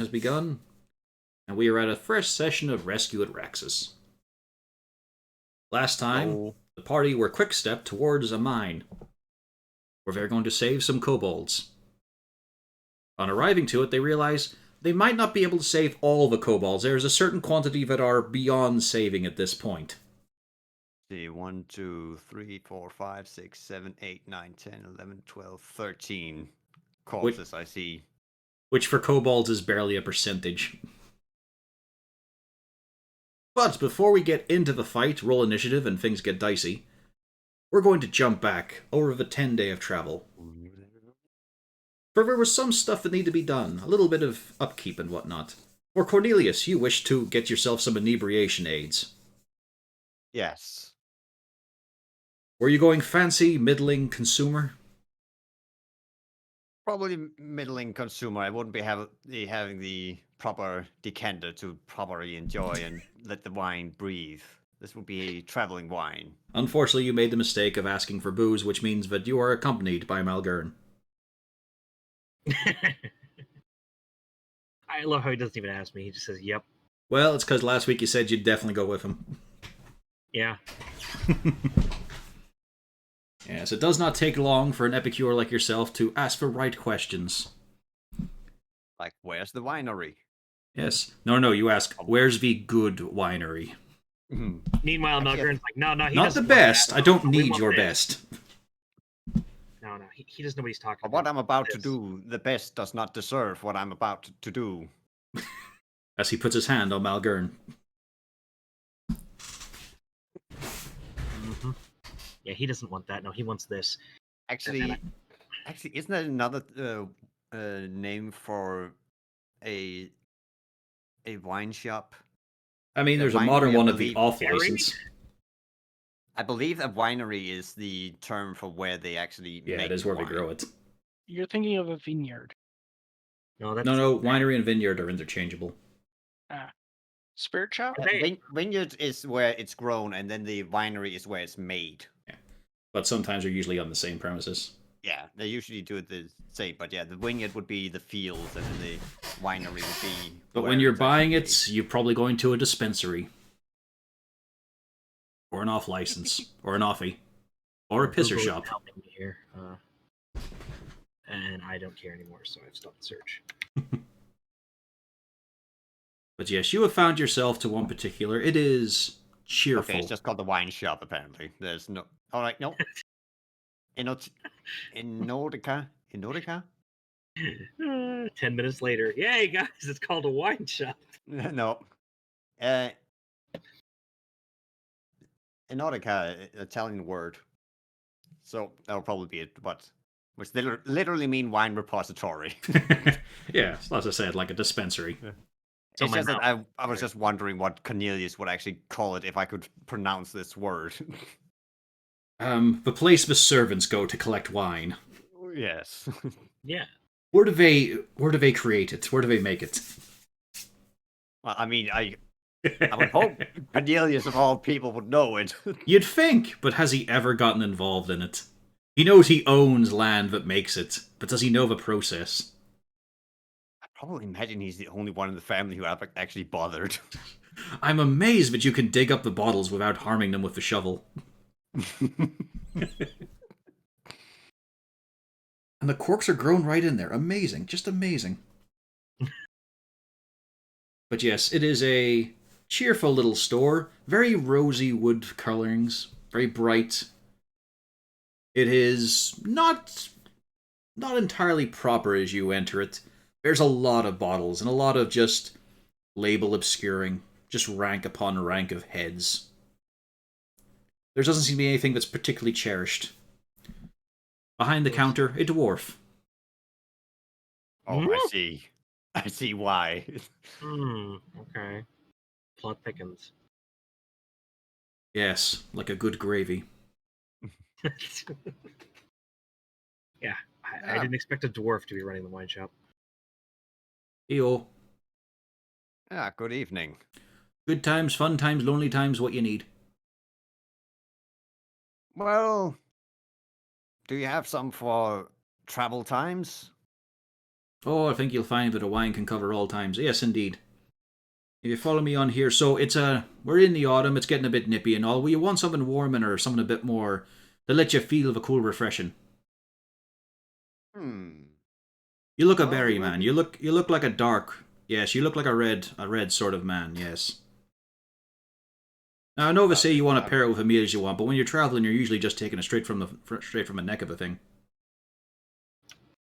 has begun, and we are at a fresh session of Rescue at Raxis. Last time, Hello. the party were quick step towards a mine, where they're going to save some kobolds. On arriving to it, they realize they might not be able to save all the kobolds. There is a certain quantity that are beyond saving at this point. See, 1, 2, 3, 4, 5, 6, 7, 8, 9, 10, 11, 12, 13 Which, corpses I see. which for kobolds is barely a percentage. But before we get into the fight, roll initiative, and things get dicey, we're going to jump back over the 10-day of travel. For there was some stuff that needed to be done, a little bit of upkeep and whatnot. Or Cornelius, you wish to get yourself some inebriation aids. Yes. Were you going fancy, middling, consumer? Probably middling consumer. I wouldn't be having the proper decanter to properly enjoy and let the wine breathe. This would be a traveling wine. Unfortunately, you made the mistake of asking for booze, which means that you are accompanied by Malgern. I love how he doesn't even ask me. He just says, "Yep, Well, it's because last week you said you'd definitely go with him. yeah." Yes, it does not take long for an epicure like yourself to ask the right questions. Like, where's the winery? Yes. No, you ask, where's the good winery? Meanwhile, Actually, Melgern's like, "No, he Not doesn't the want best. that. I don't We need want your this." best. No, he doesn't know what he's talking But what about. I'm about to This. do, the best does not deserve what I'm about to do. As he puts his hand on Malgern. Mm-hmm. Yeah, he doesn't want that. No, he wants this. Actually, isn't that another name for a wine shop? I mean, A there's a winery, modern I one of the believe. off Harry? license. I believe a winery is the term for where they actually Yeah, make it is where wine. they grow it. You're thinking of a vineyard. No, that's No, winery and vineyard are interchangeable. Spirit shop? Vineyard is where it's grown, and then the winery is where it's made. Yeah. But sometimes they're usually on the same premises. Yeah, they usually do it the same, but yeah, the vineyard would be the fields, and then the winery would be. But where when you're it's actually buying made. it, you're probably going to a dispensary. Or an off license. Or an offie. Or a pisser Google is shop. helping me here, and I don't care anymore, so I've stopped the search. But yes, you have found yourself to one particular. It is cheerful. Okay, it's just called the wine shop, apparently. There's no. All right, no. Nordica? 10 minutes later, yay, guys! It's called a wine shop. No. Nordica, Italian word. So that'll probably be it, which literally mean wine repository. Yeah, as I said, like a dispensary. So It's my just that mouth- I was just wondering what Cornelius would actually call it if I could pronounce this word. The place the servants go to collect wine. Yes. Yeah. Where do they create it? Where do they make it? Well, I mean, I would hope Cornelius of all people would know it. You'd think, but has he ever gotten involved in it? He knows he owns land that makes it, but does he know the process? I probably imagine he's the only one in the family who actually bothered. I'm amazed that you can dig up the bottles without harming them with the shovel. And the corks are grown right in there. Amazing. Just amazing. But yes, it is a cheerful little store. Very rosy wood colorings. Very bright. It is not entirely proper as you enter it. There's a lot of bottles and a lot of just label obscuring. Just rank upon rank of heads. There doesn't seem to be anything that's particularly cherished. Behind the counter, a dwarf. Oh, I see. I see why. Okay. Plot thickens. Yes, like a good gravy. Yeah, I didn't expect a dwarf to be running the wine shop. Eyo. Ah, good evening. Good times, fun times, lonely times, what you need. Well, do you have some for travel times? Oh, I think you'll find that a wine can cover all times. Yes, indeed. If you follow me on here, so we're in the autumn, it's getting a bit nippy and all. Will you want something warming or something a bit more to let you feel of a cool refreshing? You look a berry man. You look like a dark. Yes, you look like a red sort of man. Yes. Now I know they say you want to pair it with a meal as you want, but when you're traveling, you're usually just taking it straight from a neck of a thing.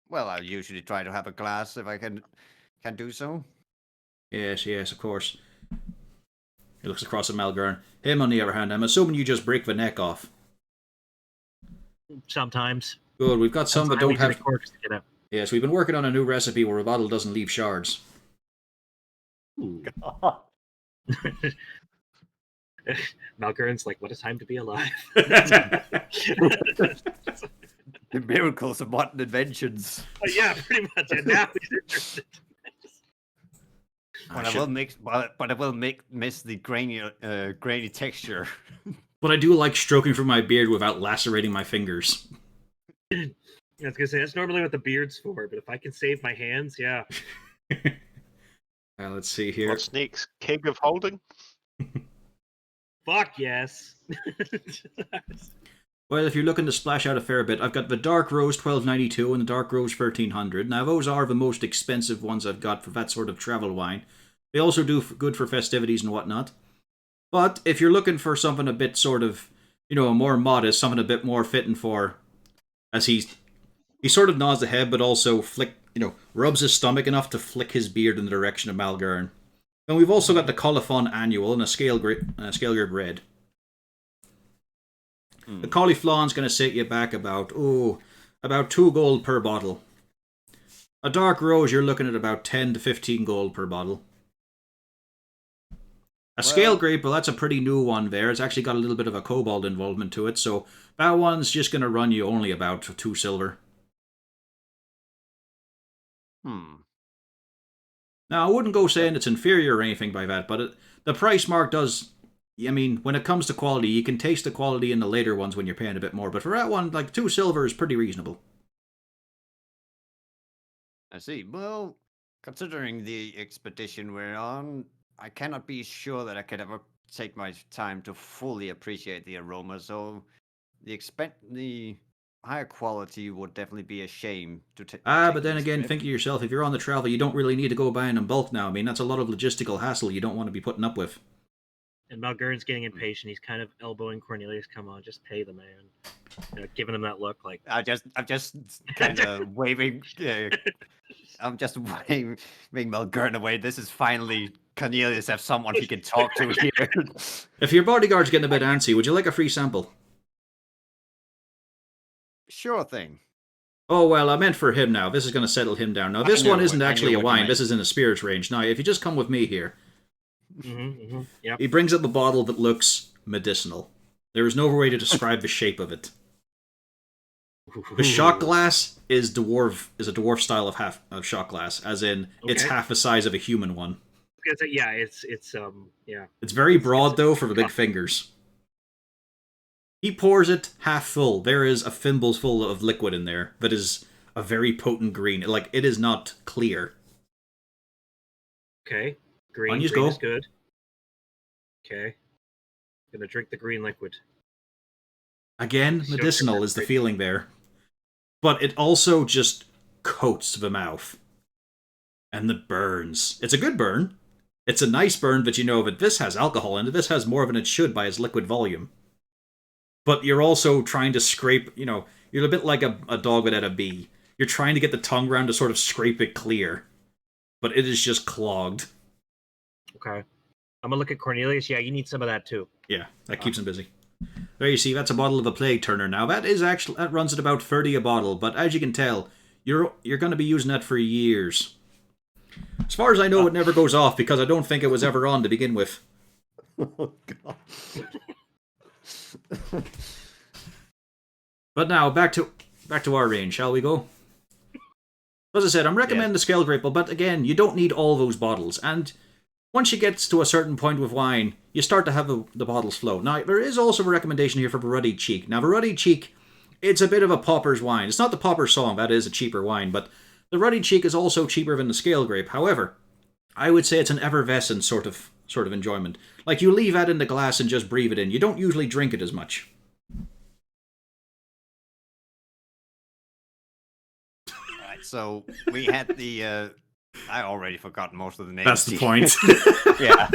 Well, I usually try to have a glass if I can do so. Yes, of course. He looks across at Malgern. Him, on the other hand, I'm assuming you just break the neck off. Sometimes. Good, we've got some that don't have... Get out. Yes, we've been working on a new recipe where a bottle doesn't leave shards. Malgurn's like, what a time to be alive. The miracles of modern inventions. Yeah, pretty much. And now he's interested. But I will miss the grainy texture. But I do like stroking through my beard without lacerating my fingers. I was gonna say that's normally what the beard's for, but if I can save my hands, yeah. Let's see here. What's next? Keg of holding? Fuck yes. Well, if you're looking to splash out a fair bit, I've got the Dark Rose 1292 and the Dark Rose 1300. Now, those are the most expensive ones I've got for that sort of travel wine. They also do good for festivities and whatnot. But if you're looking for something a bit sort of, more modest, something a bit more fitting for, as he sort of nods the head, but also rubs his stomach enough to flick his beard in the direction of Malgern. And we've also got the Colophon Annual and a scale grade red. The Cauliflawn's going to set you back about 2 gold per bottle. A Dark Rose, you're looking at about 10 to 15 gold per bottle. Scale grape, well, that's a pretty new one there. It's actually got a little bit of a cobalt involvement to it, so that one's just going to run you only about 2 silver. Now, I wouldn't go saying it's inferior or anything by that, but the price mark does... I mean, when it comes to quality, you can taste the quality in the later ones when you're paying a bit more, but for that one, 2 silver is pretty reasonable. I see. Well, considering the expedition we're on, I cannot be sure that I could ever take my time to fully appreciate the aroma, so the higher quality would definitely be a shame to take. But then again, think of yourself, if you're on the travel, you don't really need to go buying in bulk now. I mean, that's a lot of logistical hassle you don't want to be putting up with. And Malgurn's getting impatient. He's kind of elbowing Cornelius. Come on, just pay the man. Giving him that look like... I'm just kind of waving... I'm just waving Malgurn away. This is finally... Cornelius have someone he can talk to here. If your bodyguard's getting a bit antsy, would you like a free sample? Sure thing. Oh, well, I meant for him now. This is going to settle him down. Now, this one isn't actually a wine. This is in the spirits range. Now, if you just come with me here... Yep. He brings up a bottle that looks medicinal. There is no way to describe the shape of it. The shot glass is a dwarf style of shot glass, as in it's half the size of a human one. Yeah, it's It's very broad though for the big fingers. He pours it half full. There is a thimbles full of liquid in there that is a very potent green. It is not clear. Okay. Green is good. Okay. Gonna drink the green liquid. Again, medicinal is the feeling there. But it also just coats the mouth. And the burns. It's a good burn. It's a nice burn, but you know that this has alcohol in it. This has more than it should by its liquid volume. But you're also trying to scrape, you're a bit like a dog without a bee. You're trying to get the tongue round to sort of scrape it clear. But it is just clogged. Okay. I'm gonna look at Cornelius. Yeah, you need some of that too. Yeah, that keeps him busy. There you see, that's a bottle of a plague turner. Now that runs at about 30 a bottle, but as you can tell, you're going to be using that for years. As far as I know, it never goes off because I don't think it was ever on to begin with. Oh God. But now back to our range, shall we go? As I said, I'm recommending the scale grape, but again, you don't need all those bottles, and once you get to a certain point with wine, you start to have the bottles flow. Now, there is also a recommendation here for the Ruddy Cheek. Now, the Ruddy Cheek, it's a bit of a pauper's wine. It's not the pauper song, that is a cheaper wine, but The ruddy cheek is also cheaper than the scale grape. However, I would say it's an effervescent sort of enjoyment. Like, you leave that in the glass and just breathe it in. You don't usually drink it as much. Alright, so we had the I already forgot most of the names. That's the point. Yeah.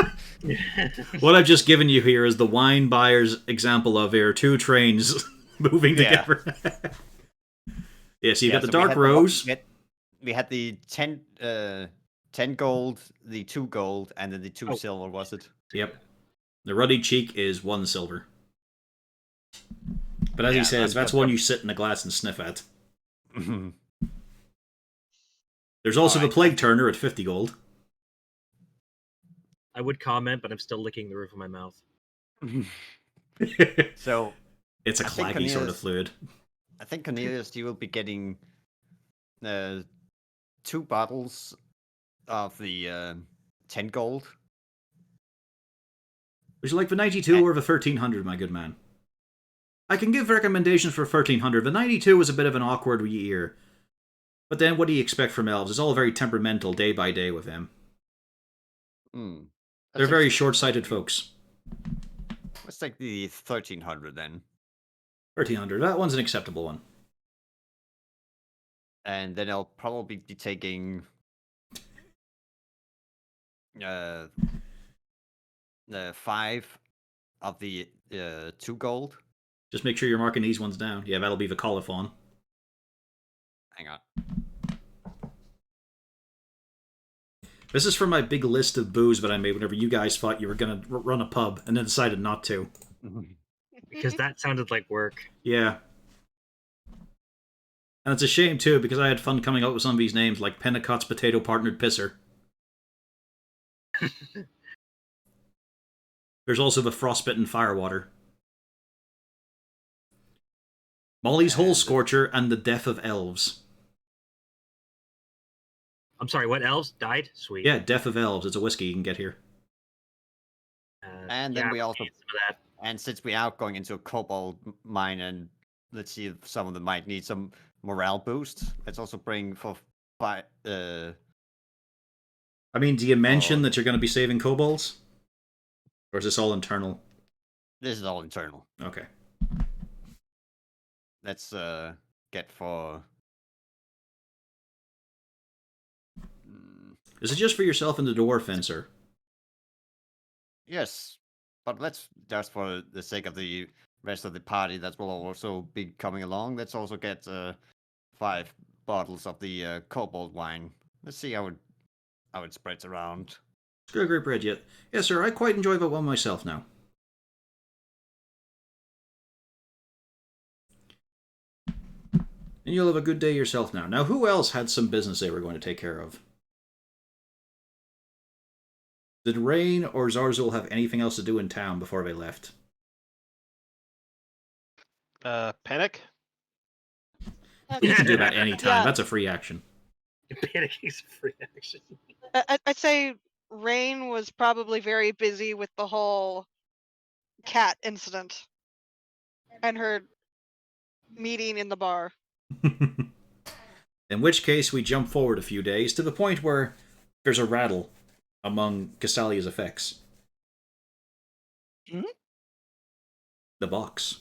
What I've just given you here is the wine buyer's example of here, two trains moving Yeah. together. Yeah, so you got the so dark rose. We had the 10 gold, the 2 gold, and then the 2 Oh. silver, was it? Yep. The ruddy cheek is 1 silver. But as he Yeah, says, that's that's one what- you sit in a glass and sniff at. There's also the Alright. plague turner at 50 gold. I would comment, but I'm still licking the roof of my mouth. So It's a I think claggy sort of Cornelius- fluid. I think Cornelius, you will be getting 2 bottles of the 10 gold. Would you like the 92 or the 1300, my good man? I can give recommendations for 1300. The 92 was a bit of an awkward year. But then what do you expect from elves? It's all very temperamental day by day with them. Hmm. They're very short-sighted folks. Let's take the 1300 then. 1300, that one's an acceptable one. And then I'll probably be taking the 5 of the 2 gold. Just make sure you're marking these ones down. Yeah, that'll be the colophon. Hang on. This is from my big list of booze that I made whenever you guys thought you were going to run a pub and then decided not to. Because that sounded like work. Yeah. And it's a shame, too, because I had fun coming up with some of these names, like Pennicott's Potato Partnered Pisser. There's also the Frostbitten Firewater. Molly's Hole And- Scorcher and the Death of Elves. I'm sorry, what elves died? Sweet. Yeah, Death of Elves. It's a whiskey you can get here. And then yeah, we I'll also- need some of that. And since we are going into a cobalt mine, and let's see if some of them might need some morale boost, let's also bring for I mean, do you mention Oh. that you're going to be saving kobolds? Or is this all internal? this is all internal. Okay. Let's get for Is it just for yourself and the dwarf, Fencer? yes, but let's just for the sake of the rest of the party that will also be coming along. Let's also get 5 bottles of the cobalt wine. Let's see how it spreads around. It's got a great bread yet. Yes, sir, I quite enjoy that one myself now. And you'll have a good day yourself now. Now, who else had some business they were going to take care of? Did Rain or Zarzul have anything else to do in town before they left? Panic? You can do that anytime. Yeah. That's a free action. Panicking free action. I'd say Rain was probably very busy with the whole cat incident and her meeting in the bar. In which case, we jump forward a few days to the point where there's a rattle among Castalia's effects. Hmm? The box.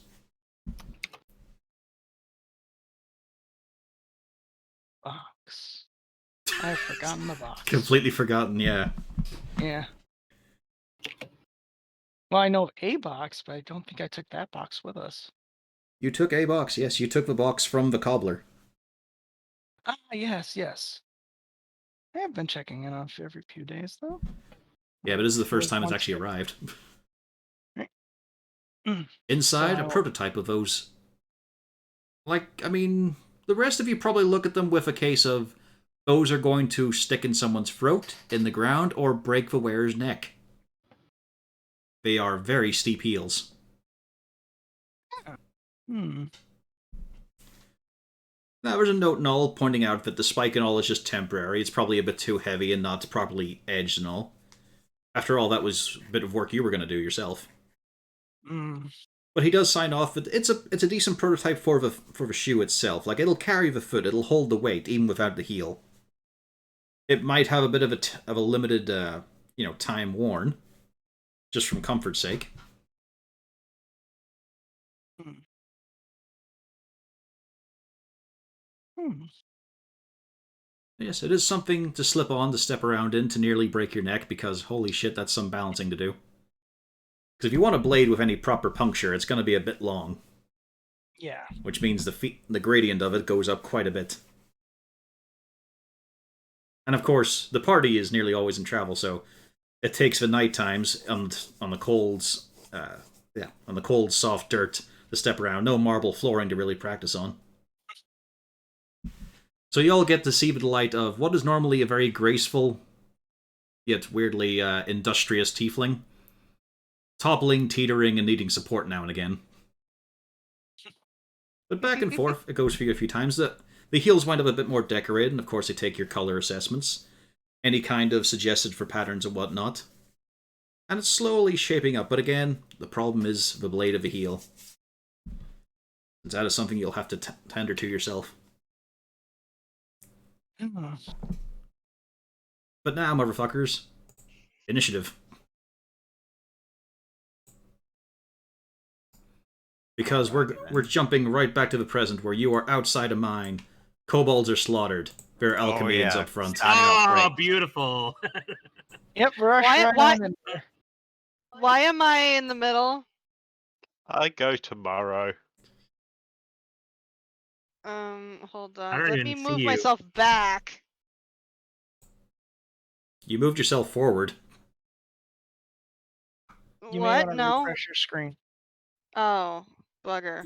Box. I've forgotten the box. Completely forgotten, yeah. Yeah. Well, I know of a box, but I don't think I took that box with us. You took a box, yes. You took the box from the cobbler. Ah, yes, yes. I have been checking in on every few days, though. Yeah, but this is the first time it's One actually sec. arrived. Mm. Inside, So I a will- prototype of those. Like, I mean, the rest of you probably look at them with a case of those are going to stick in someone's throat, in the ground, or break the wearer's neck. They are very steep heels. Hmm. Now, there's a note and all pointing out that the spike and all is just temporary. It's probably a bit too heavy and not properly edged and all. After all, that was a bit of work you were going to do yourself. Hmm. But he does sign off that it's a decent prototype for the shoe itself. Like, it'll carry the foot, it'll hold the weight even without the heel. It might have a bit of a limited time worn, just from comfort's sake. Yes, it is something to slip on, to step around in, to nearly break your neck, because holy shit, that's some balancing to do. Because if you want a blade with any proper puncture, it's going to be a bit long. Yeah. Which means the gradient of it goes up quite a bit. And of course, the party is nearly always in travel, so it takes the night times and on the cold, soft dirt to step around. No marble flooring to really practice on. So you all get to see the delight of what is normally a very graceful, yet weirdly industrious tiefling, toppling, teetering, and needing support now and again. But back and forth, it goes for you a few times. The heels wind up a bit more decorated, and of course they take your color assessments, any kind of suggested for patterns and whatnot. And it's slowly shaping up, but again, the problem is the blade of the heel. And that is something you'll have to tender to yourself. But now, motherfuckers, initiative. Because we're jumping right back to the present, where you are outside a mine, kobolds are slaughtered, there are alchemians up front. Oh, beautiful. Yep, rush Why- right on in there. Why am I in the middle? I go tomorrow. Hold I on. don't Let even me see move you. myself back. You moved yourself forward. You may What? want to No. refresh your screen. Oh, bugger.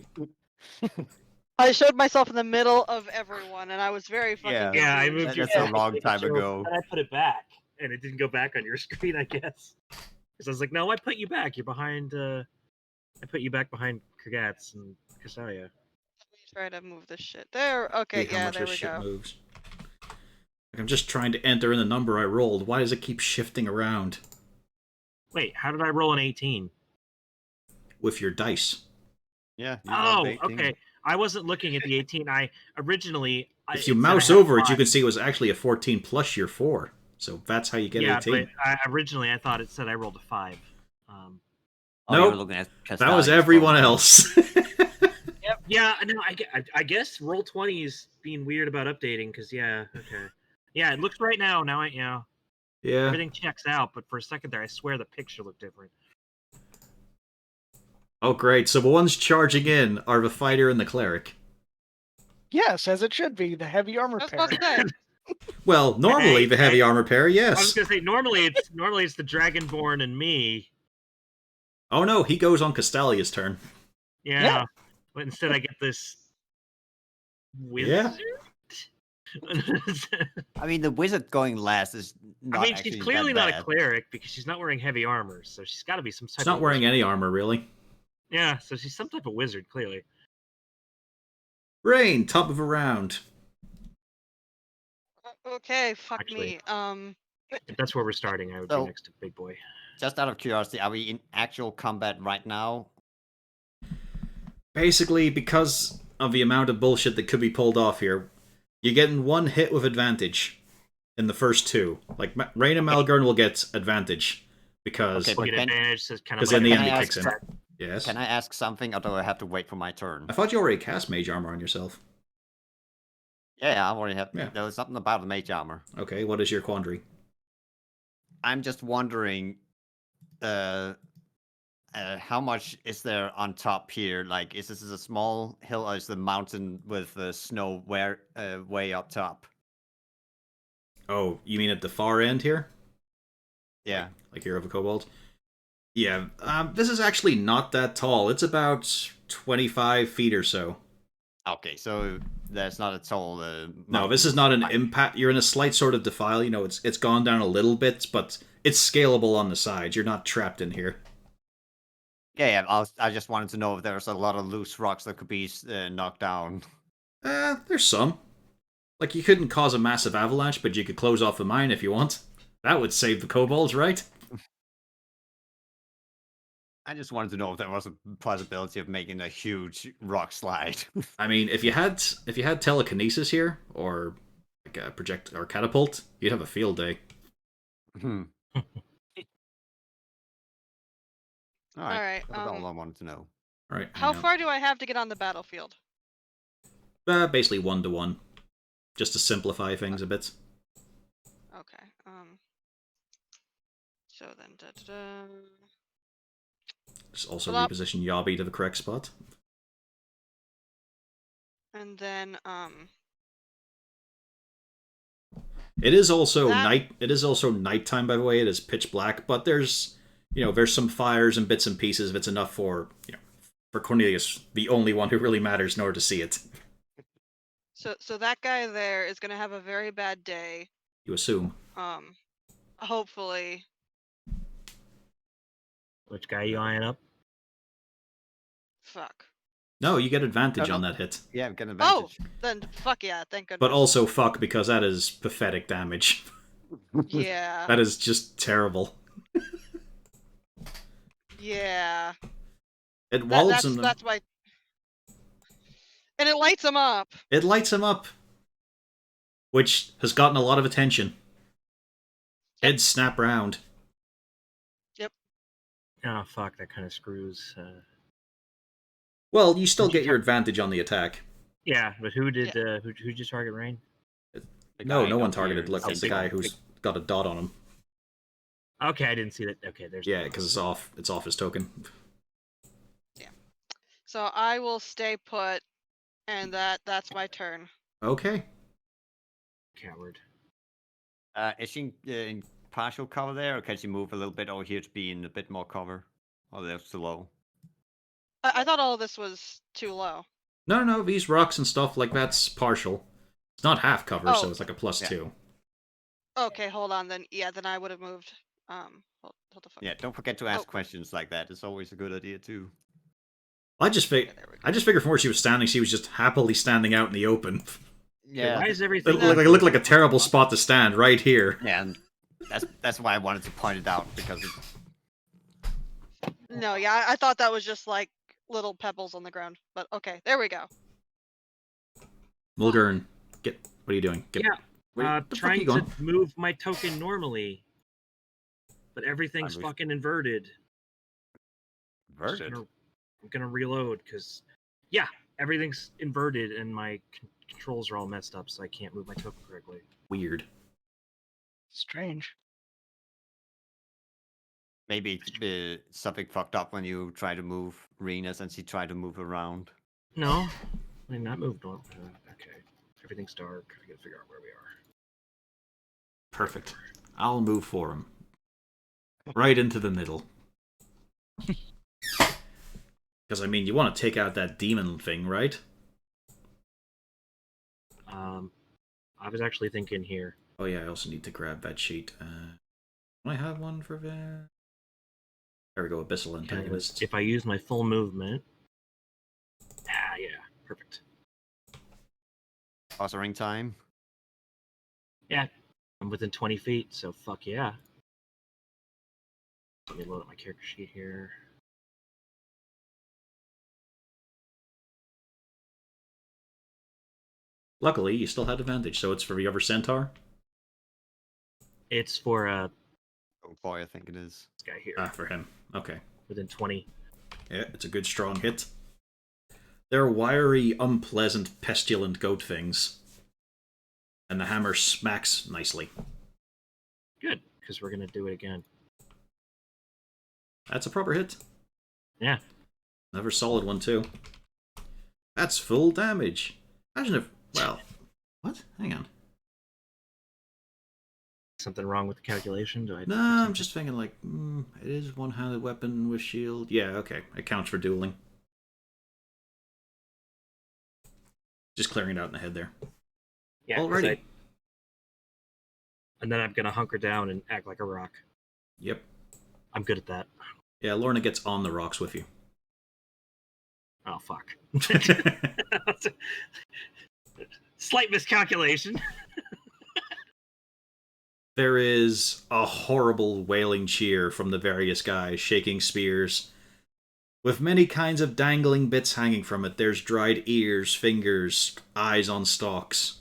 I showed myself in the middle of everyone, and I was very fucking Yeah. Yeah, I confused. moved you That's a back, long time so- ago. And I put it back, and it didn't go back on your screen, I guess. Because I was like, no, I put you back. You're behind. I put you back behind Kagats and Kasaya. Let me try to move this shit. There. Okay. See how Yeah. much There this we shit go. moves. Like, I'm just trying to enter in the number I rolled. Why does it keep shifting around Wait, how did I roll an 18? with your dice? Yeah. you Oh, rolled 18. okay. I wasn't looking at the 18. I originally. If you it said I mouse had over it, you 5. can see it was actually a 14 plus your 4. So that's how you get Yeah, 18. but originally I thought it said I rolled a 5. Oh, you Nope. were looking at That was Castalia's everyone phone. else. Yeah, no, I guess roll 20 is being weird about updating because okay, yeah, it looks right now. Now Yeah. everything checks out, but for a second there, I swear the picture looked different. Oh, great. So the ones charging in are the fighter and the cleric. Yes, as it should be. The heavy armor I was pair. about to say. Well, normally the heavy armor pair, I was yes. gonna say normally it's the Dragonborn and me. Oh no, he goes on Castalia's turn. Yeah, but instead I get this wizard. I mean, the wizard going last is not I mean, actually she's clearly that not a bad. clearic because she's not wearing heavy armor, so she's got to be some type. She's not of wearing wizard. any armor, really. Yeah, so she's some type of wizard, clearly. Rain, top of a round. Okay. Fuck Actually. me. If that's where we're starting, I would So- be next to Big Boy. Just out of curiosity, are we in actual combat right now? Basically, because of the amount of bullshit that could be pulled off here, you're getting one hit with advantage in the first two. Like, Rain and Malgern will get advantage because Okay, We'll but get can- advantage to kind of. because then the can I enemy ask kicks in. Yes. Can I ask something, or do I have to wait for my turn? I thought you already cast mage armor on yourself. Yeah, I already have. Yeah. There was something about the mage armor. Okay, what is your quandary? I'm just wondering, how much is there on top here? Like, is this a small hill, or is the mountain with the snow way up top? Oh, you mean at the far end here? Yeah. Like Hero of a Kobold? Yeah, this is actually not that tall. It's about 25 feet or so. Okay, so there's not a tall. No, this is not an mountain. impact. You're in a slight sort of defile. You know, it's gone down a little bit, but it's scalable on the sides. You're not trapped in here. Yeah. I just wanted to know if there's a lot of loose rocks that could be knocked down. There's some. Like, you couldn't cause a massive avalanche, but you could close off the mine if you want. That would save the kobolds, right? I just wanted to know if there was a possibility of making a huge rock slide. I mean, if you had telekinesis here, or like a project or catapult, you'd have a field day. Hmm. All right. Alright, That's all I wanted to know. All right. how far do I have to get on the battlefield? Basically 1-to-1, just to simplify things a bit. Okay. So then, da-da-da. Just also Hold up. reposition Yobby to the correct spot. And then, It is also That- night. It is also nighttime, by the way. It is pitch black, but there's there's some fires and bits and pieces. If it's enough for for Cornelius, the only one who really matters, in order to see it. so that guy there is gonna have a very bad day. You assume. Hopefully. Which guy you eyeing up? Fuck. No, you get advantage No, on no. that hit, Yeah, get an Oh, advantage. then fuck yeah, thank goodness. but also fuck, because that is pathetic damage. Yeah. That is just terrible. Yeah. It wallows That's him. that's why. And it lights him up. It lights him up, which has gotten a lot of attention. Heads snap round. Oh fuck, that kind of screws. Well, you still Did you get your advantage on the attack. Yeah, but who did? Who did you target, Rain? The No, guy no one up targeted. here, Look, it's the big- guy who's got a dot on him. Okay, I didn't see that. Okay, there's. Yeah, because it's off. It's off his token. So I will stay put, and that's my turn. Okay. Coward. Is she in partial cover there, or can she move a little bit over here to be in a bit more cover? Or that's too low? I thought all of this was too low. No, these rocks and stuff like that's partial. It's not half cover, so Oh. it's like a +2. Okay, hold on then. Yeah, then I would have moved. Hold the fuck. Yeah, don't forget to ask Oh. questions like that. It's always a good idea too. I just Yeah, there we go. figured from where she was standing, she was just happily standing out in the open. Yeah, Why is It everything? looked like a terrible spot to stand right here. yeah, and that's why I wanted to point it out because No, yeah, I thought that was just like little pebbles on the ground. But okay, there we go. Mulgurn, what are you doing? Yeah, where the fuck are you trying going? to move my token normally, but everything's moved. fucking inverted. Just inverted. I'm gonna reload because, yeah, everything's inverted and my controls are all messed up, so I can't move my token correctly. Weird. Strange. Maybe something fucked up when you try to move Rena since he tried to move around. No, I mean not moved on. Okay, everything's dark. I gotta figure out where we are. Perfect. I'll move for him. Right into the middle. Because, I mean, you want to take out that demon thing, right? I was actually thinking here. Oh yeah, I also need to grab that sheet. Do I have one for that? There we go, Abyssal Antagonist. If I use my full movement. Yeah, perfect. Pausing time. Yeah, I'm within 20 feet, so fuck yeah. Let me load up my character sheet here. Luckily, you still had advantage, so it's for the other centaur? It's for Oh boy, I think it is. this guy here, Ah, for him. Okay. within 20. Yeah, it's a good strong hit. They're wiry, unpleasant, pestilent goat things. And the hammer smacks nicely. Good, because we're gonna do it again. That's a proper hit. Yeah. Another solid one, too. That's full damage. Imagine if... Well... What? Hang on. Something wrong with the calculation? Do I? No, I'm just thinking like, it is one-handed weapon with shield. Yeah, okay. It counts for dueling. Just clearing it out in the head there. Yeah. 'cause Alrighty. And then I'm gonna hunker down and act like a rock. Yep. I'm good at that. Yeah, Lorna gets on the rocks with you. Oh fuck. Slight miscalculation. There is a horrible wailing cheer from the various guys shaking spears With many kinds of dangling bits hanging from it. There's dried ears, fingers, eyes on stalks.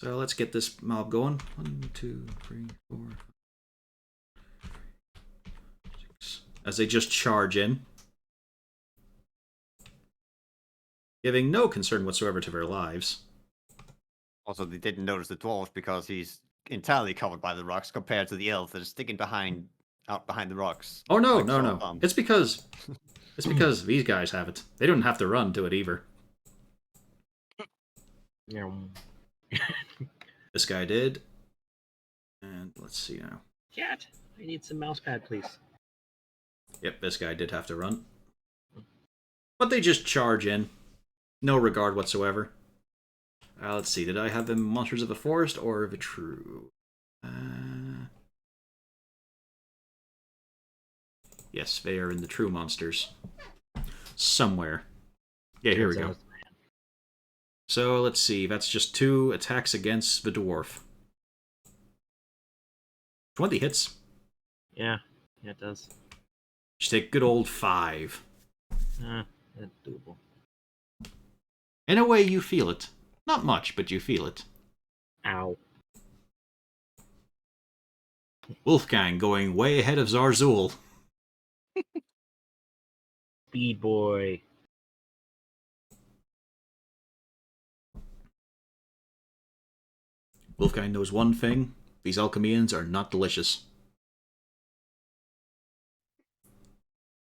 So let's get this mob going. 1, 2, 3, 4, 5, 6. As they just charge in. Giving no concern whatsoever to their lives. Also, they didn't notice the dwarf because he's entirely covered by the rocks compared to the elf that is sticking out behind the rocks. Oh no, like no, sore no. thumb. It's because these guys have it. They don't have to run to it either. Yeah. This guy did. And let's see now. Cat, I need some mouse pad, please. Yep, this guy did have to run. But they just charge in. No regard whatsoever. Let's see, did I have them Monsters of the Forest or the True? Yes, they are in the True Monsters. Somewhere. Yeah, here we go. So let's see, that's just 2 attacks against the dwarf. 20 hits. Yeah, it does. Just take good old 5. That's doable. In a way, you feel it. Not much, but you feel it. Ow. Wolfgang going way ahead of Zarzul. Speed boy. Wolfgang knows one thing. These Alchemians are not delicious.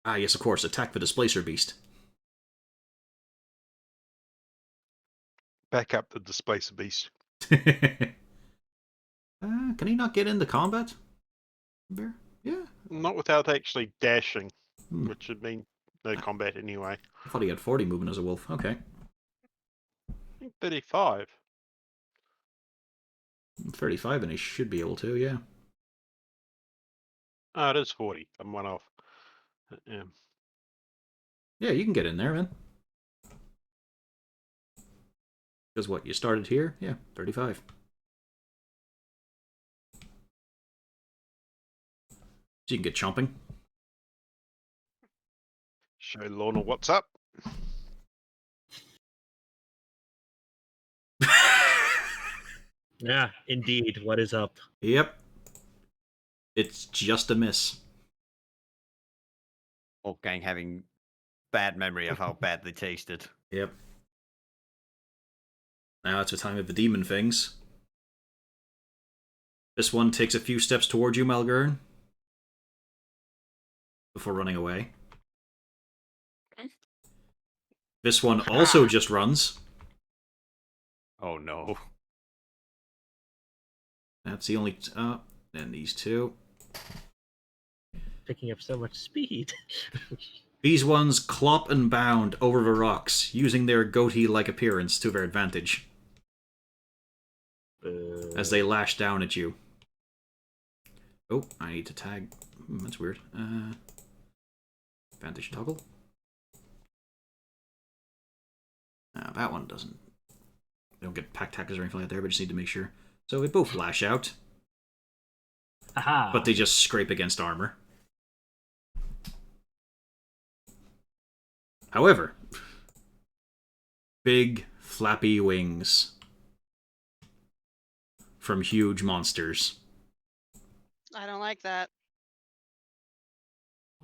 Ah, yes, of course. Attack the Displacer Beast. Back up the Displacer Beast. Can he not get into combat? Bear? Yeah. Not without actually dashing, Hmm. which would mean no combat anyway. I thought he had 40 movement as a wolf. Okay. I think 35. 35 and he should be able to, yeah. Oh, it is 40. I'm one off. Yeah. Yeah, you can get in there, man. Because what, you started here? Yeah, 35. So you can get chomping. Show Lorna what's up. Yeah, indeed. What is up? Yep. It's just a miss. Wolfgang having bad memory of how bad they tasted. Yep. Now it's the time of the demon things. This one takes a few steps towards you, Malgern. Before running away. This one also just runs. Oh no. That's the only... and these 2. Picking up so much speed. These ones clop and bound over the rocks, using their goatee-like appearance to their advantage. As they lash down at you. Oh, I need to tag... that's weird. Advantage toggle. That one doesn't... They don't get pack tackers or anything like that there, but just need to make sure. So they both lash out. Aha! But they just scrape against armor. However, big flappy wings from huge monsters. I don't like that.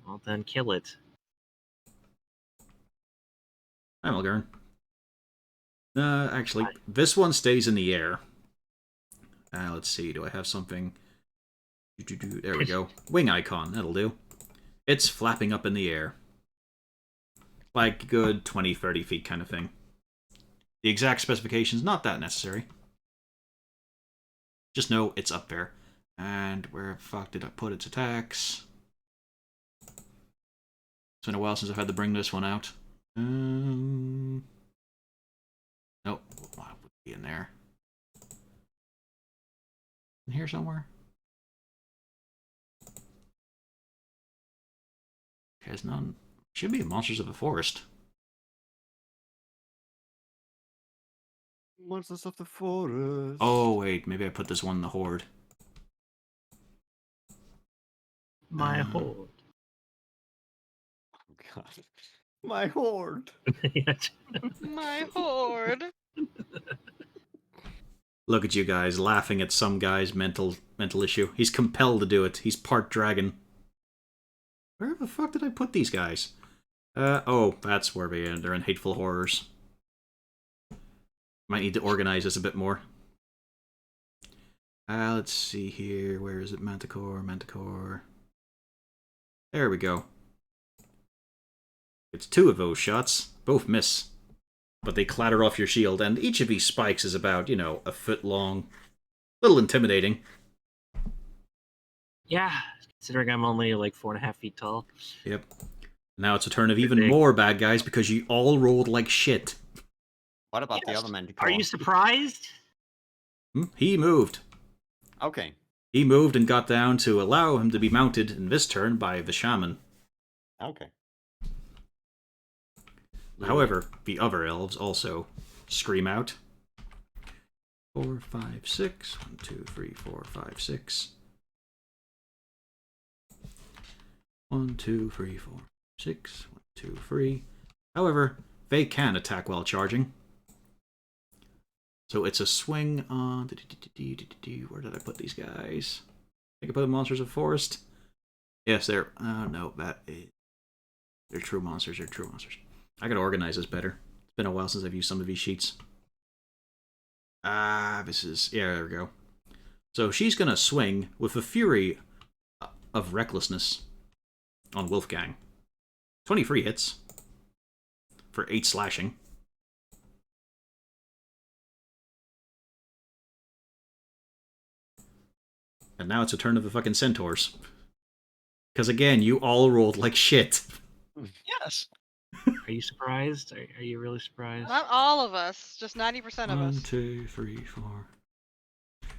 Well, then kill it. Hi, Malgern. Actually, this one stays in the air. Let's see, do I have something? There we go. Wing icon, that'll do. It's flapping up in the air. Like good 20, 30 feet kind of thing. The exact specifications, not that necessary. Just know it's up there. And where the fuck did I put its attacks? It's been a while since I've had to bring this one out. Nope. What would be in there? In here somewhere? Has none. Should be Monsters of the Forest. Monsters of the Forest. Oh, wait. Maybe I put this one in the Horde. My horde. god. My horde. My horde. Look at you guys laughing at some guy's mental issue. He's compelled to do it. He's part dragon. Where the fuck did I put these guys? Oh, that's where they're in Hateful Horrors. Might need to organize this a bit more. Let's see here. Where is it? Manticore, Manticore. There we go. It's 2 of those shots. Both miss. But they clatter off your shield, and each of these spikes is about, a foot long. A little intimidating. Yeah, considering I'm only like 4.5 feet tall. Yep. Now it's a turn of even more bad guys because you all rolled like shit. What about the Yes. other Manticore? Are you surprised? He moved. Okay. He moved and got down to allow him to be mounted in this turn by the shaman. Okay. However, the other elves also scream out. 4, 5, 6. 1, 2, 3, 4, 5, 6. 1, 2, 3, 4, 6. 1, 2, 3. However, they can attack while charging. So it's a swing on... Where did I put these guys? I think I put the Monsters of Forest. Yes, they're... no, that is... They're true monsters. They're true monsters. I gotta organize this better. It's been a while since I've used some of these sheets. This is... Yeah, there we go. So she's gonna swing with the Fury of Recklessness on Wolfgang. 23 hits. For 8 slashing. And now it's a turn of the fucking centaurs. Because again, you all rolled like shit. Yes. Are you surprised? Are you really surprised? Not all of us, just 90% of 1, us. 2, 3, 4.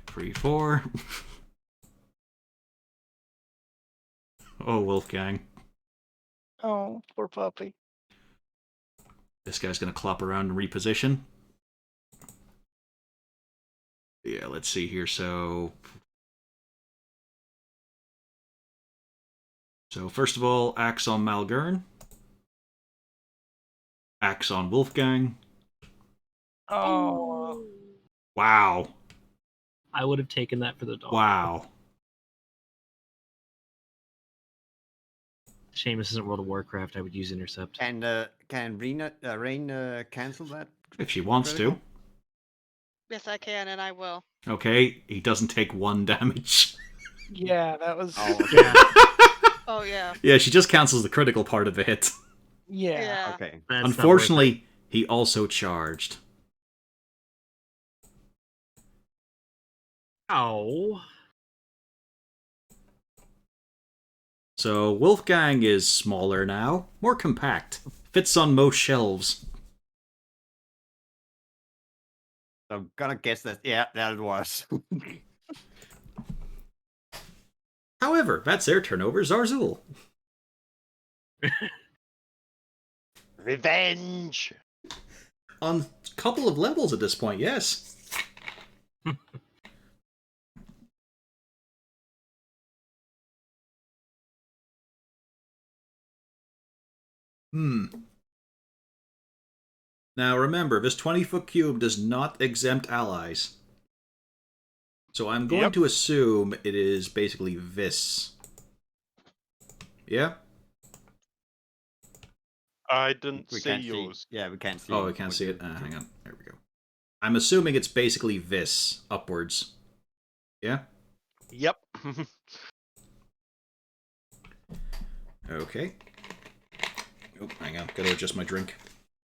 3, 4. Oh, Wolfgang. Oh, poor puppy. This guy's gonna clop around and reposition. Yeah, let's see here. So first of all, axe on Malgern. Axe on Wolfgang. Oh. Wow. I would have taken that for the dog. Wow. Shame this isn't World of Warcraft. I would use Intercept. And can Rain cancel that? If she wants to. Critical? Yes, I can, and I will. Okay, he doesn't take 1 damage. Yeah, that was. Oh, Yeah. Oh, yeah. Yeah, she just cancels the critical part of the hit. Yeah. Yeah. okay. That's not worth it. Unfortunately, he also charged. Oh. So Wolfgang is smaller now, more compact, fits on most shelves. So I'm gonna guess that. Yeah, that was. However, that's their turnover, Zarzul. Revenge! On a couple of levels at this point, yes. Now remember, this 20-foot cube does not exempt allies. So I'm going to assume it is basically this. Yeah? I didn't We see can't yours. See. Yeah, we can't see. Oh, we can't what see you- it? Hang on. There we go. I'm assuming it's basically this, upwards. Yeah? Yep. Okay. Oh, hang on. Gotta adjust my drink.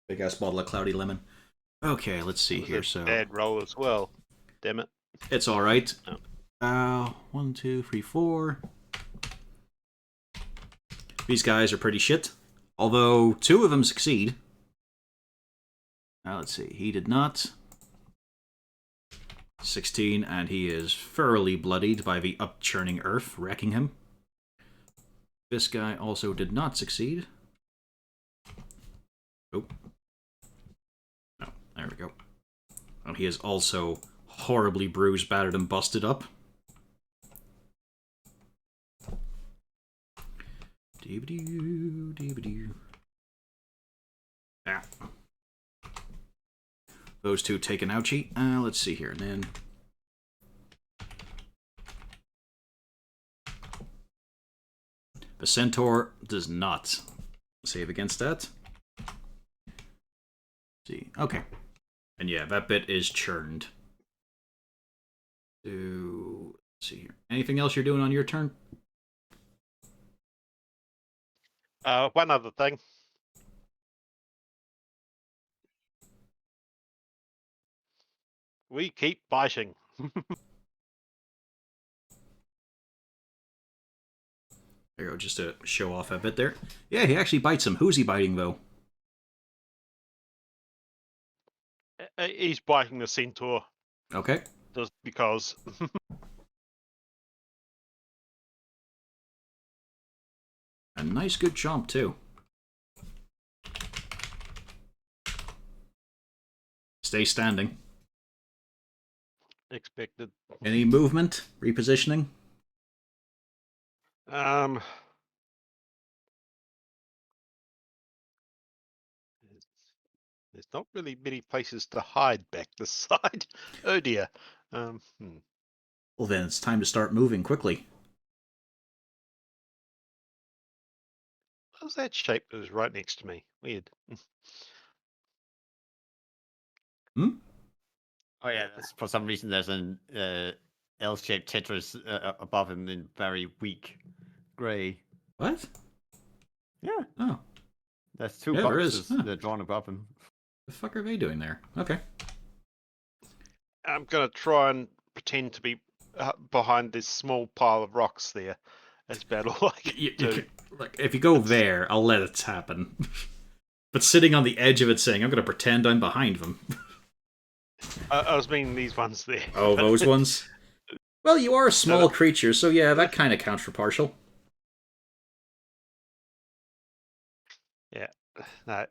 Big ass bottle of cloudy lemon. Okay, let's see here. So Bad roll as well. Damn it. it's all right. Oh. 1, 2, 3, 4. These guys are pretty shit. Although 2 of them succeed. Now let's see. He did not. 16, and he is thoroughly bloodied by the upchurning earth, wrecking him. This guy also did not succeed. Oh. No, there we go. And he is also horribly bruised, battered, and busted up. Dee-ba-doo, dee-ba-doo. Ah. Those two take an ouchie. Let's see here. And then the centaur does not save against that. See, okay, and yeah, that bit is churned. So, let's see here. Anything else you're doing on your turn? One other thing. We keep biting. There you go, just to show off a bit there. Yeah, he actually bites him. Who's he biting, though? He's biting the centaur Okay. just because. A nice good chomp, too. Stay standing. Expected. Any movement? Repositioning? Um, there's not really many places to hide back this side. Oh dear. Well, then it's time to start moving quickly. What was that shape that was right next to me? Weird. Hmm? Oh yeah, for some reason there's an L-shaped Tetris above him in very weak grey. What? Yeah, Oh, there's two Yeah, there is. boxes Huh. that are drawn above him. the fuck are they doing there? Okay. I'm gonna try and pretend to be behind this small pile of rocks there. That's about all I can You do. can, like, if you go there, I'll let it happen. But sitting on the edge of it saying, I'm going to pretend I'm behind them. I was meaning these ones there. Oh, those ones? Well, you are a small no. creature, so yeah, that kind of counts for partial. Yeah. No,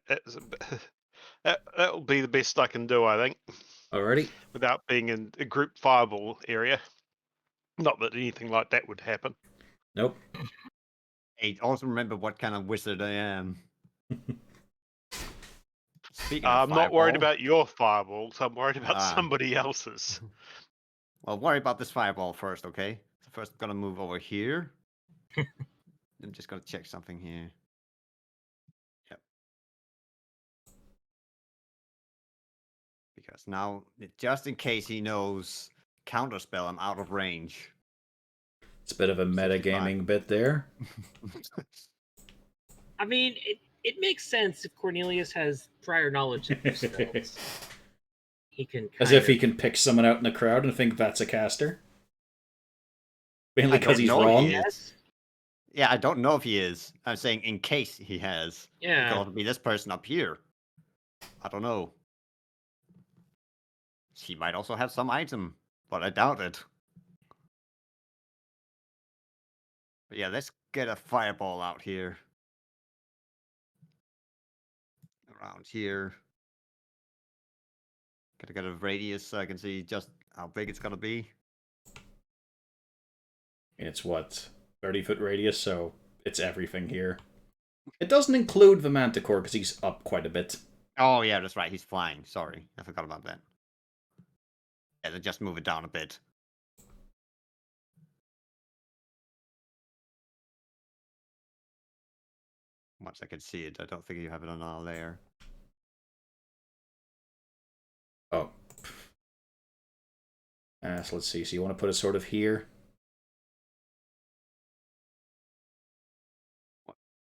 that'll be the best I can do, I think, Alrighty. without being in a group fireball area. Not that anything like that would happen. Nope. Hey, also remember what kind of wizard I am. Speaking of I'm not worried fireball- about your fireballs. I'm worried about Ah. somebody else's. Well, worry about this fireball first, okay? So first, I'm gonna move over here. I'm just gonna check something here. Yep. Because now, just in case he knows counterspell, I'm out of range. It's a bit of a 65. metagaming bit there. I mean, it makes sense if Cornelius has prior knowledge of these spells. He can As kind if he of- can pick someone out in the crowd and think that's a caster. Mainly I because don't he's know if wrong. he is. Yeah, I don't know if he is. I'm saying in case he has. It could Yeah. also be this person up here. I don't know. He might also have some item, but I doubt it. But yeah, let's get a fireball out here. Around here. Gotta get a radius so I can see just how big it's gonna be. It's what? 30-foot radius, so it's everything here. It doesn't include the Manticore because he's up quite a bit. Oh yeah, that's right. He's flying. Sorry, I forgot about that. Yeah, then just move it down a bit. Once I can see it, I don't think you have it on our layer. Oh. So let's see. So you want to put it sort of here?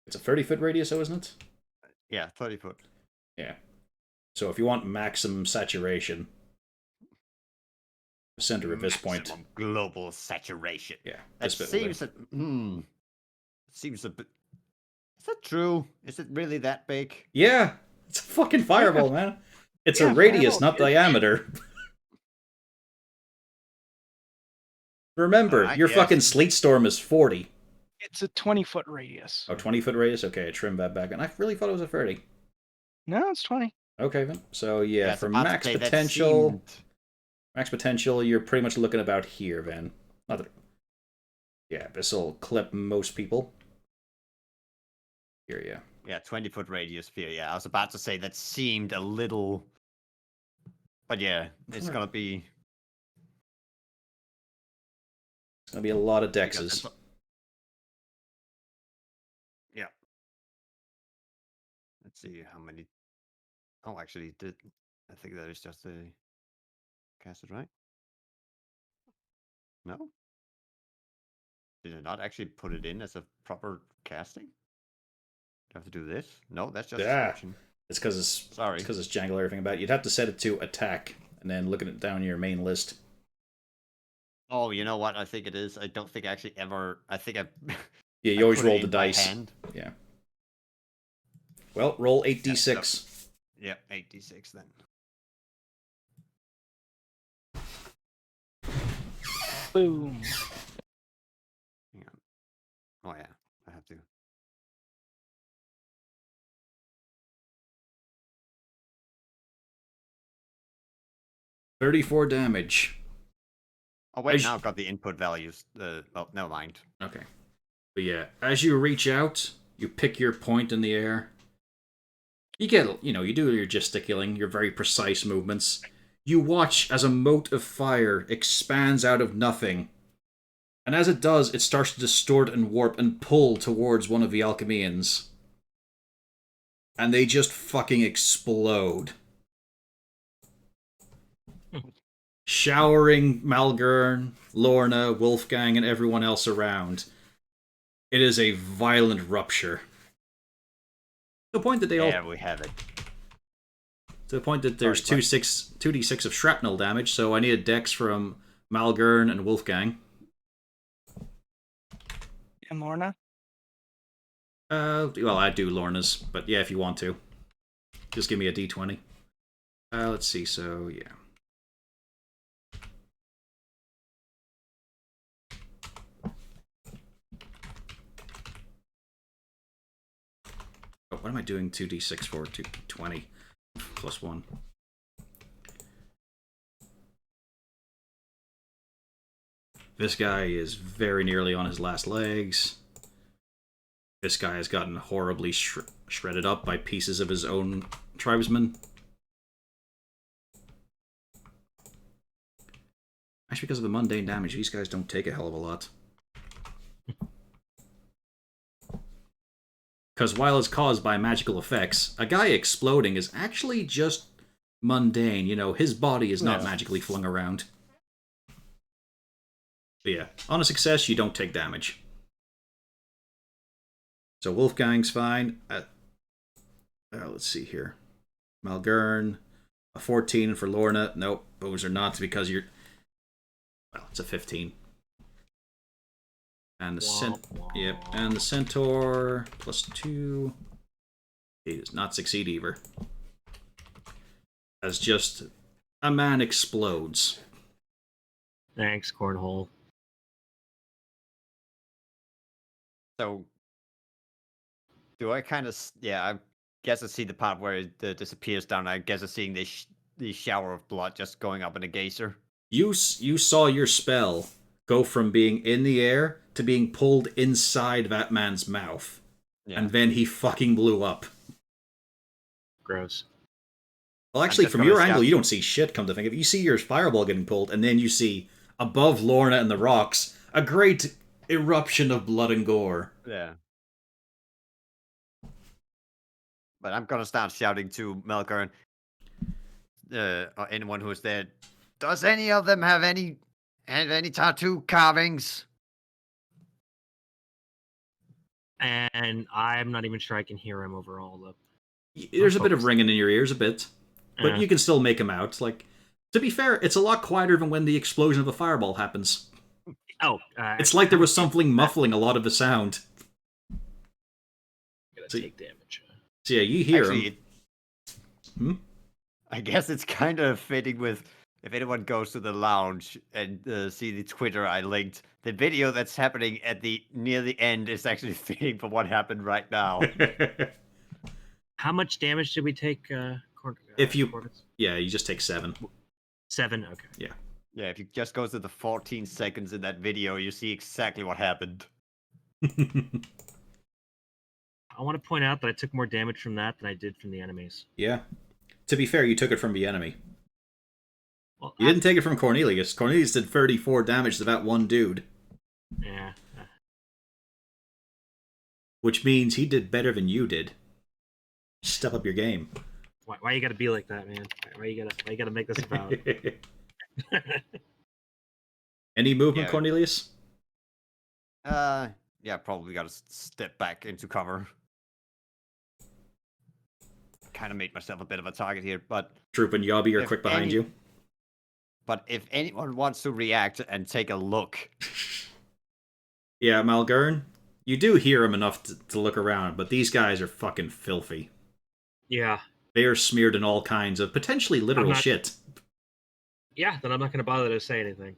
It's a 30-foot radius, though, isn't it? Yeah, 30 foot. Yeah. So if you want maximum saturation, the center of this point. Maximum global saturation. Yeah. That This bit seems that. Seems a bit. Is that true? Is it really that big? Yeah. It's a fucking fireball, man. It's Yeah, a radius, fireball not is- diameter. Remember, I your guess. fucking sleet storm is 40. It's a 20-foot radius. Oh, 20-foot radius? Okay, I trimmed that back. And I really thought it was a 30. No, it's 20. Okay, then. So, yeah, That's for about to max say, that potential, seemed- max potential, you're pretty much looking about here, Van. Not that... Yeah, this'll clip most people. Here, yeah. Yeah, 20-foot radius sphere. Yeah, I was about to say that seemed a little, but yeah, it's gonna be a lot of because dexes. yeah. Let's see how many. Oh, actually, I think that is just a cast it right? No, did I not actually put it in as a proper casting? Do I have to do this? No, that's just a Yeah, description. it's because it's Sorry. jangle everything about it. You'd have to set it to attack, and then looking it down your main list. Oh, you know what? I think it is. I don't think I actually ever. I think I. Yeah, I you always put it roll the in by dice. hand. Yeah. Well, roll 8d6. Yeah, 8d6 then. Boom. Hang on. Oh yeah, I have to. $34 damage. Oh wait, As now I've got the input values. Oh, never mind. Okay. But yeah, as you reach out, you pick your point in the air. You get, you do your gesticulating, your very precise movements. You watch as a mote of fire expands out of nothing. And as it does, it starts to distort and warp and pull towards one of the Alchemians. And they just fucking explode. Showering Malgern, Lorna, Wolfgang, and everyone else around. It is a violent rupture. To the point that There we have it. To the point that there's Sorry, 2d6 of shrapnel damage, so I need a dex from Malgern and Wolfgang. And Lorna? Well, I do Lorna's, but yeah, if you want to. Just give me a d20. Let's see, so yeah. Oh, what am I doing 2d6 for? 20 plus 1. This guy is very nearly on his last legs. This guy has gotten horribly shredded up by pieces of his own tribesmen. Actually, because of the mundane damage, these guys don't take a hell of a lot. Because while it's caused by magical effects, a guy exploding is actually just mundane. His body is not magically flung around. But yeah, on a success, you don't take damage. So Wolfgang's fine. Let's see here. Malgern, a 14 for Lorna. Nope, those are not because you're... Well, it's a 15. And the centaur plus 2. He does not succeed either. As just a man explodes. Thanks, Cornhole. So, do I kind of? Yeah, I guess I see the part where it disappears down. I guess I'm seeing the shower of blood just going up in a geyser. You saw your spell go from being in the air to being pulled inside that man's mouth. Yeah. And then he fucking blew up. Gross. Well, actually, from your angle, you don't see shit, come to think of it. You see your fireball getting pulled, and then you see, above Lorna and the rocks, a great eruption of blood and gore. Yeah. But I'm gonna start shouting to Malgern, or anyone who's there. Does any of them have any tattoo carvings? And I'm not even sure I can hear him over all the... There's a bit of ringing in your ears, a bit. But you can still make him out. Like, to be fair, it's a lot quieter than when the explosion of a fireball happens. Oh. It's like there was something muffling a lot of the sound. I'm gonna take damage. So yeah, you hear him. I guess it's kind of fitting with... If anyone goes to the lounge and see the Twitter I linked, the video that's happening at near the end is actually fitting for what happened right now. How much damage did we take? Yeah, you just take 7. 7, okay. Yeah. Yeah, if you just go to the 14 seconds in that video, you see exactly what happened. I want to point out that I took more damage from that than I did from the enemies. Yeah. To be fair, you took it from the enemy. Well, You didn't take it from Cornelius. Cornelius did 34 damage to that one dude. Yeah. Which means he did better than you did. Step up your game. Why you gotta be like that, man? Why you gotta make this about? Any movement, Yeah. Cornelius? Yeah, probably got to step back into cover. Kind of made myself a bit of a target here, but Troop and Yobby are If quick behind any- you. if anyone wants to react and take a look, Yeah, Malgern, you do hear him enough to look around, but these guys are fucking filthy. Yeah. They are smeared in all kinds of potentially literal not- shit. Yeah, then I'm not gonna bother to say anything.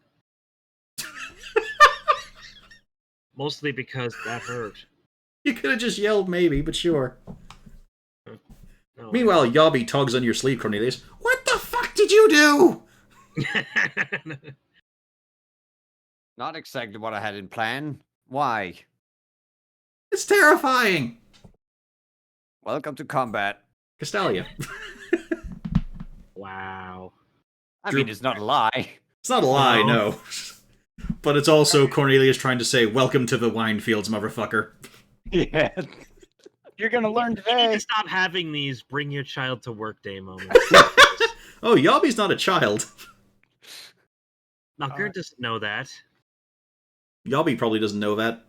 Mostly because that hurt. You could have just yelled maybe, but sure. No, Meanwhile, Yobby tugs on your sleeve, Cornelius. What the fuck did you do? not exactly what I had in plan. Why? It's terrifying. Welcome to combat. Castalia. Wow. I Drew- mean, it's not a lie. It's not a lie, No. no. But it's also Cornelius trying to say, welcome to the wine fields, motherfucker. Yeah. You're gonna learn You need today. to stop having these bring your child to work day moments. Oh, Yobby's not a child. Now, Gert doesn't know that. Yobby probably doesn't know that.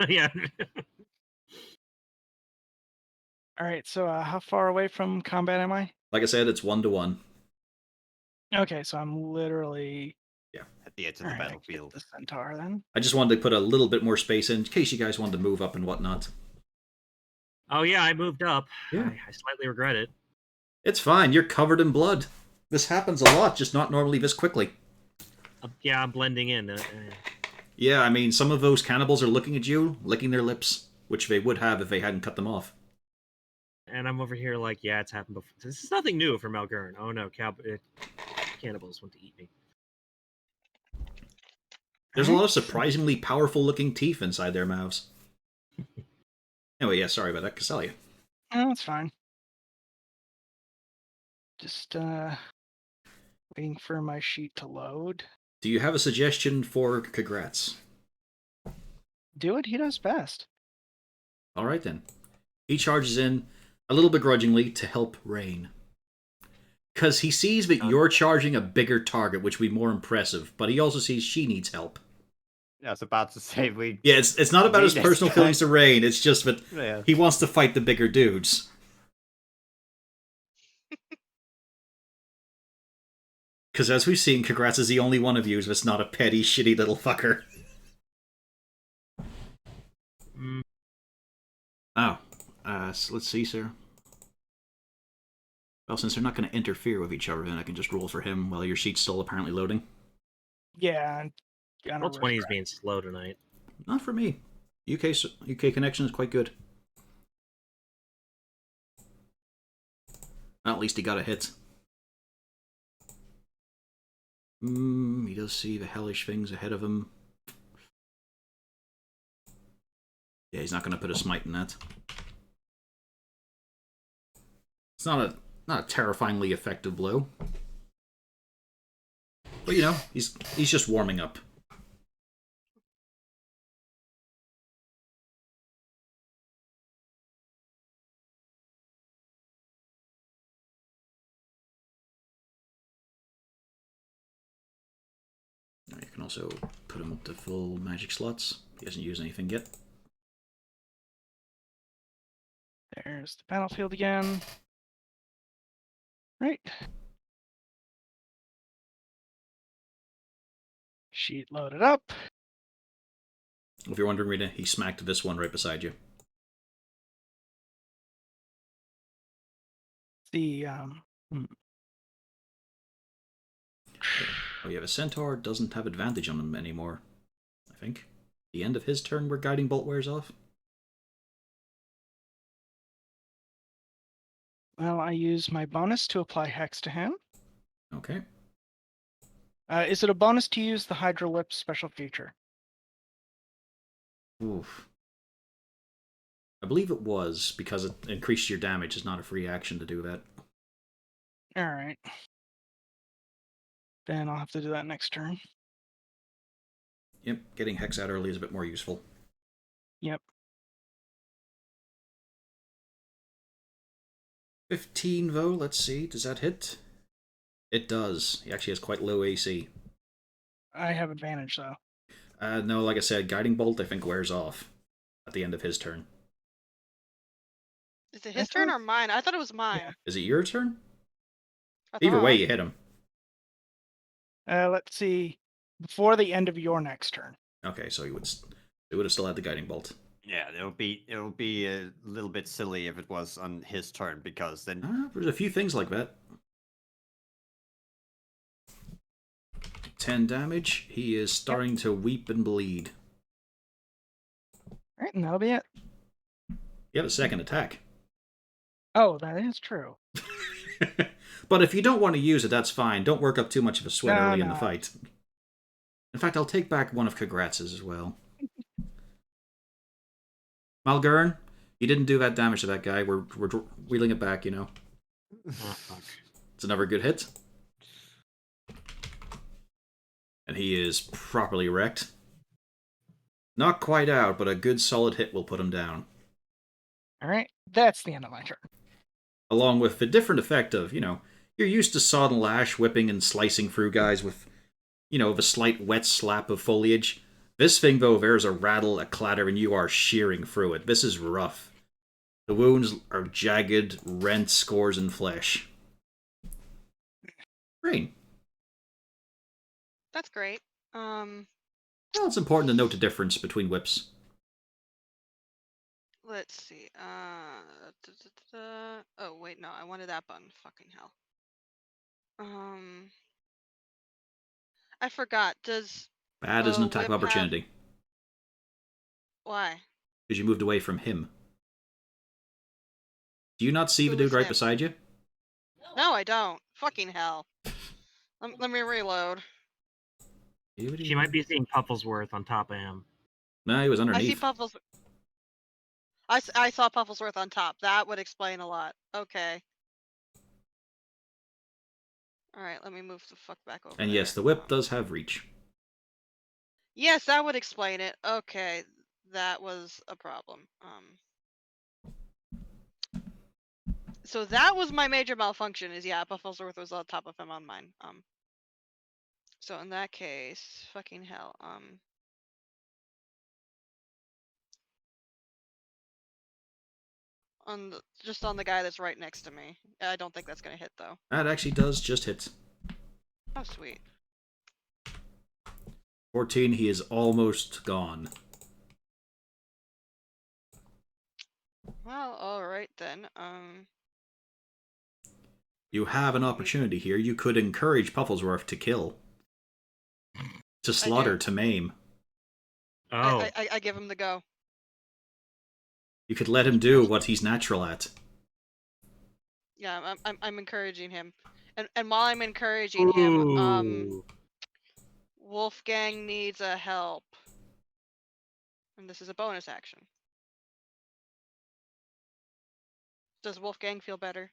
Yeah. All right, so how far away from combat am I? Like I said, it's 1-to-1. Okay, so I'm literally At the edge of all the right, I can get battlefield. the centaur then. I just wanted to put a little bit more space in case you guys wanted to move up and whatnot. Oh yeah, I moved up. Yeah. I slightly regret it. It's fine, you're covered in blood. This happens a lot, just not normally this quickly. Yeah, I'm blending in. Yeah, I mean, some of those cannibals are looking at you, licking their lips, which they would have if they hadn't cut them off. And I'm over here like, yeah, it's happened before. This is nothing new for Malgern. Oh no, cannibals want to eat me. There's a lot of surprisingly powerful looking teeth inside their mouths. Anyway, yeah, sorry about that, Castalia. Oh, it's fine. Just waiting for my sheet to load. Do you have a suggestion for Congrats? Do it. He does best. Alright then. He charges in, a little begrudgingly, to help Rain. Because he sees that you're charging a bigger target, which would be more impressive, but he also sees she needs help. Yeah, I was about to say we. Yeah, it's not about his Rain personal next feelings time. to Rain, it's just that Yeah. he wants to fight the bigger dudes. Because as we've seen, Congrats is the only one of you that's not a petty, shitty little fucker. Mm, Oh, so let's see, sir. Well, since they're not going to interfere with each other, then I can just roll for him while your sheet's still apparently loading. Yeah. Gonna roll 20 is regret. being slow tonight. Not for me. UK connection is quite good. Well, at least he got a hit. He does see the hellish things ahead of him. Yeah, he's not going to put a smite in that. It's not a terrifyingly effective blow. But you know, he's just warming up. Now you can also put him up to full magic slots. He hasn't used anything yet. There's the battlefield again. Right. Sheet loaded up. If you're wondering, Rita, he smacked this one right beside you. The Oh, yeah, the centaur doesn't have advantage on him anymore, I think. The end of his turn where Guiding Bolt wears off. well, I use my bonus to apply hex to him. Okay. Is it a bonus to use the Hydro Lip special feature? Oof. I believe it was, because it increased your damage. It's not a free action to do that. Alright. Then I'll have to do that next turn. Yep, getting Hex out early is a bit more useful. Yep. 15, though. Let's see. Does that hit? It does. He actually has quite low AC. I have advantage, though. No, like I said, Guiding Bolt, I think, wears off at the end of his turn. Is it his turn or mine? I thought it was mine. Is it your turn? I Either way, thought. you hit him. Let's see. Before the end of your next turn. Okay, so he would have still had the Guiding Bolt. Yeah, it'll be a little bit silly if it was on his turn, because then There's a few things like that. 10 damage. He is starting to weep and bleed. Alright, and that'll be it. You have a second attack. Oh, that is true. But if you don't want to use it, that's fine. Don't work up too much of a sweat early in the fight. In fact, I'll take back one of Kagratz's as well. Malgurn, you didn't do that damage to that guy. We're wheeling it back, you know. Oh, fuck. It's another good hit. And he is properly wrecked. Not quite out, but a good solid hit will put him down. Alright, that's the end of my turn. Along with the different effect of, you're used to Sod and Lash whipping and slicing through guys with, the slight wet slap of foliage. This thing, though, there's a rattle, a clatter, and you are shearing through it. This is rough. The wounds are jagged, rent scores in flesh. Rain. That's great. Well, it's important to note the difference between whips. Let's see. Oh wait, no, I wanted that button. Fucking hell. I forgot. Does Bad is an a attack of whip have- opportunity, why? because you moved away from him. Do you not see the Who dude was right him? beside you? No, I don't. Fucking hell. Let me reload. She might be seeing Pufflesworth on top of him. No, he was I see underneath. Puffles. I saw Pufflesworth on top. That would explain a lot. Okay. All right, let me move the fuck back over. And yes, the whip does have reach. Yes, that would explain it. Okay, that was a problem. So that was my major malfunction. Is yeah, Pufflesworth was on top of him on mine. So in that case, fucking hell. Just on the guy that's right next to me. I don't think that's gonna hit though. That actually does just hit. Oh sweet. 14, he is almost gone. Well, all right then. You have an opportunity here. You could encourage Pufflesworth to kill. To slaughter, to maim. Oh, I give him the go. You could let him do what he's natural at. Yeah, I'm encouraging him, and while I'm encouraging him, Ooh. Wolfgang needs a help, and this is a bonus action. Does Wolfgang feel better?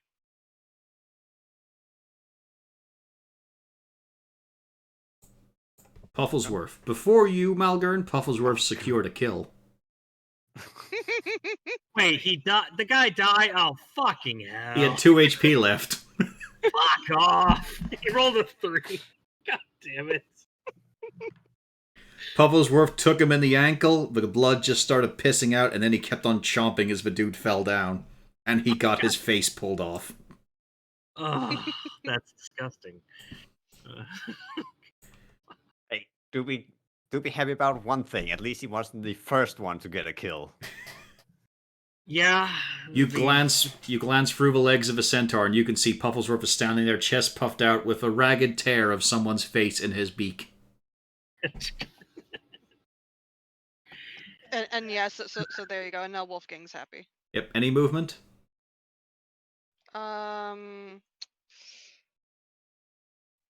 Pufflesworth. Before you, Malgurn, Pufflesworth secured a kill. Wait, he died. The guy died. Oh, fucking hell! He had 2 HP left. Fuck off! He rolled a 3. God damn it! Pufflesworth took him in the ankle, the blood just started pissing out, and then he kept on chomping as the dude fell down. And he got his face pulled off. Oh, that's disgusting. hey, do be happy about one thing. At least he wasn't the first one to get a kill. Yeah. You glance through the legs of a centaur, and you can see Pufflesworth is standing there, chest puffed out, with a ragged tear of someone's face in his beak. and yeah, so there you go. And now Wolfgang's happy. Yep. Any movement?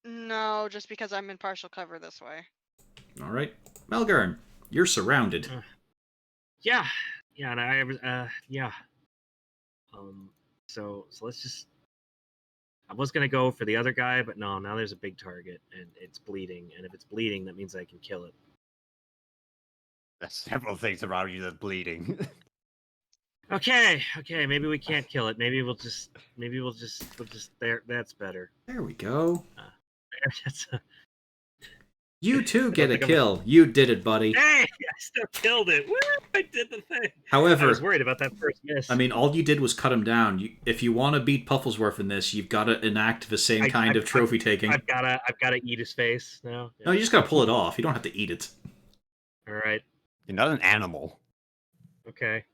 No, just because I'm in partial cover this way. All right, Malgurn, you're surrounded. Yeah, Yeah, and I was yeah. So let's just. I was gonna go for the other guy, but no. Now there's a big target, and it's bleeding. And if it's bleeding, that means I can kill it. There's several things around you that's bleeding. Okay. Maybe we can't kill it. Maybe we'll just. There. That's better. There we go. That's You too I get don't a think I'm- kill. You did it, buddy. Hey, I still killed it. Woo! I did the thing. I However, was worried about that first miss. I mean, all you did was cut him down. If you want to beat Pufflesworth in this, you've got to enact the same kind of trophy taking. I've gotta eat his face now. No, you just got to pull it off. You don't have to eat it. All right. You're not an animal. Okay.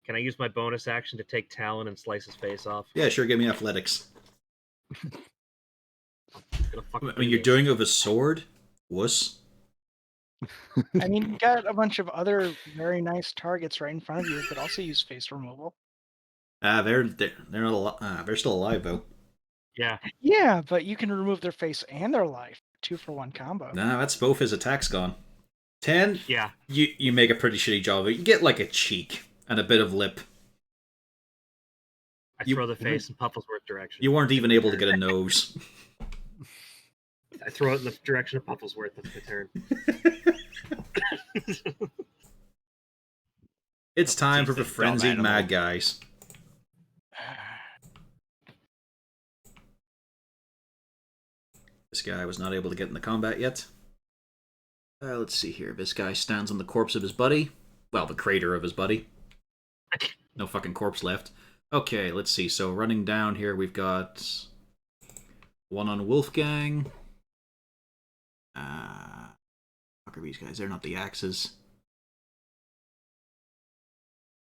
Can I use my bonus action to take Talon and slice his face off? Yeah, sure. Give me athletics. Gonna fucking I mean, you're this. doing it with a sword, wuss. I mean, you got a bunch of other very nice targets right in front of you that also use face removal. They're not they're still alive though. Yeah. Yeah, but you can remove their face and their life. 2-for-1 combo. Nah, that's both his attacks gone. 10. Yeah. You make a pretty shitty job of it. You get like a cheek and a bit of lip. I You- throw the face in Pufflesworth direction. You weren't even able to get a nose. I throw it in the direction of Pufflesworth. That's my turn. It's time for Jeez, the that dumb frenzied animal. mad guys. This guy was not able to get in the combat yet. Let's see here. This guy stands on the corpse of his buddy. Well, the crater of his buddy. No fucking corpse left. Okay, let's see. So running down here, we've got one on Wolfgang. Fuck are these guys? They're not the axes.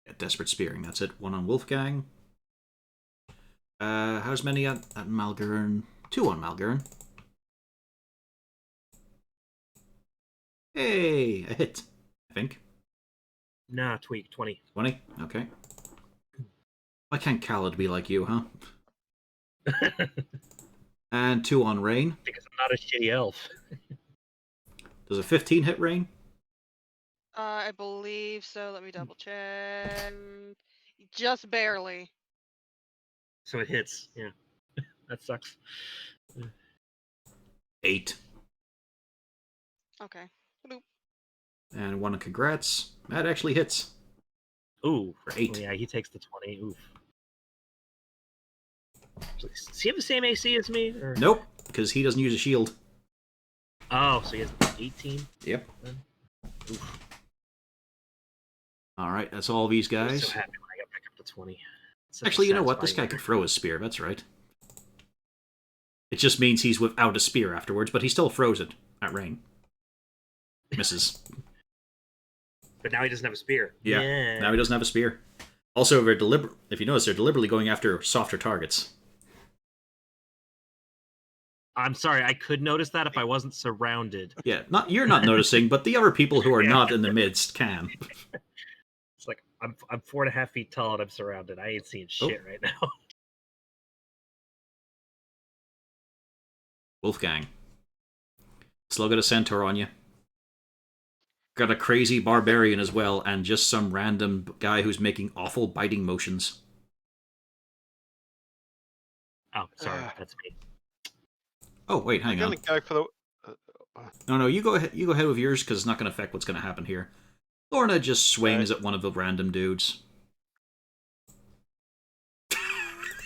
Yeah, desperate spearing. That's it. One on Wolfgang. How's many at Malgurn? 2 on Malgurn. Hey, a hit. I think. Nah, tweak 20. 20? Okay. Why can't Khaled be like you, huh? And 2 on Rain. Because I'm not a shitty elf. Does a 15 hit Rain? I believe so. Let me double check. Just barely. So it hits. Yeah. That sucks. 8. Okay. And 1 on Congrats. That actually hits. Ooh. For 8. Oh, yeah, he takes the 20. Oof. Does he have the same AC as me? Or... Nope, because he doesn't use a shield. Oh, so he has 18? Yep. Oof. Alright, that's all these I was guys. so happy when I got back up to 20. Such a Actually, you know what? This guy satisfying could throw his spear, that's right. It just means he's without a spear afterwards, but he still throws it at Rain. Misses. But now he doesn't have a spear. Yeah. Now he doesn't have a spear. Also, they're if you notice, they're deliberately going after softer targets. I'm sorry, I could notice that if I wasn't surrounded. Yeah, you're not noticing, but the other people who are Yeah. not in the midst can. It's like I'm 4.5 feet tall and I'm surrounded. I ain't seeing shit right now. Wolfgang. Still got a centaur on you. Got a crazy barbarian as well, and just some random guy who's making awful biting motions. Oh, sorry, that's me. Oh wait, I'm hang on. gonna go for the. No, you go ahead. You go ahead with yours because it's not going to affect what's going to happen here. Lorna just swings at one of the random dudes.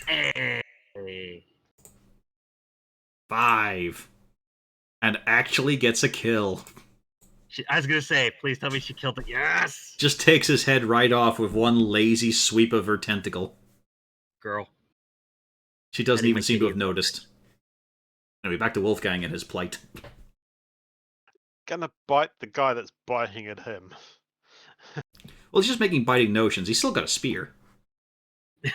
Hey. 5. And actually gets a kill. I was gonna say, please tell me she killed it. Yes, Just takes his head right off with one lazy sweep of her tentacle. girl. She doesn't Eddie even seem to have McKinney. noticed. Anyway, back to Wolfgang and his plight. Gonna bite the guy that's biting at him. Well, he's just making biting notions. He's still got a spear. He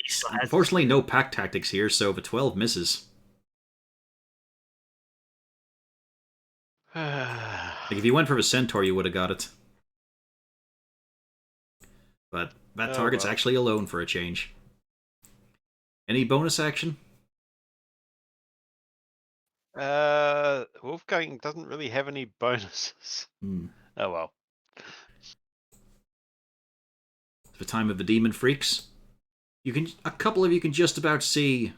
still has Unfortunately, no pack tactics here, so the 12 misses. Like, if you went for a centaur, you would have got it. But that Oh, target's well. actually alone for a change. Any bonus action? Wolfgang doesn't really have any bonuses. Hmm. Oh well. the time of the demon freaks. A couple of you can just about see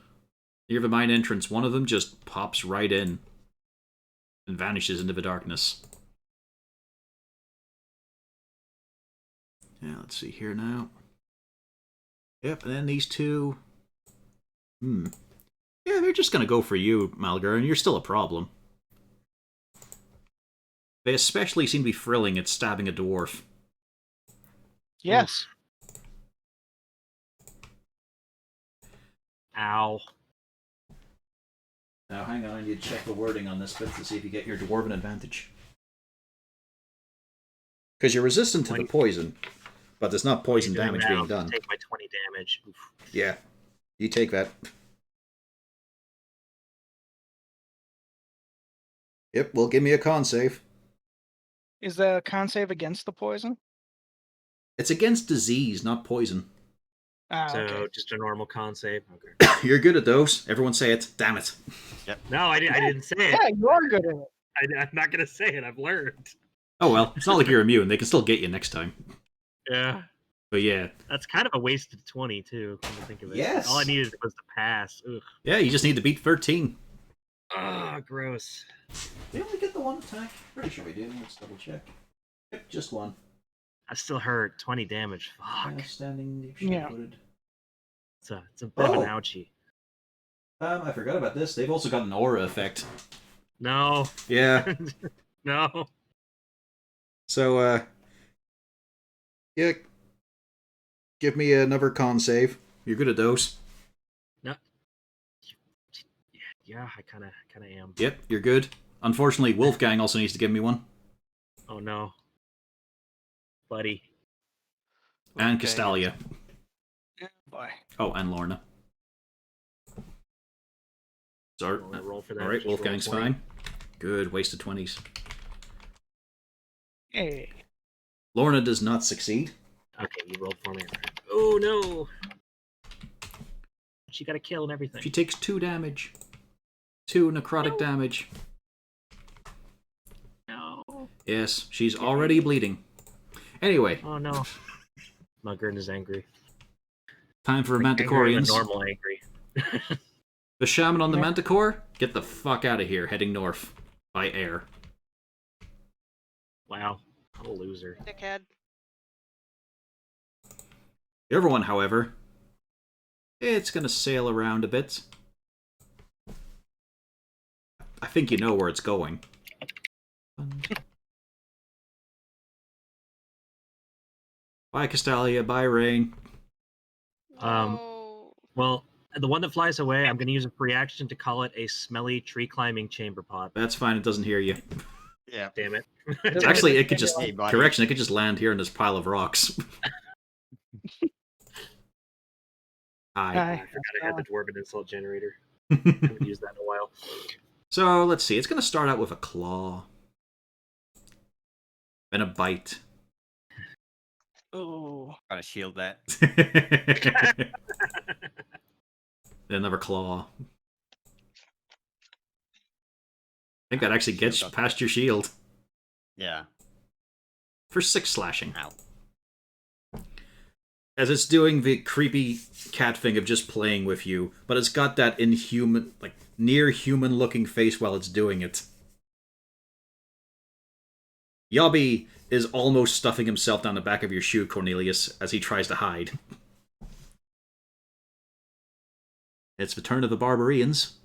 near the mine entrance. One of them just pops right in and vanishes into the darkness. Yeah, let's see here now. Yep, and then these two. Yeah, they're just gonna go for you, Malgar, and you're still a problem. They especially seem to be thrilling at stabbing a dwarf. Yes. Ow. Now, hang on, I need to check the wording on this bit to see if you get your dwarven advantage. Because you're resistant to the poison, but there's not poison damage being done. Take my 20 damage. Oof. Yeah, you take that. Yep, well, give me a con save. Is the con save against the poison? It's against disease, not poison. Ah, So okay. just a normal con save. Okay. You're good at those. Everyone say it. Damn it. No, I didn't say it. Yeah, you are good at it. I'm not gonna say it. I've learned. Oh well, it's not like you're immune. They can still get you next time. Yeah. But yeah. That's kind of a wasted 20 too. Come to think of it. Yes. All I needed was to pass. Ugh. Yeah, you just need to beat 13. Ah, gross. They only get the one attack? Pretty sure we do. Let's double check. Yep, just one. I still hurt. 20 damage. Fuck. Standing. Yeah. It's a bit of an ouchie. I forgot about this. They've also got an aura effect. No. Yeah. No. So, yeah. Give me another con save. You're good at those. No. Yeah, I kind of am. Yep, you're good. Unfortunately, Wolfgang also needs to give me one. Oh no. Buddy. And Okay. Castalia. Yeah, boy. Oh, and Lorna. Sorry. Roll, roll for that. Alright, Just roll Wolfgang's 20. fine. Good, wasted 20s. Hey. Lorna does not succeed. Okay, you rolled for me. Oh no. She got a kill and everything. She takes 2 damage. 2 necrotic damage. No. Yes, she's already bleeding. Anyway, Oh no. Mugrin is angry. time for Angrier than Manticorians. normal angry. The shaman on the Yeah. Manticore, get the fuck out of here, heading north. By air. Wow. I'm a loser. Dickhead. The other one, however, it's gonna sail around a bit. I think you know where it's going. Bye, Castalia. Bye, Rain. No. Well, the one that flies away, I'm going to use a free action to call it a smelly tree climbing chamber pot. That's fine. It doesn't hear you. Yeah. Damn it. Actually, it could just... Hey, buddy. Correction, it could just land here in this pile of rocks. Hi. I forgot I had the dwarven insult generator. I haven't used that in a while. So, let's see. It's going to start out with a claw. Then a bite. Oh. Gotta shield that. Then another claw. I think that actually gets Shield. past your shield. Yeah. For 6 slashing. Ow. As it's doing the creepy cat thing of just playing with you, but it's got that inhuman, like, near human looking face while it's doing it. Yobby is almost stuffing himself down the back of your shoe, Cornelius, as he tries to hide. It's the turn of the Barbarians.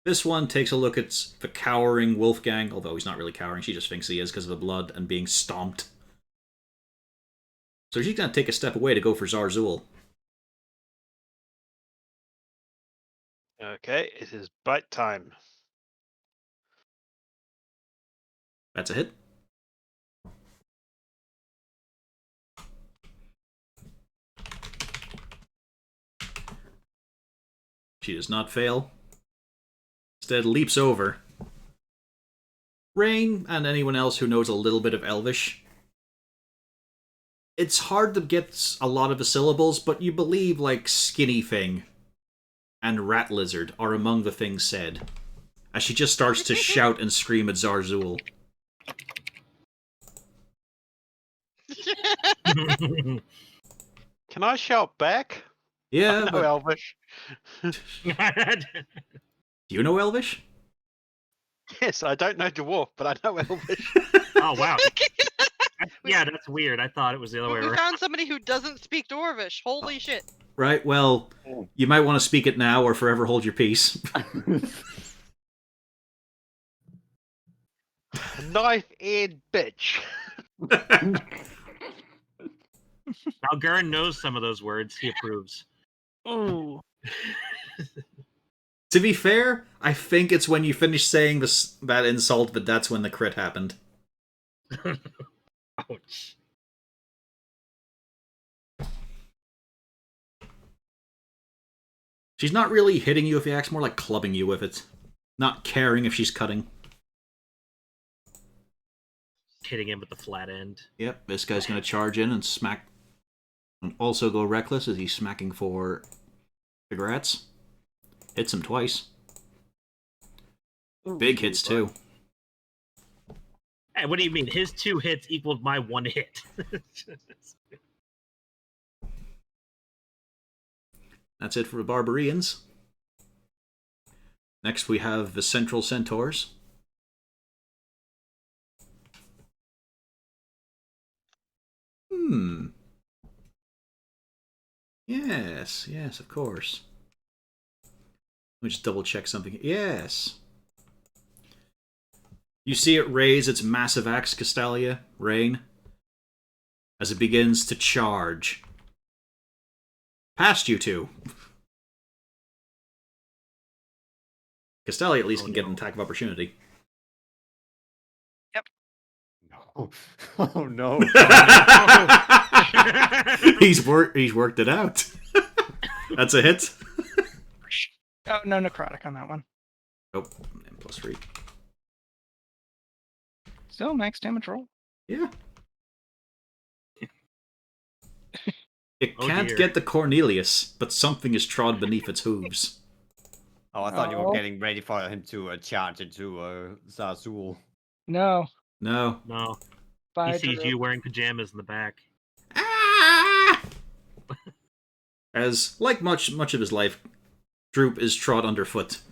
This one takes a look at the cowering Wolfgang, although he's not really cowering, she just thinks he is because of the blood and being stomped. So she's going to take a step away to go for Zarzul. Okay, it is bite time. That's a hit. She does not fail. Instead, leaps over. Rain, and anyone else who knows a little bit of Elvish. It's hard to get a lot of the syllables, but you believe, like, skinny thing and rat lizard are among the things said. As she just starts to shout and scream at Zarzul. Can I shout back? Yeah, No but Elvish. do you know Elvish? Yes, I don't know Dwarf, but I know Elvish. Oh wow. Yeah, that's weird. I thought it was the other way We around. found somebody who doesn't speak Dwarvish. Holy shit. Right, well, you might want to speak it now or forever hold your peace. Knife-eared bitch. Now Gurren knows some of those words. He approves. Ooh. To be fair, I think it's when you finish saying that insult that that's when the crit happened. Ouch. She's not really hitting you with the axe, more like clubbing you with it. Not caring if she's cutting. Hitting him with the flat end. Yep, this guy's going to charge in and smack. And also go reckless as he's smacking for cigarettes. Hits him twice. Big hits too. Hey, what do you mean? His 2 hits equaled my 1 hit. That's it for the Barbarians. Next we have the Central Centaurs. Yes, yes, of course. Let me just double check something. Yes. You see it raise its massive axe, Castalia, Rain, as it begins to charge. Past you two. Castalia at least can get an attack of opportunity. No. Oh no. He's worked it out. That's a hit. Oh, no necrotic on that one. Oh, and +3. Still max damage roll. Yeah. It Oh, can't dear. get the Cornelius, but something is trod beneath its hooves. Oh, I thought you were Oh. getting ready for him to charge into Zazul. No. No. No. He Bye, sees Drew. you wearing pajamas in the back. Ah! As, like much of his life, Droop is trod underfoot.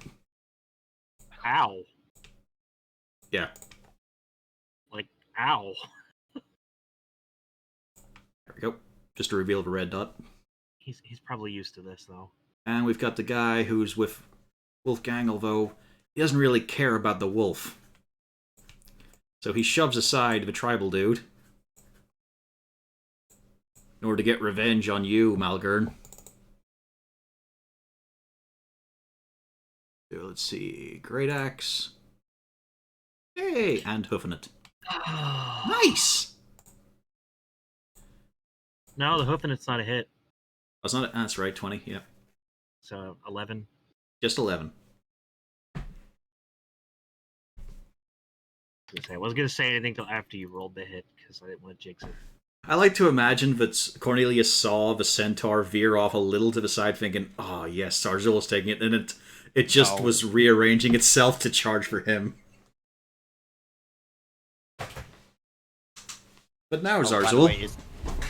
Ow. Yeah. Like, ow. There we go. Just a reveal of a red dot. He's probably used to this, though. And we've got the guy who's with Wolfgang, although he doesn't really care about the wolf. So he shoves aside the tribal dude in order to get revenge on you, Malgern. So let's see. Great Axe. Hey! And hoofing it. Nice! No, the hoofing it's not a hit. That's not it. That's right, 20, yeah. So 11. Just 11. I wasn't gonna say anything till after you rolled the hit because I didn't want to jinx it. I like to imagine that Cornelius saw the centaur veer off a little to the side, thinking, "Oh yes, Zarzul is taking it," and it just was rearranging itself to charge for him. But now Zarzul.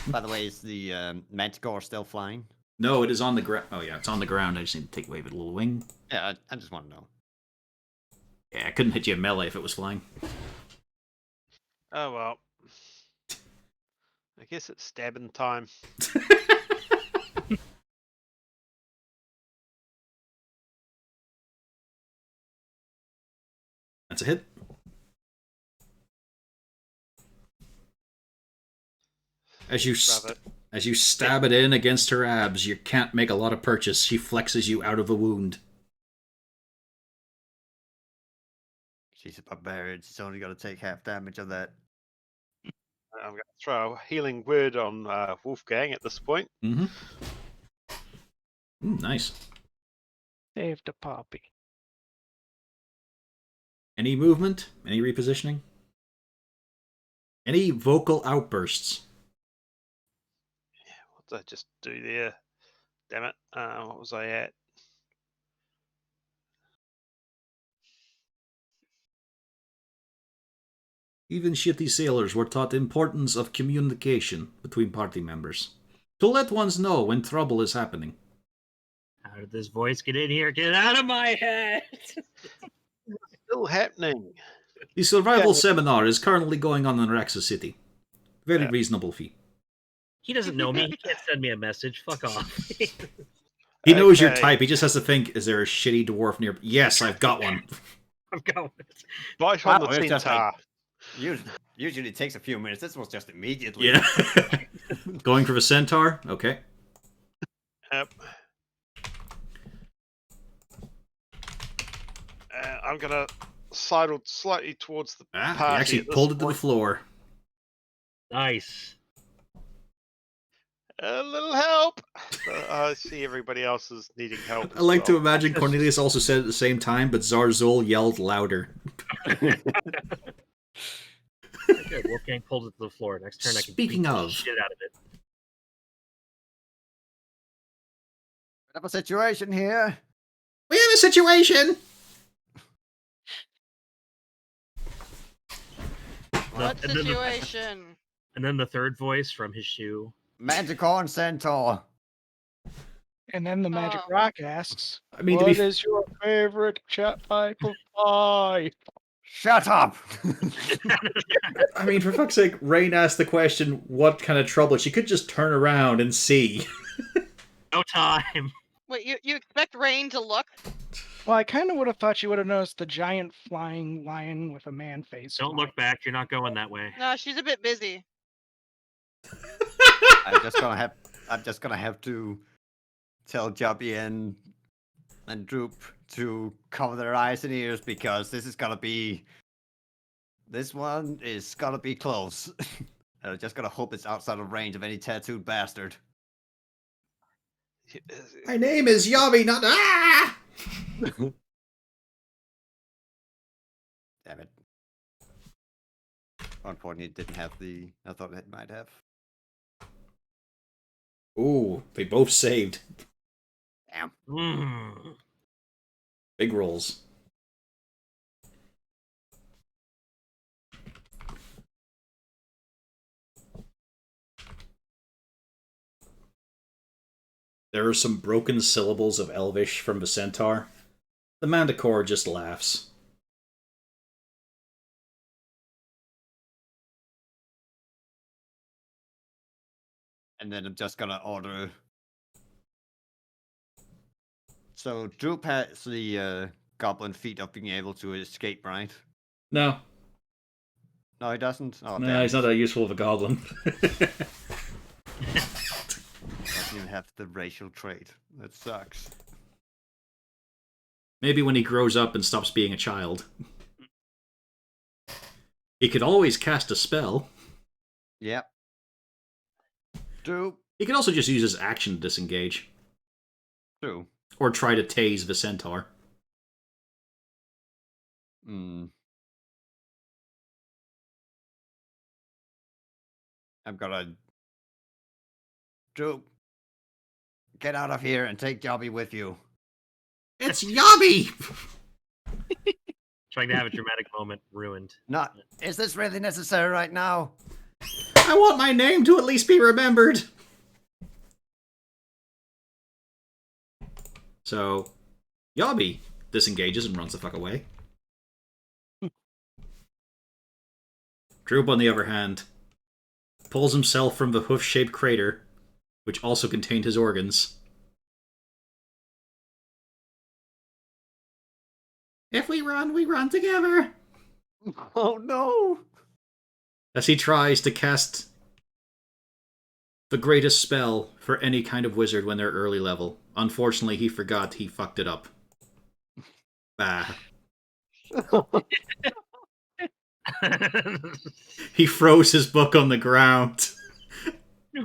By the way, is the Manticore still flying? No, it is on the ground. Oh yeah, it's on the ground. I just need to take away the little wing. Yeah, I just want to know. Yeah, I couldn't hit you in melee if it was flying. Oh well. I guess it's stabbing time. That's a hit. As you stab it in against her abs, you can't make a lot of purchase. She flexes you out of the wound. She's a barbarian. She's only got to take half damage of that. I'm going to throw a healing word on Wolfgang at this point. Mm-hmm. Nice. Saved a poppy. Any movement? Any repositioning? Any vocal outbursts? What did I just do there? Damn it. What was I at? Even shitty sailors were taught the importance of communication between party members. To let ones know when trouble is happening. How did this voice get in here? Get out of my head! Still happening. The survival Yeah. seminar is currently going on in Raxis City. Very Yeah. reasonable fee. He doesn't know me. He can't send me a message. Fuck off. He knows your Okay. type. He just has to think, is there a shitty dwarf near? Yes, I've got one. I'm going. Bite on the Wow, it's just centaur. Usually it takes a few minutes. This was just immediately. Yeah. Going for the centaur? Okay. Yep. I'm gonna sidle slightly towards the Ah, party. he actually at this pulled it to the point. floor. Nice. A little help. I see everybody else is needing help. I like as to well. imagine Cornelius also said at the same time, but Zarzul yelled louder. Good. Wolfgang pulled it to the floor. Next turn, I can Speaking beat the of- shit out of it. We have a situation here. We have a situation! What And then the- situation? And then the third voice from his shoe. Manticore Centaur. And then the magic Oh. rock asks, I mean, "What to be is your favorite type of pie?" Shut up! I mean, for fuck's sake, Rain asked the question, what kind of trouble? She could just turn around and see. No time. Wait, you expect Rain to look? Well, I kind of would have thought you would have noticed the giant flying lion with a man face. Don't look back. You're not going that way. No, she's a bit busy. I'm just gonna have to tell Jubby and Droop to cover their eyes and ears because this one is gonna be close. I'm just gonna hope it's outside of range of any tattooed bastard. My name is Yami, not ah! Damn it. Unfortunately, it didn't have the. I thought it might have. Ooh, they both saved. Damn. Mm. Big rolls. There are some broken syllables of Elvish from the centaur. The Manticore just laughs. And then I'm just gonna order. So Droop has the goblin feat of being able to escape, right? No, No, he doesn't. Oh, no, damn. he's not that useful of a goblin. Doesn't even have the racial trait. That sucks. Maybe when he grows up and stops being a child. He could always cast a spell. Yep. Droop. He could also just use his action to disengage. True. Or try to tase the centaur. Hmm. I'm gonna. Droop. Get out of here and take Jobby with you. It's Yami! Trying to have a dramatic moment ruined. Not. Is this really necessary right now? I want my name to at least be remembered! So, Yabi disengages and runs the fuck away. Droop, on the other hand, pulls himself from the hoof-shaped crater, which also contained his organs. If we run together! Oh no! As he tries to cast the greatest spell for any kind of wizard when they're early level. Unfortunately, he forgot he fucked it up. Bah. He froze his book on the ground.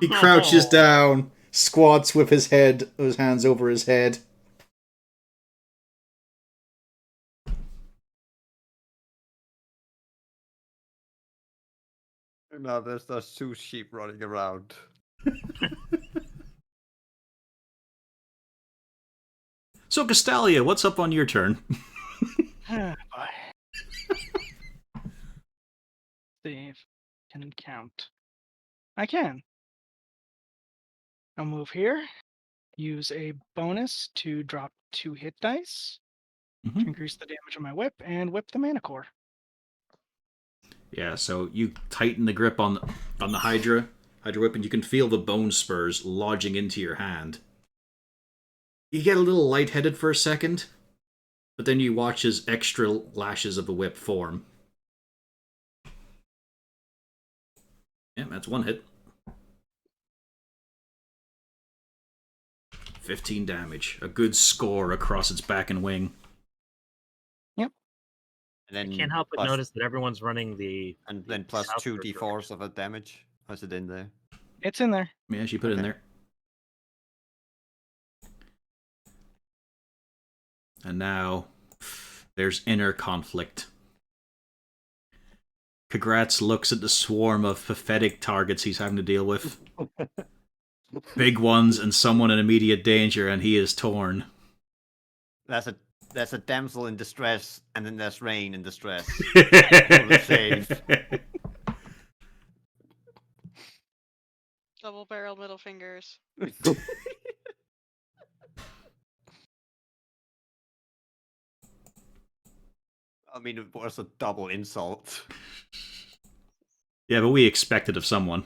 He crouches down, squats with his hands over his head. No, there's those two sheep running around. So, Castalia, what's up on your turn? Boy. see if I can count. I can. I'll move here. Use a bonus to drop 2 hit dice to Mhm. increase the damage of my whip, and whip the mana core. Yeah, so you tighten the grip on the Hydra whip, and you can feel the bone spurs lodging into your hand. You get a little lightheaded for a second, but then you watch as extra lashes of the whip form. Yeah, that's one hit. 15 damage. A good score across its back and wing. And I then can't help but plus- notice that everyone's running the. And then plus southward 2d4s of a damage. Was it in there? It's in there. Yeah, she put it in Okay. there. And now, there's inner conflict. Kagratz looks at the swarm of pathetic targets he's having to deal with. Big ones and someone in immediate danger, and he is torn. There's a damsel in distress, and then there's Rain in distress. Roll a save. Double barrel middle fingers. I mean, it was a double insult. Yeah, but we expect it of someone.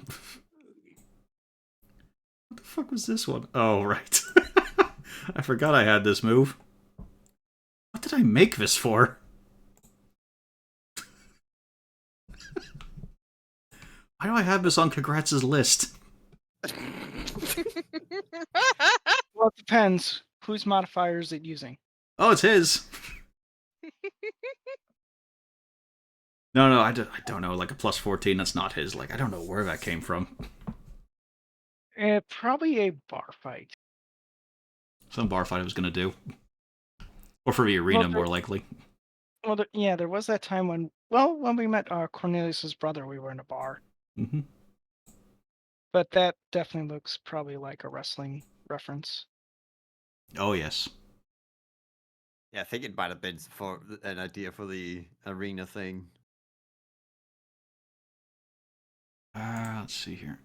What the fuck was this one? Oh, right. I forgot I had this move. What did I make this for? Why do I have this on Kagratz's list? Well, it depends. Whose modifier is it using? Oh, it's his. No, I don't know. Like a plus 14, that's not his. Like, I don't know where that came from. Probably a bar fight. Some bar fight I was going to do. Or for the arena, Well, more likely. Well, there was that time when we met Cornelius's brother, we were in a bar. Mm-hmm. But that definitely looks probably like a wrestling reference. Oh, yes. Yeah, I think it might have been for an idea for the arena thing. Let's see here.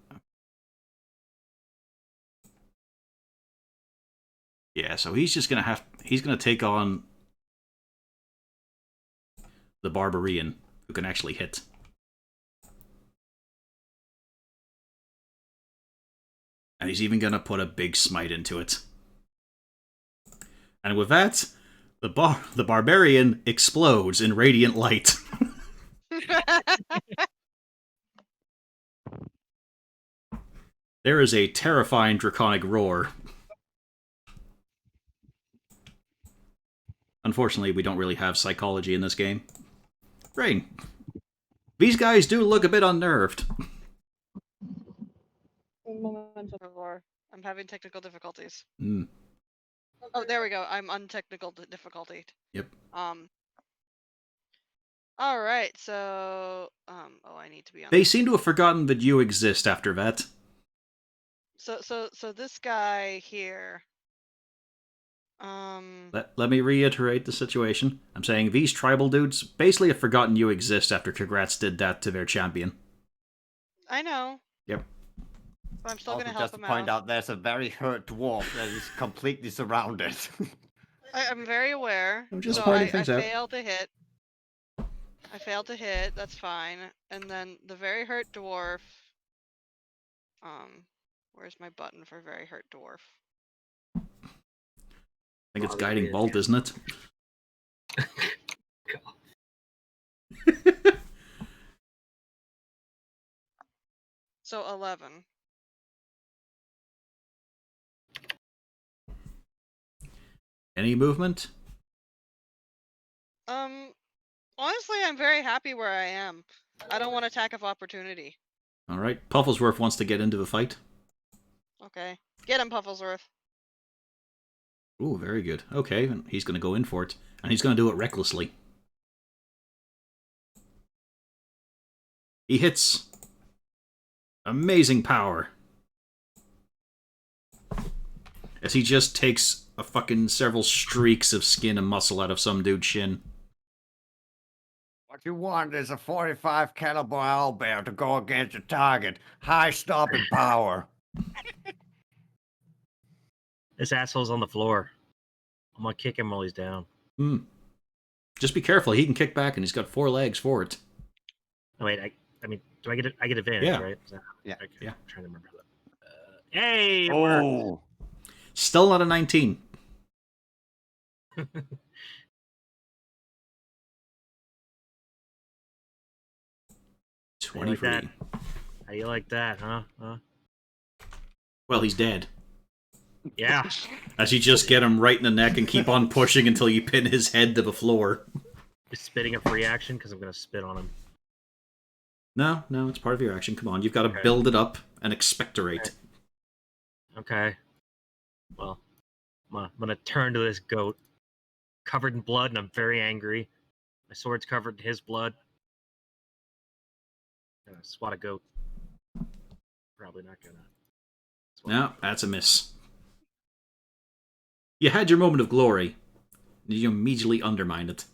Yeah, so he's just gonna take on the Barbarian, who can actually hit. And he's even gonna put a big smite into it. And with that, the Barbarian explodes in radiant light. There is a terrifying draconic roar. Unfortunately, we don't really have psychology in this game. Rain. These guys do look a bit unnerved. I'm having technical difficulties. Mm. Oh, there we go. I'm untechnical difficulty. Yep. All right. So, oh, I need to be on. They seem to have forgotten that you exist after that. So this guy here. Let me reiterate the situation. I'm saying these tribal dudes basically have forgotten you exist after Kagratz did that to their champion. I know. Yep. But I'm still Also, gonna help just to him point out. out, there's a very hurt dwarf that is completely surrounded. I'm very aware. I'm just so pointing I things out. failed to hit. I failed to hit. That's fine. And then the very hurt dwarf. Where's my button for very hurt dwarf? I think it's guiding bolt, isn't it? So 11. Any movement? Honestly, I'm very happy where I am. I don't want attack of opportunity. Alright, Pufflesworth wants to get into the fight. Okay. Get him, Pufflesworth. Ooh, very good. Okay, and he's going to go in for it. And he's going to do it recklessly. He hits. Amazing power. As he just takes a fucking several streaks of skin and muscle out of some dude's shin. What you want is a 45 caliber owlbear to go against your target. High stopping power. This asshole's on the floor. I'm gonna kick him while he's down. Hmm. Just be careful. He can kick back, and he's got 4 legs for it. Oh wait, I mean, do I get advantage? Yeah. Right? Yeah. Okay. Yeah. I'm trying to remember that. Hey. It worked. Oh. Still not a 19. How you like 23. that? How you like that, huh? Well, he's dead. Yeah. As you just get him right in the neck and keep on pushing until you pin his head to the floor. Just spitting a free action because I'm gonna spit on him. No, it's part of your action. Come on, you've got to Okay. build it up and expectorate. Okay. Well, I'm gonna turn to this goat, covered in blood, and I'm very angry. My sword's covered in his blood. Gonna swat a goat. Probably not gonna. swat a No, goat. that's a miss. You had your moment of glory. You immediately undermined it.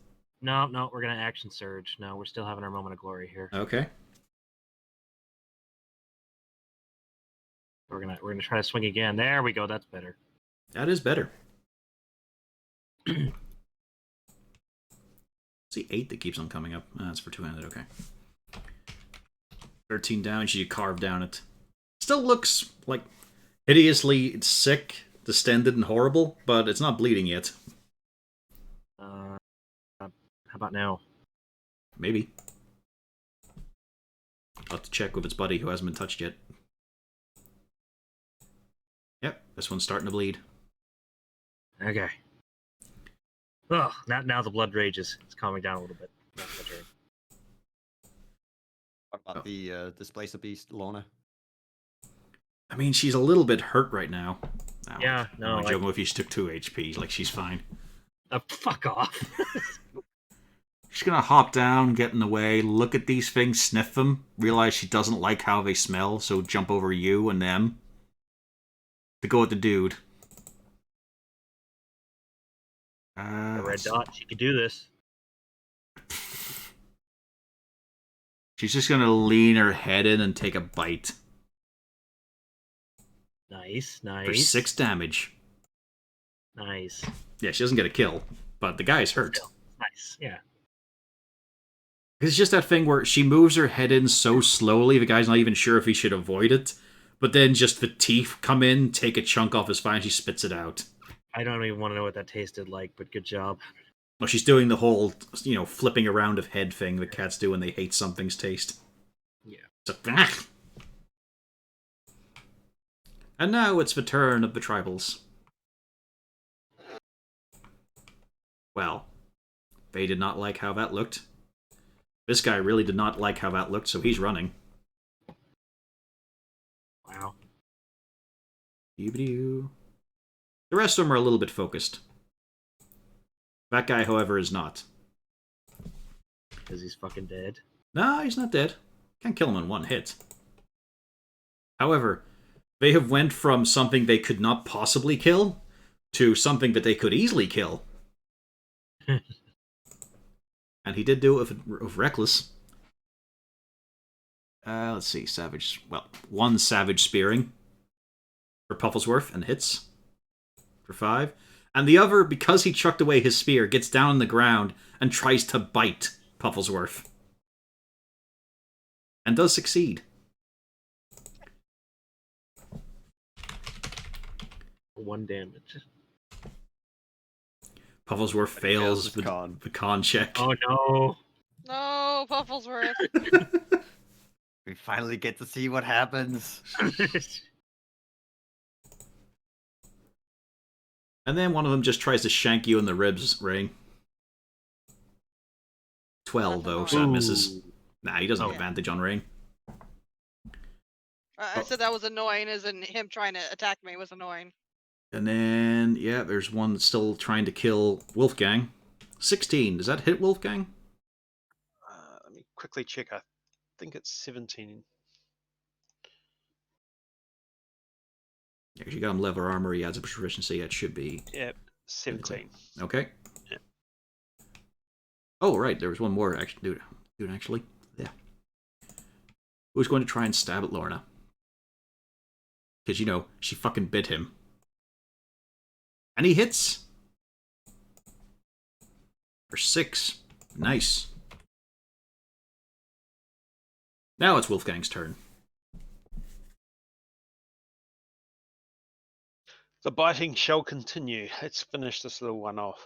No, we're gonna action surge. No, we're still having our moment of glory here. Okay. We're gonna try to swing again. There we go. That's better. That is better. It's the 8 that keeps on coming up. That's for two-handed, okay. 13 damage, you carve down it. Still looks like hideously sick, distended, and horrible, but it's not bleeding yet. How about now? Maybe. I'll have to check with its buddy who hasn't been touched yet. Yep, this one's starting to bleed. Okay. Oh, now the blood rage is calming down a little bit. That's my turn. What about the Displacer Beast, Lorna? I mean, she's a little bit hurt right now. Yeah, no, I'm joking with you, she took 2 HP. Like, she's fine. Fuck off. She's gonna hop down, get in the way, look at these things, sniff them, realize she doesn't like how they smell, so jump over you and them. To go at the dude. A red dot. She could do this. She's just gonna lean her head in and take a bite. Nice. For 6 damage. Nice. Yeah, she doesn't get a kill, but the guy's hurt. Still, nice. Yeah. It's just that thing where she moves her head in so slowly, the guy's not even sure if he should avoid it. But then just the teeth come in, take a chunk off his spine, and she spits it out. I don't even want to know what that tasted like, but good job. Well, she's doing the whole, flipping around of head thing that cats do when they hate something's taste. Yeah. So, and now it's the turn of the tribals. Well, they did not like how that looked. This guy really did not like how that looked, so he's running. Wow. The rest of them are a little bit focused. That guy, however, is not. Because he's fucking dead. No, he's not dead. Can't kill him in one hit. However, they have went from something they could not possibly kill to something that they could easily kill. And he did do it with Reckless. Let's see, Savage. Well, 1 Savage Spearing for Pufflesworth and hits for 5. And the other, because he chucked away his spear, gets down on the ground and tries to bite Pufflesworth. And does succeed. 1 damage. Pufflesworth fails the con check. Oh no. No, Pufflesworth. We finally get to see what happens. And then one of them just tries to shank you in the ribs, Ray. 12, though, so that misses. Nah, he doesn't have advantage on Ray. I said that was annoying, as in him trying to attack me was annoying. And then, yeah, there's one that's still trying to kill Wolfgang. 16, does that hit Wolfgang? Let me quickly check. I think it's 17. Yeah, 'cause you got him level armor, he adds a proficiency, it should be. Yep, 17. Okay. Yeah. Oh, right, there was one more action. Dude, Dude, actually, yeah. Who's going to try and stab at Lorna? Because, you know, she fucking bit him. And he hits! For 6. Nice. Now it's Wolfgang's turn. The biting shall continue. Let's finish this little one off.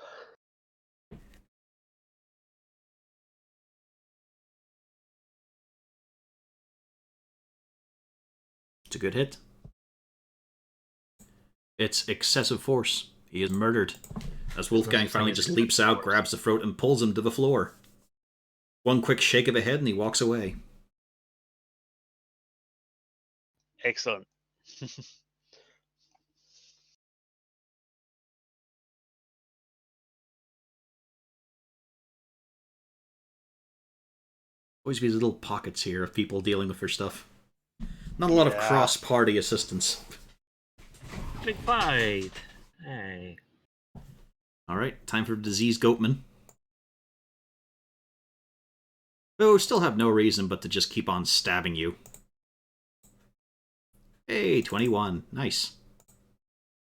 It's a good hit. It's excessive force. He is murdered. As Wolfgang finally just leaps out, grabs the throat, and pulls him to the floor. One quick shake of the head, and he walks away. Excellent. Always these little pockets here of people dealing with their stuff. Not a lot of cross-party assistance. Big fight. Hey. Alright, time for Diseased Goatman. Though still have no reason but to just keep on stabbing you. Hey, 21. Nice.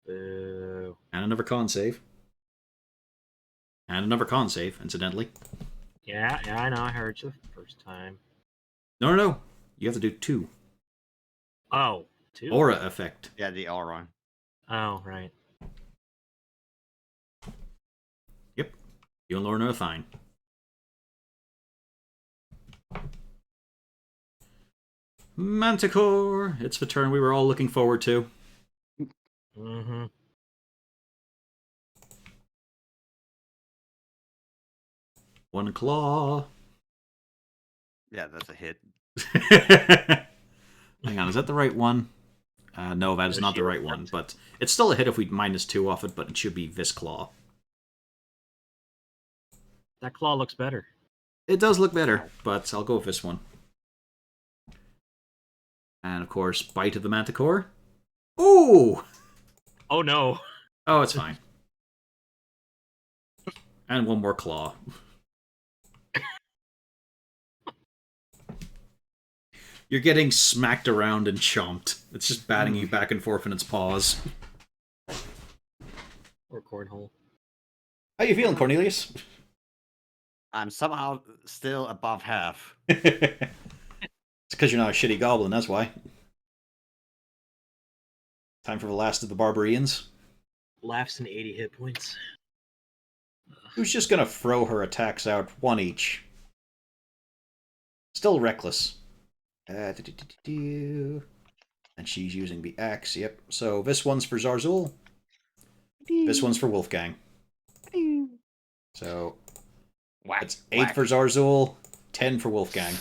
Boo. And another con save. And another con save, incidentally. Yeah, I know. I heard you the first time. No. You have to do 2. Oh, 2? Aura effect. Yeah, the aura. Oh, right. Yep. You and Lorna are fine. Manticore! It's the turn we were all looking forward to. Mm-hmm. One claw. Yeah, that's a hit. Hang on, is that the right one? No, that is not the right one, but it's still a hit if we -2 off it, but it should be this claw. That claw looks better. It does look better, but I'll go with this one. And of course, bite of the manticore. Ooh! Oh no. Oh, it's fine. And one more claw. You're getting smacked around and chomped. It's just batting you back and forth in its paws. Or cornhole. How you feeling, Cornelius? I'm somehow still above half. It's because you're not a shitty goblin, that's why. Time for the last of the Barbarians. Laughs and 80 hit points. Who's just gonna throw her attacks out, 1 each. Still reckless. And she's using the axe, yep. So this one's for Zarzul. This one's for Wolfgang. So it's 8 for Zarzul, 10 for Wolfgang.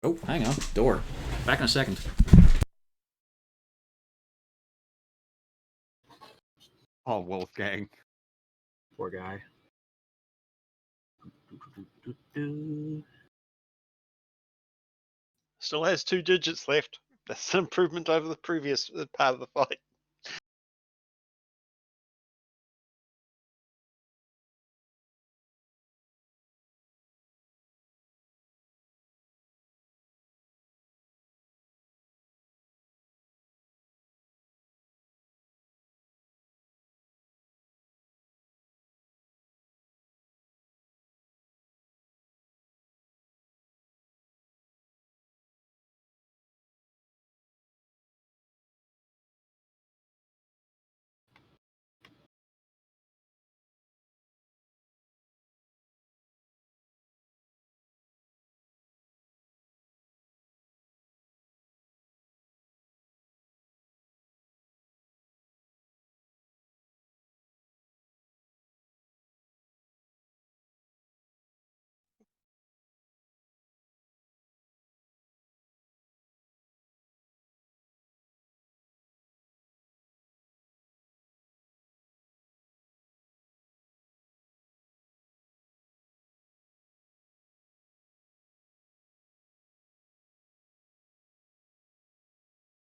Oh, hang on. Door. Back in a second. Oh, Wolfgang. Poor guy. Still has 2 digits left. That's an improvement over the previous part of the fight.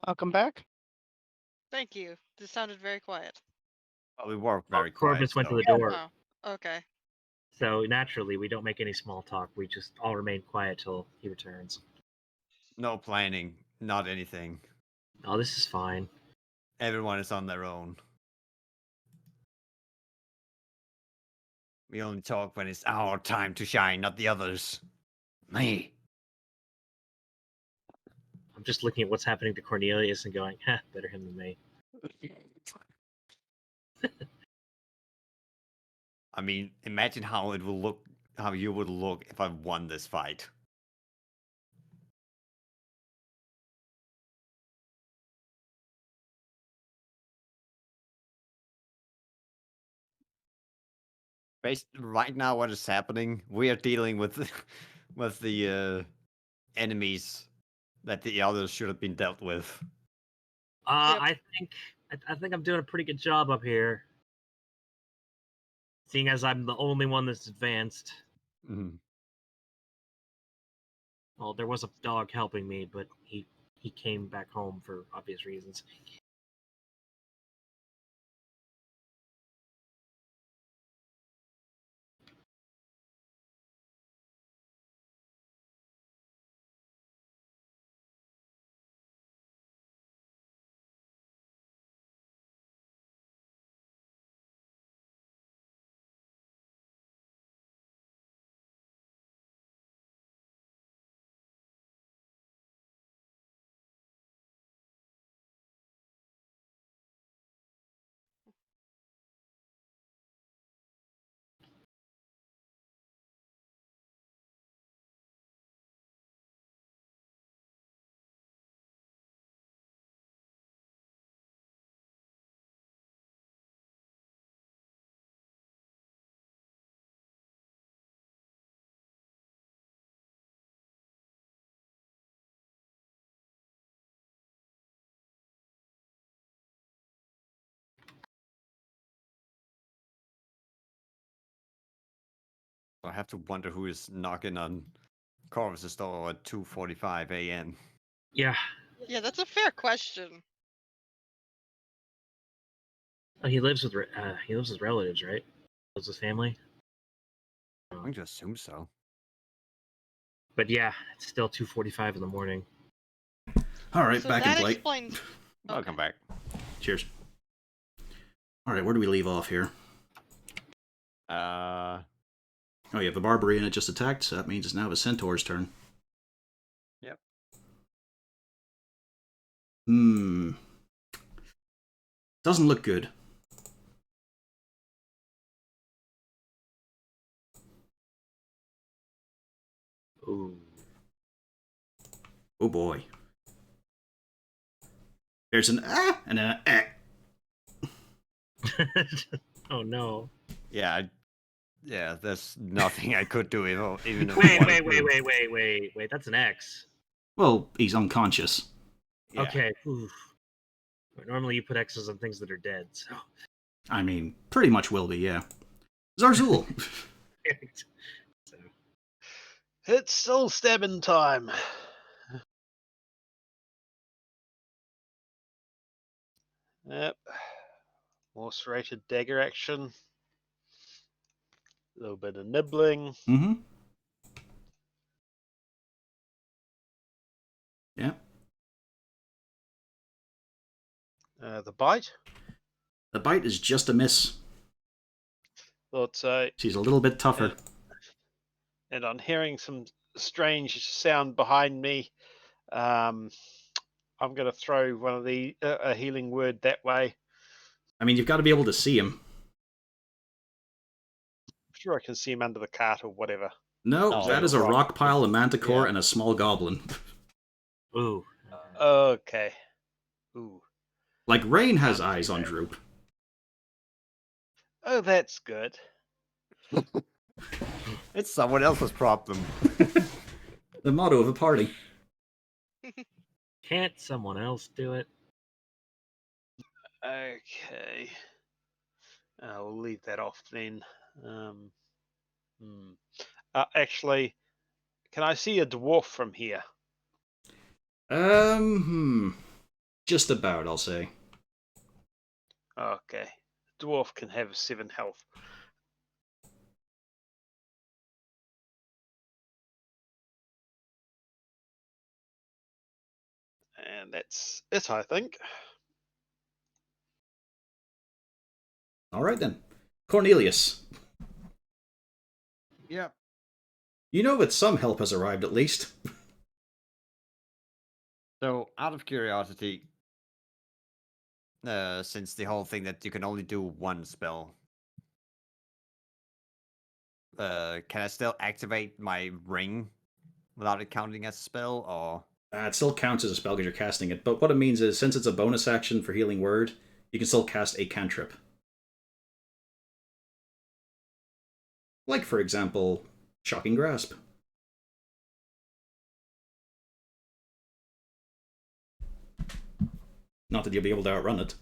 Welcome back. Thank you. This sounded very quiet. Oh, we were very quiet. Corvus went to so- the door. Oh, okay. So naturally, we don't make any small talk. We just all remain quiet till he returns. No planning, not anything. Oh, this is fine. Everyone is on their own. We only talk when it's our time to shine, not the others. Me. I'm just looking at what's happening to Cornelius and going, "Huh, better him than me." I mean, imagine how it will look, how you would look if I won this fight. Based right now, what is happening? We are dealing with, with the enemies that the others should have been dealt with. Yep. I think I'm doing a pretty good job up here, seeing as I'm the only one that's advanced. Mhm. Well, there was a dog helping me, but he came back home for obvious reasons. I have to wonder who is knocking on Corvus's door at 2:45 a.m. Yeah, Yeah, that's a fair question. oh, he lives with relatives, right? Lives with family. I'm going to assume so. But yeah, it's still 2:45 in the morning. All right, So back in that play. explains. Welcome back. Cheers. All right, where do we leave off here? Uh, Oh, yeah, the Barbarian had just attacked, so that means it's now the Centaur's turn. Yep. Doesn't look good. Ooh. Oh boy. There's an and an Oh no. yeah, there's nothing I could do even if I Wait, wanted wait, to. wait, wait, wait, wait, wait. That's an X. Well, he's unconscious. Yeah. Okay. Oof. Normally you put X's on things that are dead. So. I mean, pretty much will be, yeah. Zarzul. So. It's still stabbing time. Yep. More serrated dagger action. A little bit of nibbling. Mm-hmm. Yeah. The bite. The bite is just a miss. Thought so. She's a little bit tougher. And on hearing some strange sound behind me, I'm going to throw one of the a healing word that way. I mean, you've got to be able to see him. I'm sure I can see him under the cart or whatever. No, Oh, that is a rock pile, a manticore, Yeah. and a small goblin. Ooh. Okay. Ooh. Like, Rain has Can't see eyes on that. Droop. Oh, that's good. It's someone else's problem. The motto of a party. Can't someone else do it? Okay. We'll leave that off then. Actually, can I see a dwarf from here? Just about, I'll say. Okay. Dwarf can have 7 health. And that's it, I think. All right then, Cornelius. Yep. You know that some help has arrived at least. So, out of curiosity, since the whole thing that you can only do one spell, can I still activate my ring without it counting as a spell, or? It still counts as a spell because you're casting it, but what it means is, since it's a bonus action for Healing Word, you can still cast a cantrip. Like, for example, Shocking Grasp. Not that you'll be able to outrun it.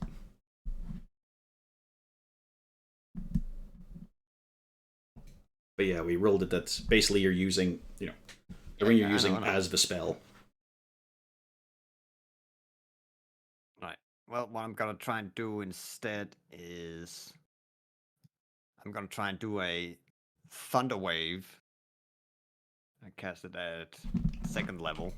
But yeah, we rolled it that basically you're using, the ring you're using as the spell. Right. Well, what I'm gonna try and do instead is I'm gonna try and do a Thunder Wave. I cast it at 2nd level.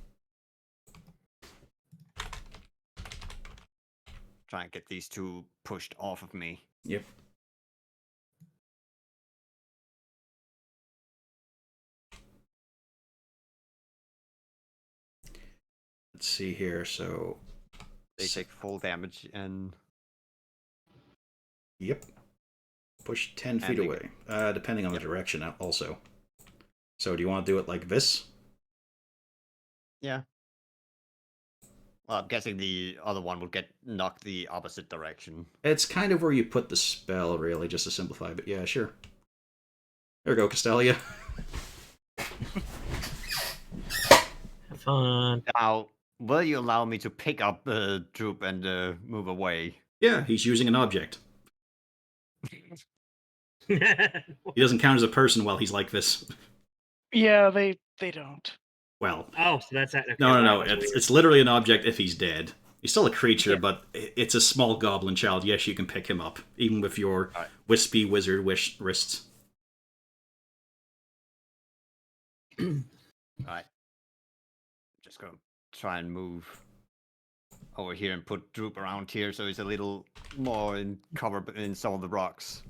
Try and get these two pushed off of me. Yep. Let's see here, so... They take full damage and... Yep. Push 10 feet away. Depending on the direction also. So do you want to do it like this? Yeah. Well, I'm guessing the other one will get knocked the opposite direction. It's kind of where you put the spell, really, just to simplify, but yeah, sure. There we go, Castelia. Have fun. Now, will you allow me to pick up the troop and move away? Yeah, he's using an object. He doesn't count as a person while he's like this. Yeah, they don't. Well, Oh, so that's that. Okay, no. that's weird. It's literally an object if he's dead. He's still a creature, Yeah. but it's a small goblin child. Yes, you can pick him up, even with your Alright. wispy wizard wrists. Alright. Just gonna try and move over here and put Droop around here so he's a little more in cover in some of the rocks.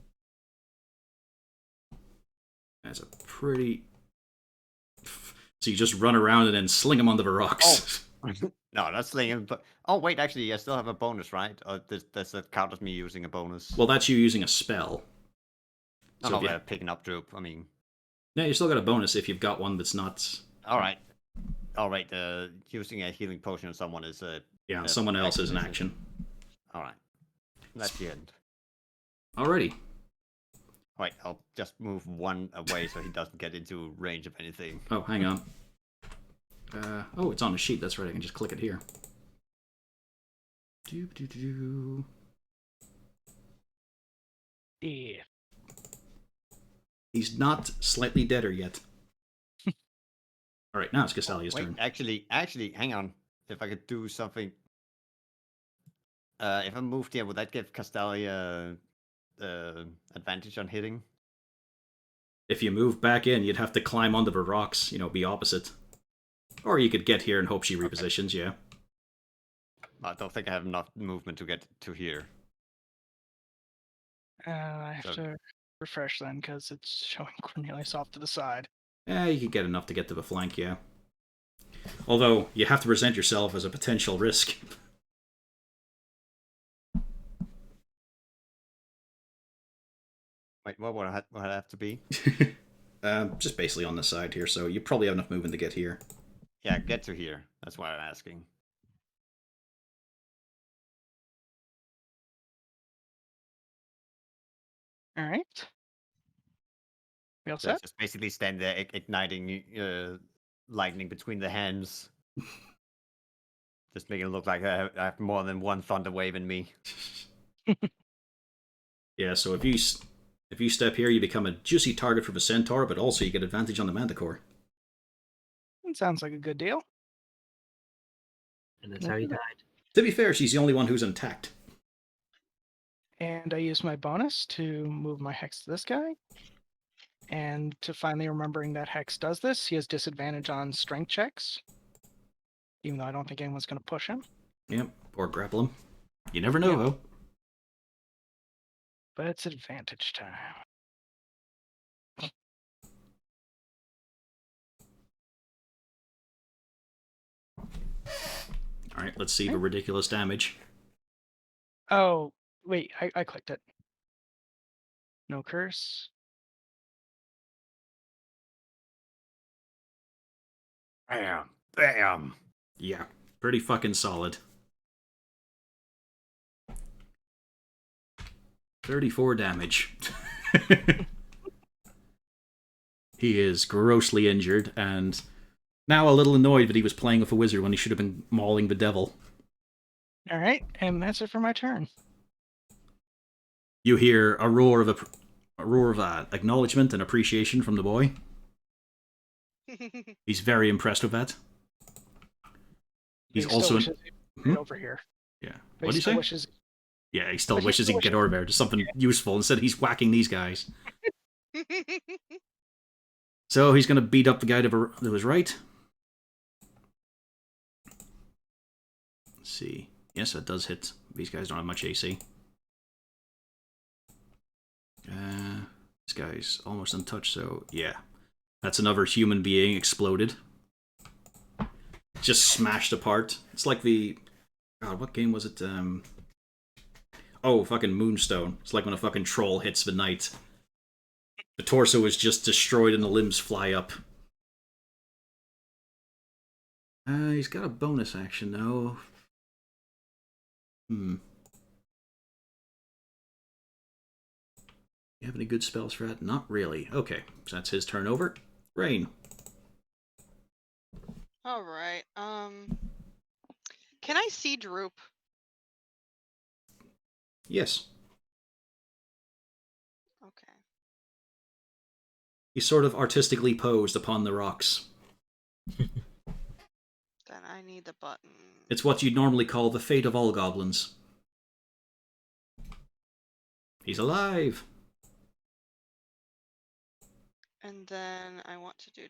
That's a pretty... So you just run around and then sling him onto the rocks. No, not slinging, but... Oh, wait, actually, I still have a bonus, right? Does that count as me using a bonus? Well, that's you using a spell. No, so if you- picking up Droop, I mean... Yeah, you still got a bonus if you've got one that's not... Alright. Alright, using a healing potion on someone is a... Yeah, someone else is an action. Alright. That's the end. Alrighty. Wait, I'll just move one away so he doesn't get into range of anything. Oh, hang on. Oh, it's on a sheet. That's right. I can just click it here. Doo-doo-doo. Yeah. He's not slightly deader yet. All right, now it's Castalia's Wait, turn. actually, hang on. If I could do something... if I moved here, would that give Castalia advantage on hitting? If you move back in, you'd have to climb onto the rocks, be opposite. Or you could get here and hope she repositions, yeah. I don't think I have enough movement to get to here. I have So- to refresh then because it's showing Cornelius off to the side. Yeah, you could get enough to get to the flank, yeah. Although, you have to present yourself as a potential risk. Wait, what would I have to be? Just basically on the side here, so you probably have enough movement to get here. Yeah, get to here. That's why I'm asking. All right. We all So set? just basically stand there igniting lightning between the hands. Just making it look like I have more than one thunder wave in me. Yeah, so if you step here, you become a juicy target for the centaur, but also you get advantage on the manticore. It sounds like a good deal. And that's how he died. To be fair, she's the only one who's intact. And I use my bonus to move my hex to this guy. And to finally remembering that hex does this, he has disadvantage on strength checks. Even though I don't think anyone's going to push him. Yep, or grapple him. You never know, Yeah. though. But it's advantage time. Alright, let's see the ridiculous damage. Oh, wait, I clicked it. No curse. Bam. Bam. Yeah, pretty fucking solid. 34 damage. He is grossly injured, and now a little annoyed that he was playing with a wizard when he should have been mauling the devil. All right, and that's it for my turn. You hear a roar of acknowledgement and appreciation from the boy. He's very impressed with that. He's He also still an... wishes he was over here. Yeah. But What do you say? Wishes... Yeah, he still But he wishes he still could get over there to something useful. Instead, he's whacking these guys. So he's going to beat up the guy to his right. Let's see. Yes, that does hit. These guys don't have much AC. This guy's almost untouched, so yeah. That's another human being exploded. Just smashed apart. It's like the... God, what game was it? Oh, fucking Moonstone. It's like when a fucking troll hits the knight. The torso is just destroyed and the limbs fly up. He's got a bonus action, though. You have any good spells for that? Not really. Okay, so that's his turn over. Rain. All right. Can I see Droop? Yes. Okay. He's sort of artistically posed upon the rocks. Then I need the button. It's what you'd normally call the fate of all goblins. He's alive! And then I want to do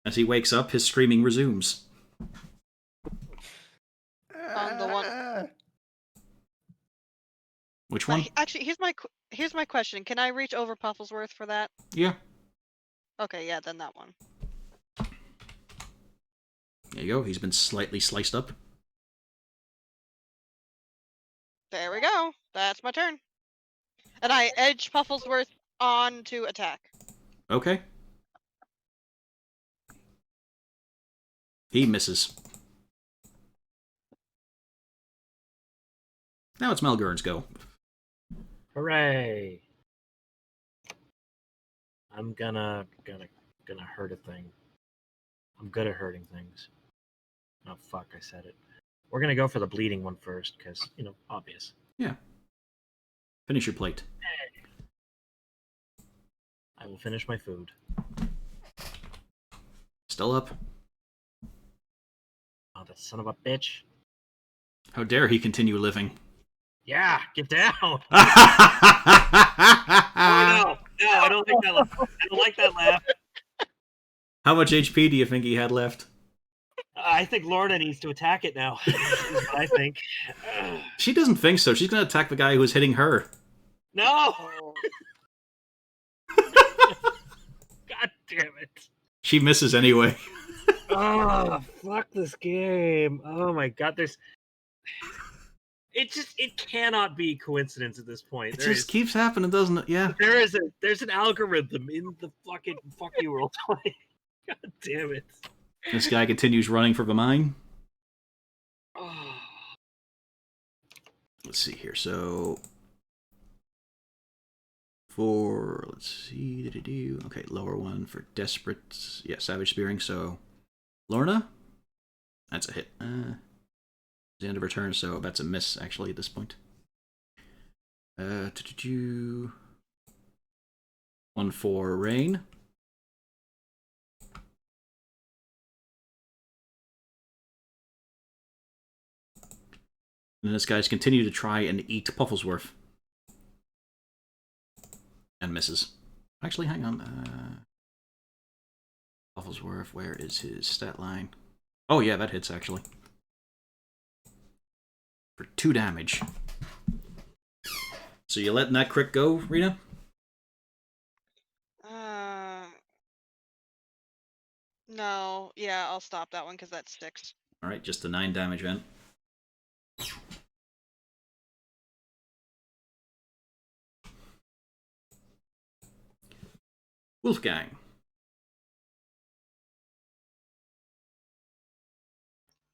As he wakes up, his screaming resumes. the one. Which one? Actually, here's my question. Can I reach over Pufflesworth for that? Yeah. Okay, yeah, then that one. There you go. He's been slightly sliced up. There we go. That's my turn. And I edge Pufflesworth on to attack. Okay. He misses. Now it's Malgurn's go. Hooray! I'm gonna hurt a thing. I'm good at hurting things. Oh fuck, I said it. We're gonna go for the bleeding one first, because, you know, obvious. Yeah. Finish your plate. I will finish my food. Still up. Oh, that son of a bitch. How dare he continue living? Yeah, get down! Oh How no, I don't like that laugh. I don't like that laugh. much HP do you think he had left? I think Lorna needs to attack it now. Is what I think. She doesn't think so. She's going to attack the guy who's hitting her. No! Oh. God damn it. She misses anyway. Oh, fuck this game. Oh my god, it cannot be coincidence at this point. It just keeps happening, doesn't it? Yeah. There's an algorithm in the fucking fuck you world. God damn it. This guy continues running for the mine. Oh. Let's see here. So let's see. Okay, lower one for desperate. Yeah, savage spearing. So Lorna, that's a hit. The end of her turn, so that's a miss actually at this point. 1 for Rain. And this guy's continue to try and eat Pufflesworth. And misses. Actually, hang on. Wafflesworth, where is his stat line? Oh yeah, that hits actually. For 2 damage. So you letting that crit go, Rena? No. Yeah, I'll stop that one because that's 6. Alright, just the 9 damage then. Wolfgang.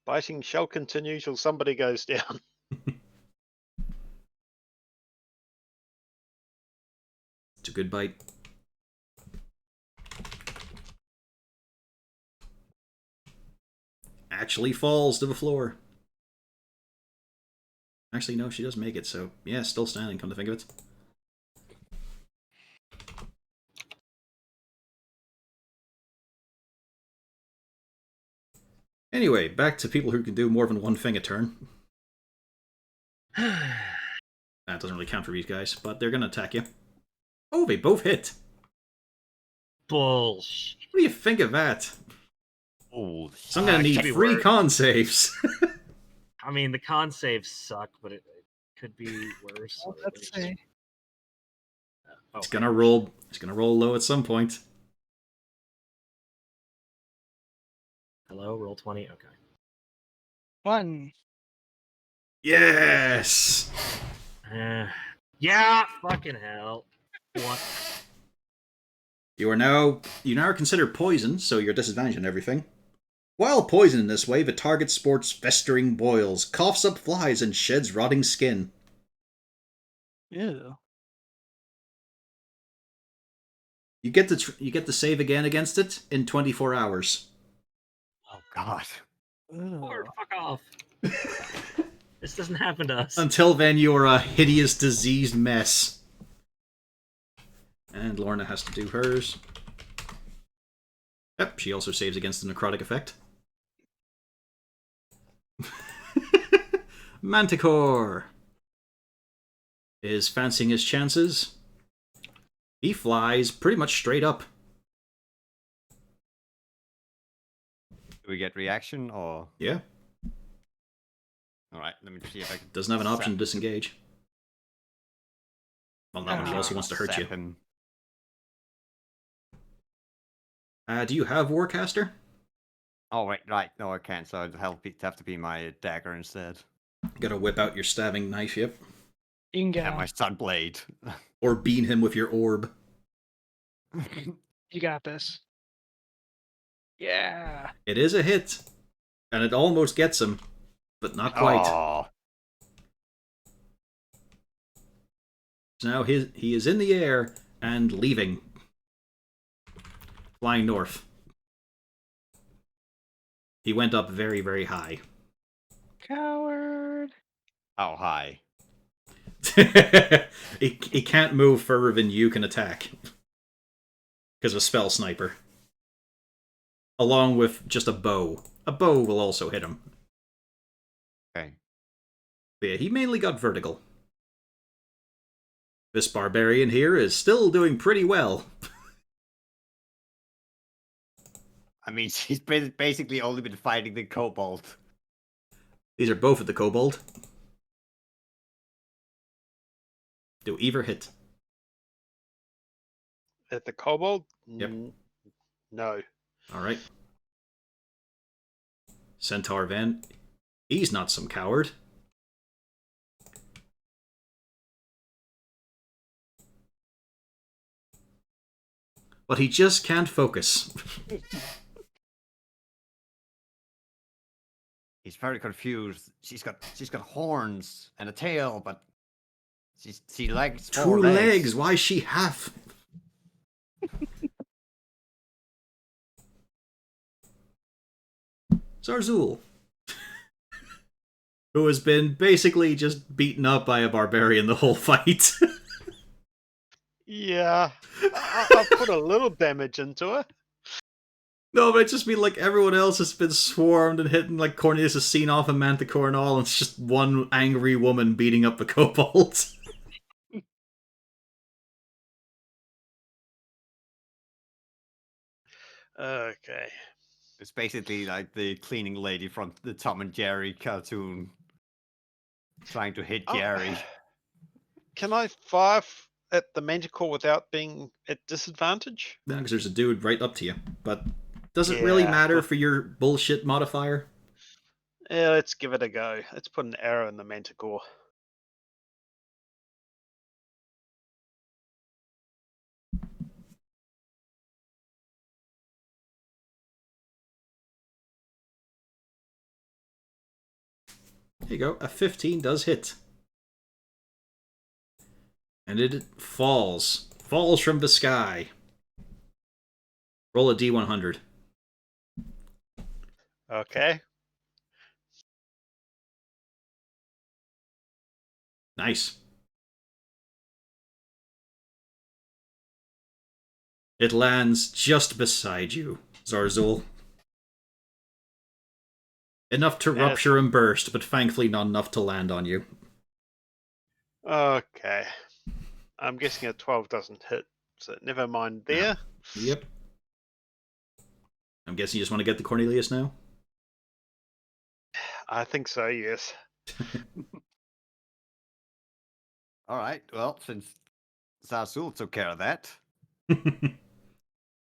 Biting shall continue till somebody goes down. It's a good bite. Actually falls to the floor. Actually, no, she does make it, so yeah, still standing, come to think of it. Anyway, back to people who can do more than one thing a turn. That doesn't really count for these guys, but they're gonna attack you. Oh, they both hit. Bullshit. What do you think of that? Oh, So I'm gonna could need be 3 worse. con saves. I mean, the con saves suck, but it could be worse. Well, or at let's least- see. Oh, It's gonna roll. It's gonna roll low at some point. Hello, roll 20. Okay. 1. Yes. Yeah, fucking hell. What? You now are considered poisoned, so you're disadvantaged on everything. While poisoned in this way, the target sports festering boils, coughs up flies, and sheds rotting skin. Ew. You get to save again against it in 24 hours. Oh God. Lord, Ew. fuck off. This doesn't happen to us. Until then, you're a hideous, diseased mess. And Lorna has to do hers. Yep, she also saves against the necrotic effect. Manticore is fancying his chances. He flies pretty much straight up. Do we get reaction or? Yeah, All right, let me see if I can. doesn't have an option to zap- disengage. Well, not when he also wants to hurt zap you. him. Do you have Warcaster? Oh wait, right. No, I can't. So it'd have to be my dagger instead. Gotta whip out your stabbing knife, yep. You can get And him. my sun blade. Or beam him with your orb. You got this. Yeah. It is a hit. And it almost gets him. But not quite. Oh, So now he is in the air and leaving. Flying north. He went up very, very high. Coward. oh, hi. he can't move further than you can attack. Because of Spell Sniper. Along with just a bow. A bow will also hit him. Okay. But yeah, he mainly got vertical. This barbarian here is still doing pretty well. I mean, she's basically only been fighting the kobold. These are both at the kobold. Do either hit? At the kobold? Yep. No. Alright. Centaur then. He's not some coward. But he just can't focus. He's very confused. She's got horns and a tail, but she likes 2 4 legs. Why is she half? Zarzul. Who has been basically just beaten up by a barbarian the whole fight. Yeah. I've put a little damage into her. No, but I just mean like everyone else has been swarmed and hit, and like Cornelius has seen off a manticore and all, and it's just one angry woman beating up the kobolds. Okay. It's basically like the cleaning lady from the Tom and Jerry cartoon trying to hit Oh, Jerry. Can I fire at the manticore without being at disadvantage? No, because there's a dude right up to you. But does it really Yeah. matter for your bullshit modifier? Yeah, let's give it a go. Let's put an arrow in the manticore. There you go. A 15 does hit. And it falls. Falls from the sky. Roll a d100. Okay. Nice. It lands just beside you, Zarzul. Enough to Yes. rupture and burst, but thankfully not enough to land on you. Okay. I'm guessing a 12 doesn't hit, so never mind there. Yep. I'm guessing you just want to get the Cornelius now? I think so, yes. All right. Well, since Zarzul took care of that,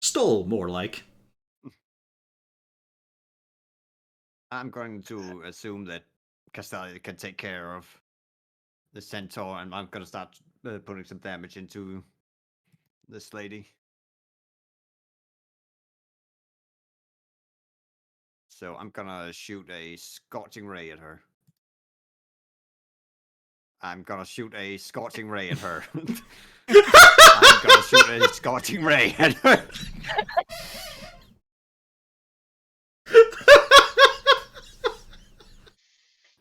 Stole, more like. I'm going to assume that Castalia can take care of the centaur, and I'm going to start putting some damage into this lady. So I'm going to shoot a scorching ray at her. I'm going to shoot a scorching ray at her. I'm going to shoot a scorching ray at her.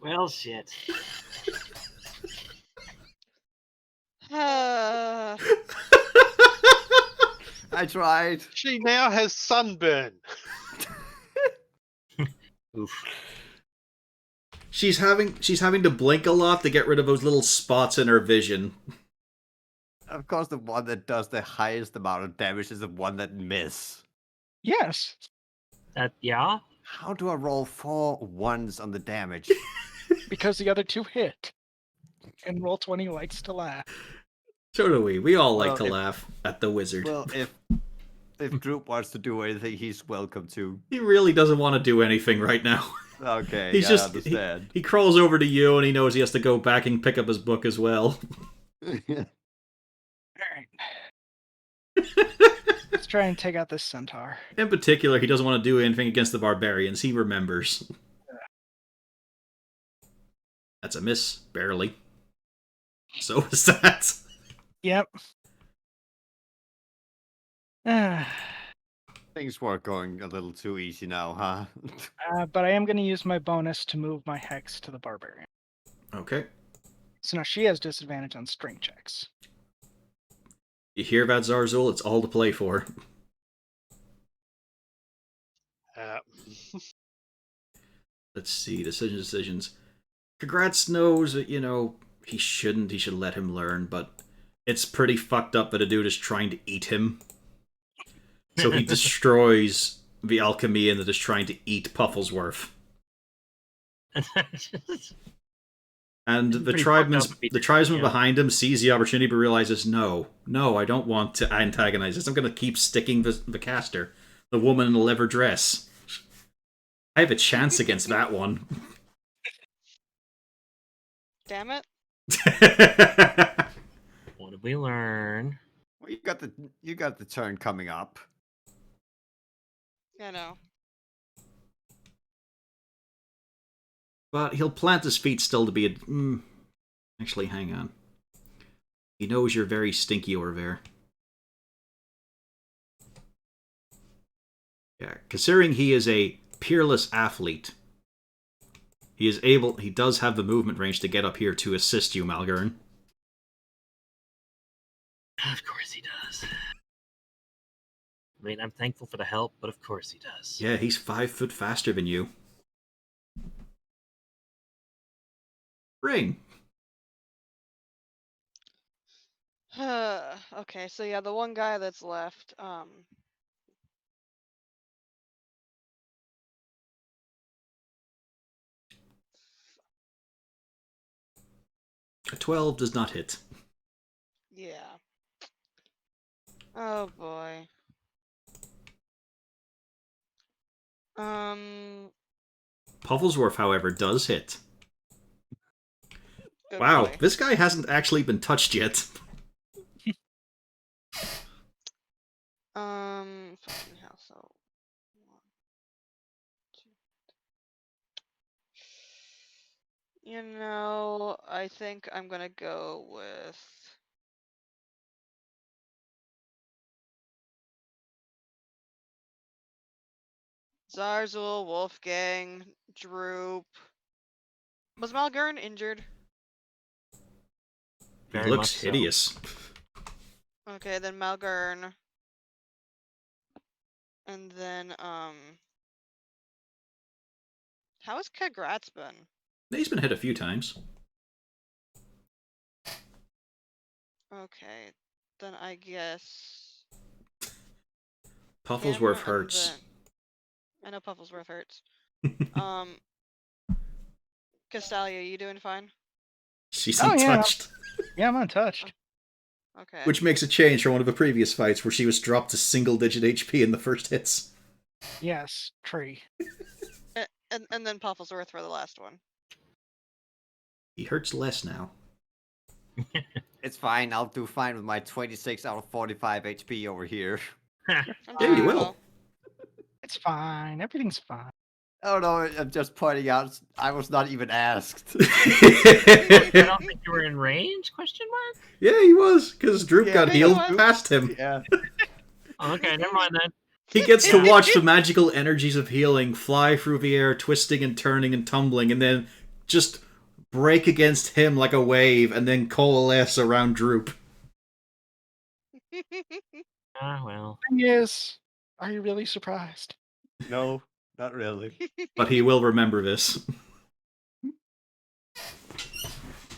Well, shit. Uh, I tried. She now has sunburn. Oof. She's having to blink a lot to get rid of those little spots in her vision. Of course, the one that does the highest amount of damage is the one that miss. Yes. Yeah? How do I roll 4 ones on the damage? Because the other two hit. And Roll20 likes to laugh. So do we. We all like Well, to if- laugh at the wizard. Well, if Droop wants to do anything, he's welcome to. He really doesn't want to do anything right now. Okay, He's I just understand. he crawls over to you and he knows he has to go back and pick up his book as well. All right. Let's try and take out this centaur. In particular, he doesn't want to do anything against the barbarians. He remembers. That's a miss, barely. So is that. Yep. Things were going a little too easy now, huh? But I am going to use my bonus to move my hex to the barbarian. Okay. So now she has disadvantage on strength checks. You hear about Zarzul? It's all to play for. Let's see. Decisions. Congrats knows that, he shouldn't. He should let him learn, but it's pretty fucked up that a dude is trying to eat him. So he destroys the alchemy and that is trying to eat Pufflesworth. And the tribesman behind him sees the opportunity but realizes, no, I don't want to antagonize this. I'm going to keep sticking the caster, the woman in the leather dress. I have a chance against that one. damn it. What did we learn? Well, you got the turn coming up. I know. But he'll plant his feet still to be a... Actually, hang on. He knows you're very stinky over there. Yeah, considering he is a peerless athlete, he does have the movement range to get up here to assist you, Malgern. Of course he does. I mean, I'm thankful for the help, but of course he does. Yeah, he's 5 foot faster than you. Ring. Okay, so yeah, the one guy that's left, A 12 does not hit. Yeah. Oh boy. Pufflesworth, however, does hit. Good Wow, boy. this guy hasn't actually been touched yet. Fucking hell. So 1, 2. You know, I think I'm gonna go with. Zarzul, Wolfgang, Droop. Was Malgern injured? He Very looks much so. hideous. Okay, then Malgern. And then, how has Kagratz been? He's been hit a few times. Okay, then I guess. Pufflesworth him, hurts. and then- I know Pufflesworth hurts. Castalia, you doing fine? She's Oh, yeah. untouched. Yeah, I'm untouched. Okay. Which makes a change from one of the previous fights where she was dropped to single-digit HP in the first hits. Yes, tree. And then Pufflesworth for the last one. He hurts less now. It's fine. I'll do fine with my 26 out of 45 HP over here. Yeah, you will. Well, It's fine. Everything's fine. Oh no, I'm just pointing out I was not even asked. I don't think you were in range? Question mark. Yeah, he was, because Droop Yeah, got he healed was. past him. Yeah. Oh, okay, never mind then. He gets to watch the magical energies of healing fly through the air, twisting and turning and tumbling, and then just break against him like a wave, and then coalesce around Droop. Ah, well. Thing is, are you really surprised? No, not really. But he will remember this.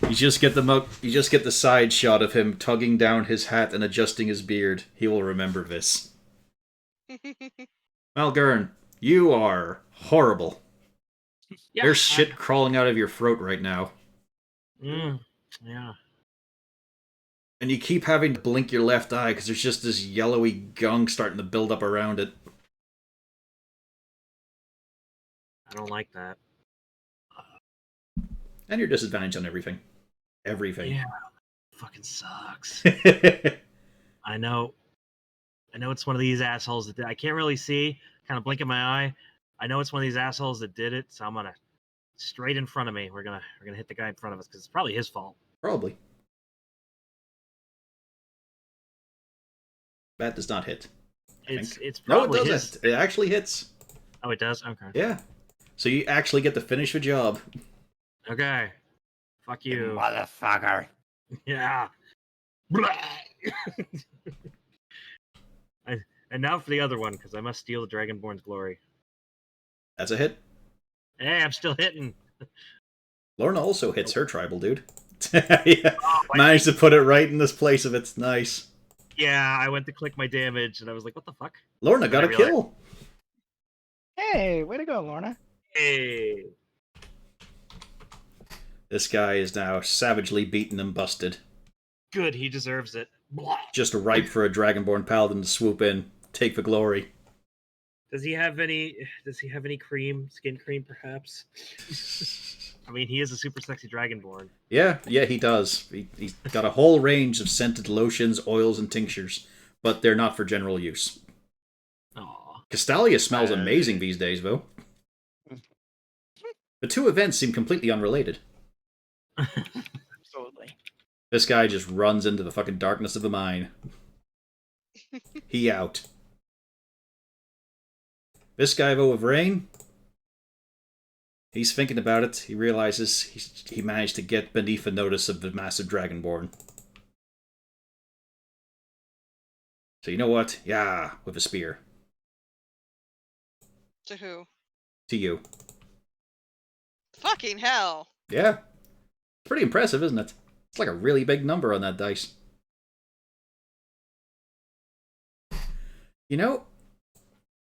You just get the side shot of him tugging down his hat and adjusting his beard. He will remember this. Malgern, you are horrible. Yeah. There's shit crawling out of your throat right now. Yeah. And you keep having to blink your left eye because there's just this yellowy gunk starting to build up around it. I don't like that. And you're disadvantaged on everything. Everything. Yeah. Fucking sucks. I know it's one of these assholes that did. I can't really see. Kind of blinking my eye. I know it's one of these assholes that did it. So I'm gonna straight in front of me. We're gonna hit the guy in front of us because it's probably his fault. Probably. That does not hit. It's No, it probably his. doesn't. It actually hits. Oh, it does. Okay. Yeah. So you actually get to finish the job. Okay. Fuck you. Motherfucker. Yeah. And now for the other one, because I must steal the Dragonborn's glory. That's a hit. Hey, I'm still hitting. Lorna also hits her tribal dude. Yeah. Managed to put it right in this place of it's nice. Yeah, I went to click my damage, and I was like, what the fuck? Lorna got a I realized- kill. Hey, way to go, Lorna. Hey. This guy is now savagely beaten and busted. Good, he deserves it. Just ripe for a Dragonborn Paladin to swoop in, take the glory. Does he have any cream, skin cream, perhaps? I mean, he is a super sexy Dragonborn. Yeah, he does. He's got a whole range of scented lotions, oils, and tinctures, but they're not for general use. Aw. Castalia smells amazing these days, though. The two events seem completely unrelated. Absolutely. This guy just runs into the fucking darkness of the mine. He out. This guy, though, with Rain, he's thinking about it. He realizes he managed to get beneath the notice of the massive Dragonborn. So you know what? Yeah, with a spear. To who? To you. Fucking hell. Yeah. Pretty impressive, isn't it? It's like a really big number on that dice. You know,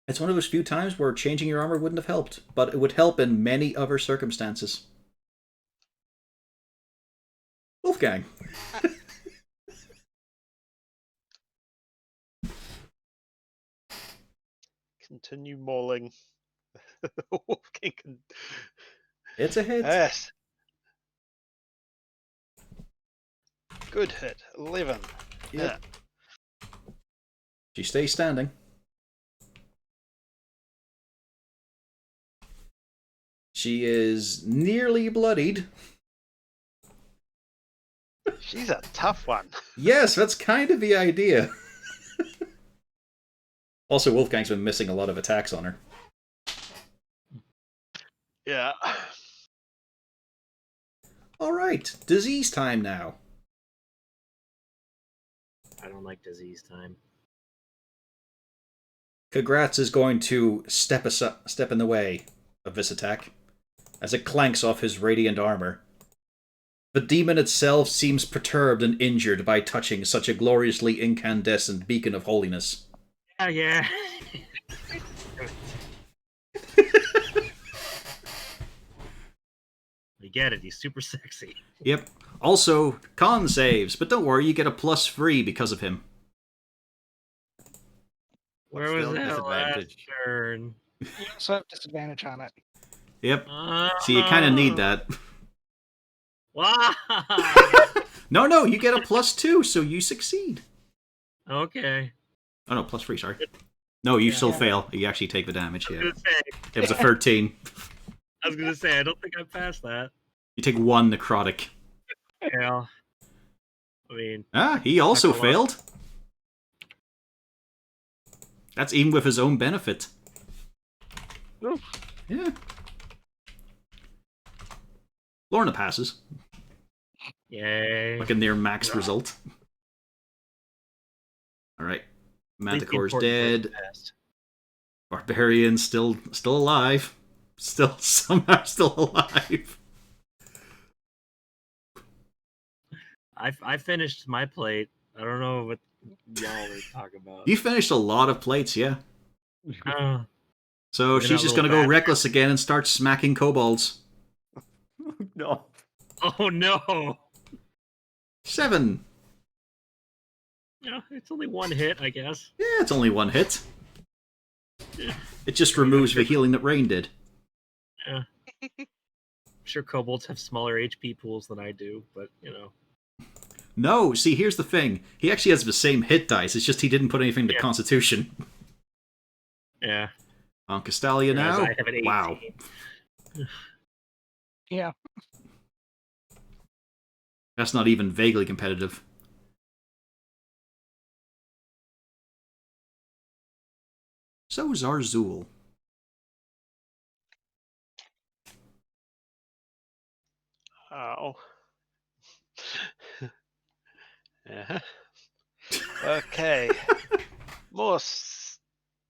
it's one of those few times where changing your armor wouldn't have helped, but it would help in many other circumstances. Wolfgang. Continue mauling. Wolfgang can... It's a hit. Yes. Good hit. 11. Yep. She stays standing. She is nearly bloodied. She's a tough one. Yes, that's kind of the idea. Also, Wolfgang's been missing a lot of attacks on her. Yeah. Alright, disease time now. I don't like disease time. Kagratz is going to step in the way of this attack, as it clanks off his radiant armor. The demon itself seems perturbed and injured by touching such a gloriously incandescent beacon of holiness. Yeah. You get it, he's super sexy. Yep. Also, con saves, but don't worry, you get a +3 because of him. Where was Still that last disadvantage. turn? You also have disadvantage on it. Yep. So you kind of need that. Wow. No, you get a +2, so you succeed. Okay. Oh no, +3, sorry. No, you still Yeah. fail. You actually take the damage, I yeah. was gonna say, It was a 13. I don't think I passed that. You take 1 necrotic. Yeah. I mean, He also Not gonna failed. That's even with his own benefit. Oof. Yeah. Lorna passes. yay. Like a near max result. Alright. At least the Manticore's important dead. person passed. Barbarian's still alive. Somehow still alive. I finished my plate. I don't know what y'all were talking about. You finished a lot of plates, yeah. Oh, So Look at she's that just little gonna go bastard. reckless again and start smacking kobolds. No. oh no. 7. Yeah, it's only one hit, I guess. Yeah, it's only 1 hit. It just removes the healing that Rain did. Yeah. I'm sure kobolds have smaller HP pools than I do, but you know. No, see, here's the thing. He actually has the same hit dice, it's just he didn't put anything to Yeah. Constitution. Yeah. On Castalia Whereas now? I have an 18. Wow. Yeah. That's not even vaguely competitive. So is Arzul. Oh. Yeah. Okay. More.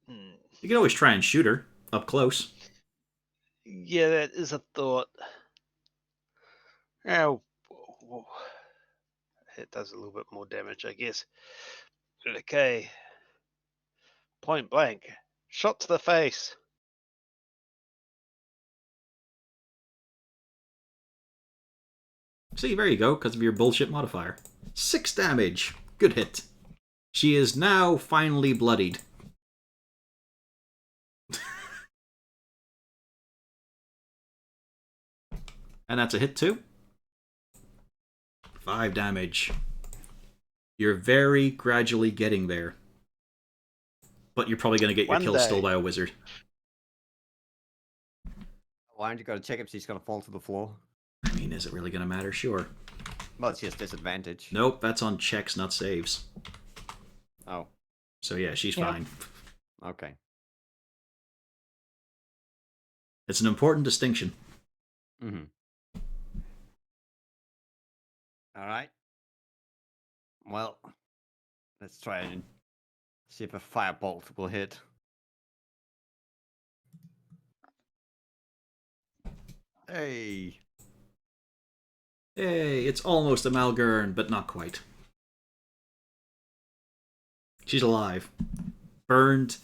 You can always try and shoot her up close. Yeah, that is a thought. Oh, it does a little bit more damage, I guess. Okay. Point blank. Shot to the face. See, there you go, because of your bullshit modifier. 6 damage. Good hit. She is now finally bloodied. And that's a hit too. 5 damage. You're very gradually getting there. But you're probably going to get your One kill day. stole by a wizard. Why aren't you going to check if she's going to fall to the floor? I mean, is it really going to matter? Sure. Well, she has disadvantage. Nope, that's on checks, not saves. Oh, So yeah, she's Yep. fine. okay. It's an important distinction. Mm-hmm. All right. Well, let's try and see if a firebolt will hit. Hey. Hey, it's almost a Malgurn, but not quite. She's alive. Burned.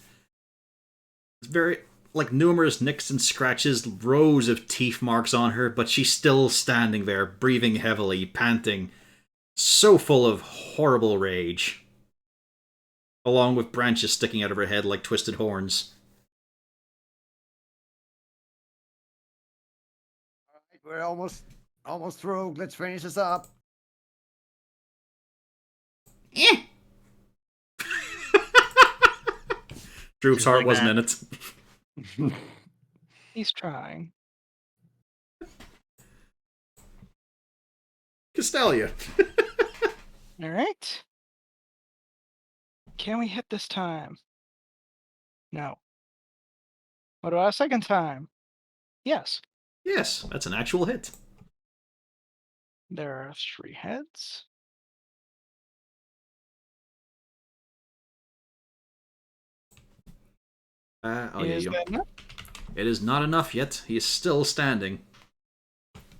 It's very, like, numerous nicks and scratches, rows of teeth marks on her, but she's still standing there, breathing heavily, panting, so full of horrible rage, along with branches sticking out of her head like twisted horns. We're almost through. Let's finish this up. Eh. Droop's She's heart like wasn't that. in it. He's trying. Castelia. All right. Can we hit this time? No. What about a second time? Yes. Yes, that's an actual hit. There are 3 heads. Oh Is yeah, that enough? it is not enough yet. He is still standing.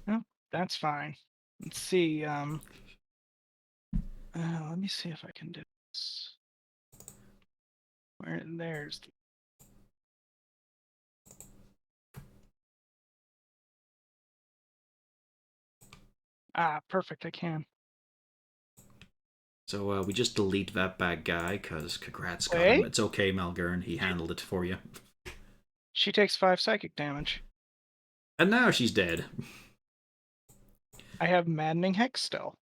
No, that's fine. Let's see. Let me see if I can do this. There's. Perfect. I can. So we just delete that bad guy, because congrats, got Wait. him. It's okay, Malgern. He handled it for you. She takes 5 psychic damage. And now she's dead. I have maddening hex still.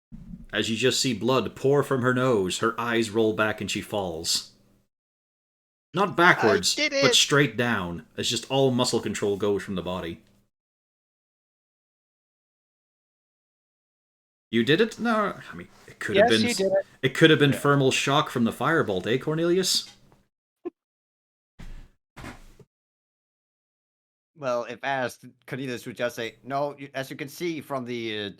As you just see blood pour from her nose, her eyes roll back and she falls. Not backwards, did but it! straight down, as just all muscle control goes from the body. You did it? No, I mean, it could have Yes, been. you did it. It could have been Yeah. thermal shock from the firebolt, eh, Cornelius? Well, if asked, Cornelius would just say, "No, as you can see from the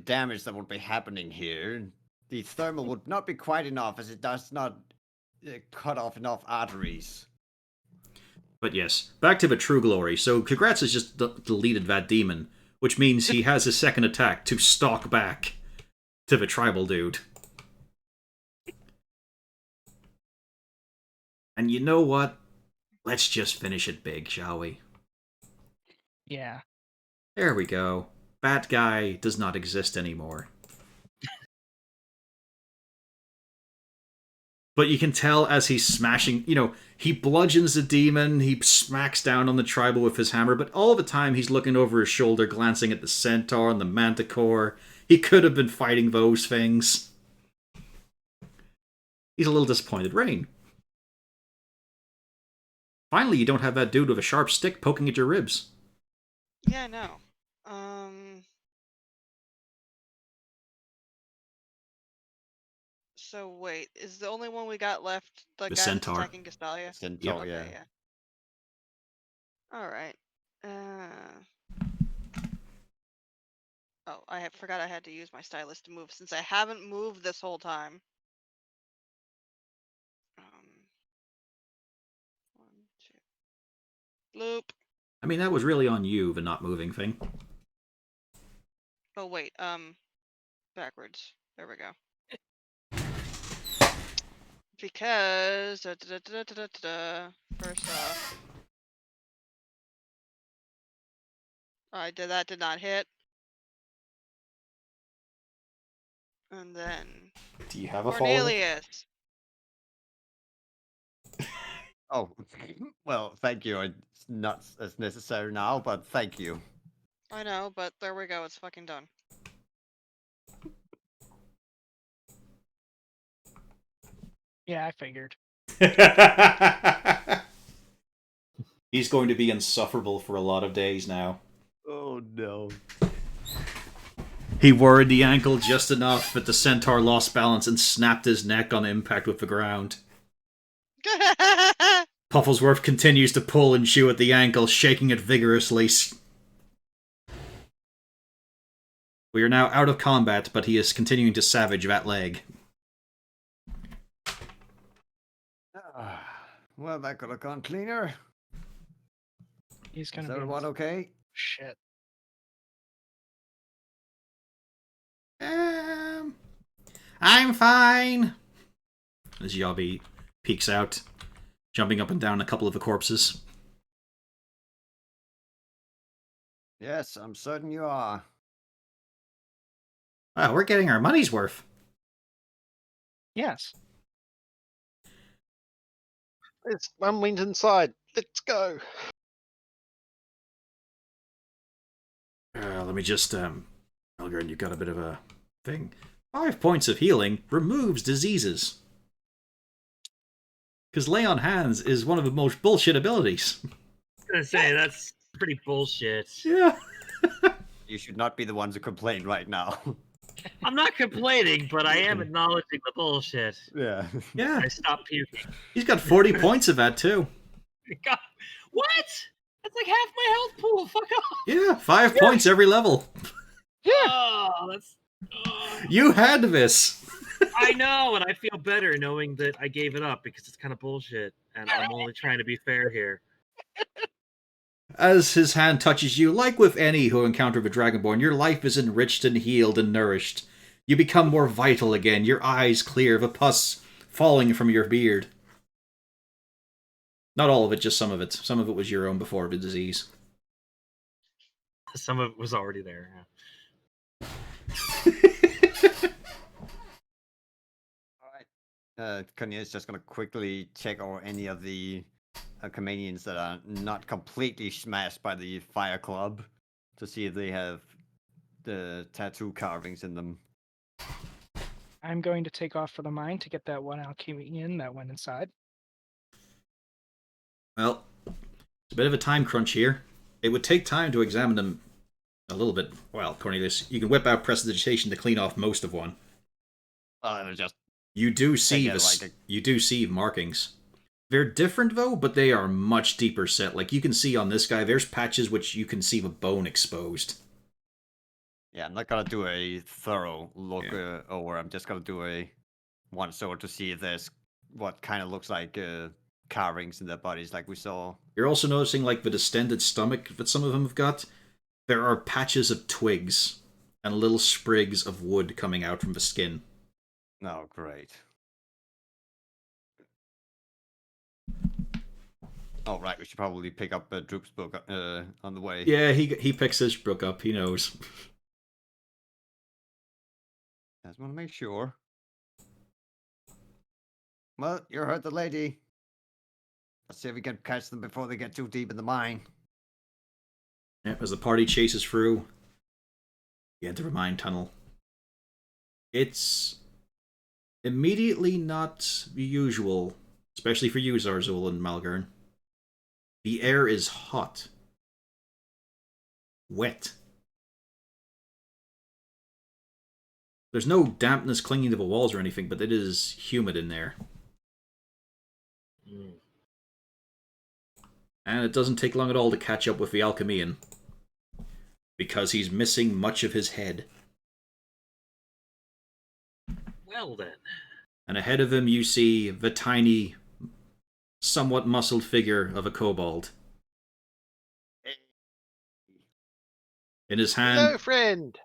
damage that would be happening here, the thermal would not be quite enough, as it does not cut off enough arteries." But yes, back to the true glory. So congrats has just deleted that demon, which means he has his second attack to stalk back to the tribal dude. And you know what? Let's just finish it big, shall we? Yeah. There we go. That guy does not exist anymore. But you can tell as he's smashing, he bludgeons the demon, he smacks down on the tribal with his hammer, but all the time he's looking over his shoulder, glancing at the centaur and the manticore. He could have been fighting those things. He's a little disappointed. Rain. Finally, you don't have that dude with a sharp stick poking at your ribs. Yeah, I know. So wait, is the only one we got left the guy centaur. that's attacking Castalia? Centaur, Okay, yeah. yeah. All right. Oh, I forgot I had to use my stylus to move since I haven't moved this whole time. 1, 2. Loop. I mean, that was really on you, the not moving thing. Oh wait, backwards. There we go. Because first off, that did not hit. And then Do you have a Cornelius. Oh, well, thank you. It's not as necessary now, but thank you. I know, but there we go. It's fucking done. Yeah, I figured. He's going to be insufferable for a lot of days now. Oh no. He worried the ankle just enough that the centaur lost balance and snapped his neck on impact with the ground. Pufflesworth continues to pull and chew at the ankle, shaking it vigorously. We are now out of combat, but he is continuing to savage that leg. Well, that could have gone cleaner. He's gonna Is be everyone okay? shit. I'm fine. As Yobby peeks out, jumping up and down a couple of the corpses. Yes, I'm certain you are. Wow, we're getting our money's worth. Yes. It's unwind inside. Let's go. Let me just, Elgern, you've got a bit of a thing. 5 points of healing removes diseases. Because lay on hands is one of the most bullshit abilities. I was gonna say that's pretty bullshit. Yeah. You should not be the ones who complain right now. I'm not complaining, but I am acknowledging the bullshit. Yeah. Yeah. I stopped puking. He's got 40 points of that, too. God, what? That's like half my health pool. Fuck off. Yeah, 5 points every level. Oh, that's. You had this. I know, and I feel better knowing that I gave it up because it's kind of bullshit, and I'm only trying to be fair here. As his hand touches you, like with any who encounter the Dragonborn, your life is enriched and healed and nourished. You become more vital again, your eyes clear, the pus falling from your beard. Not all of it, just some of it. Some of it was your own before the disease. Some of it was already there. Yeah. Alright. Kanye is just gonna quickly check over any of the Comanians that are not completely smashed by the fire club to see if they have the tattoo carvings in them. I'm going to take off for the mine to get that one alchemy that went inside. Well, it's a bit of a time crunch here. It would take time to examine them a little bit. Well, Cornelius, you can whip out prestidigitation to clean off most of one. Just You do see it like you do see markings. They're different though, but they are much deeper set. Like you can see on this guy, there's patches which you can see the bone exposed. yeah, I'm not gonna do a thorough look over. I'm just gonna do a once over to see if there's what kind of looks like carvings in their bodies, like we saw. You're also noticing like the distended stomach that some of them have got. There are patches of twigs and little sprigs of wood coming out from the skin. Oh, great. Oh, right, we should probably pick up Droop's book on the way. Yeah, he picks his book up. He knows. Just want to make sure. Well, you heard the lady. Let's see if we can catch them before they get too deep in the mine. Yep, as the party chases through, you enter the mine tunnel. It's immediately not usual, especially for you, Zarzul and Malgern. The air is hot. Wet. There's no dampness clinging to the walls or anything, but it is humid in there. And it doesn't take long at all to catch up with the Alchemian, because he's missing much of his head. Well then. And ahead of him you see the tiny, somewhat muscled figure of a kobold. In his hand... Hello, friend.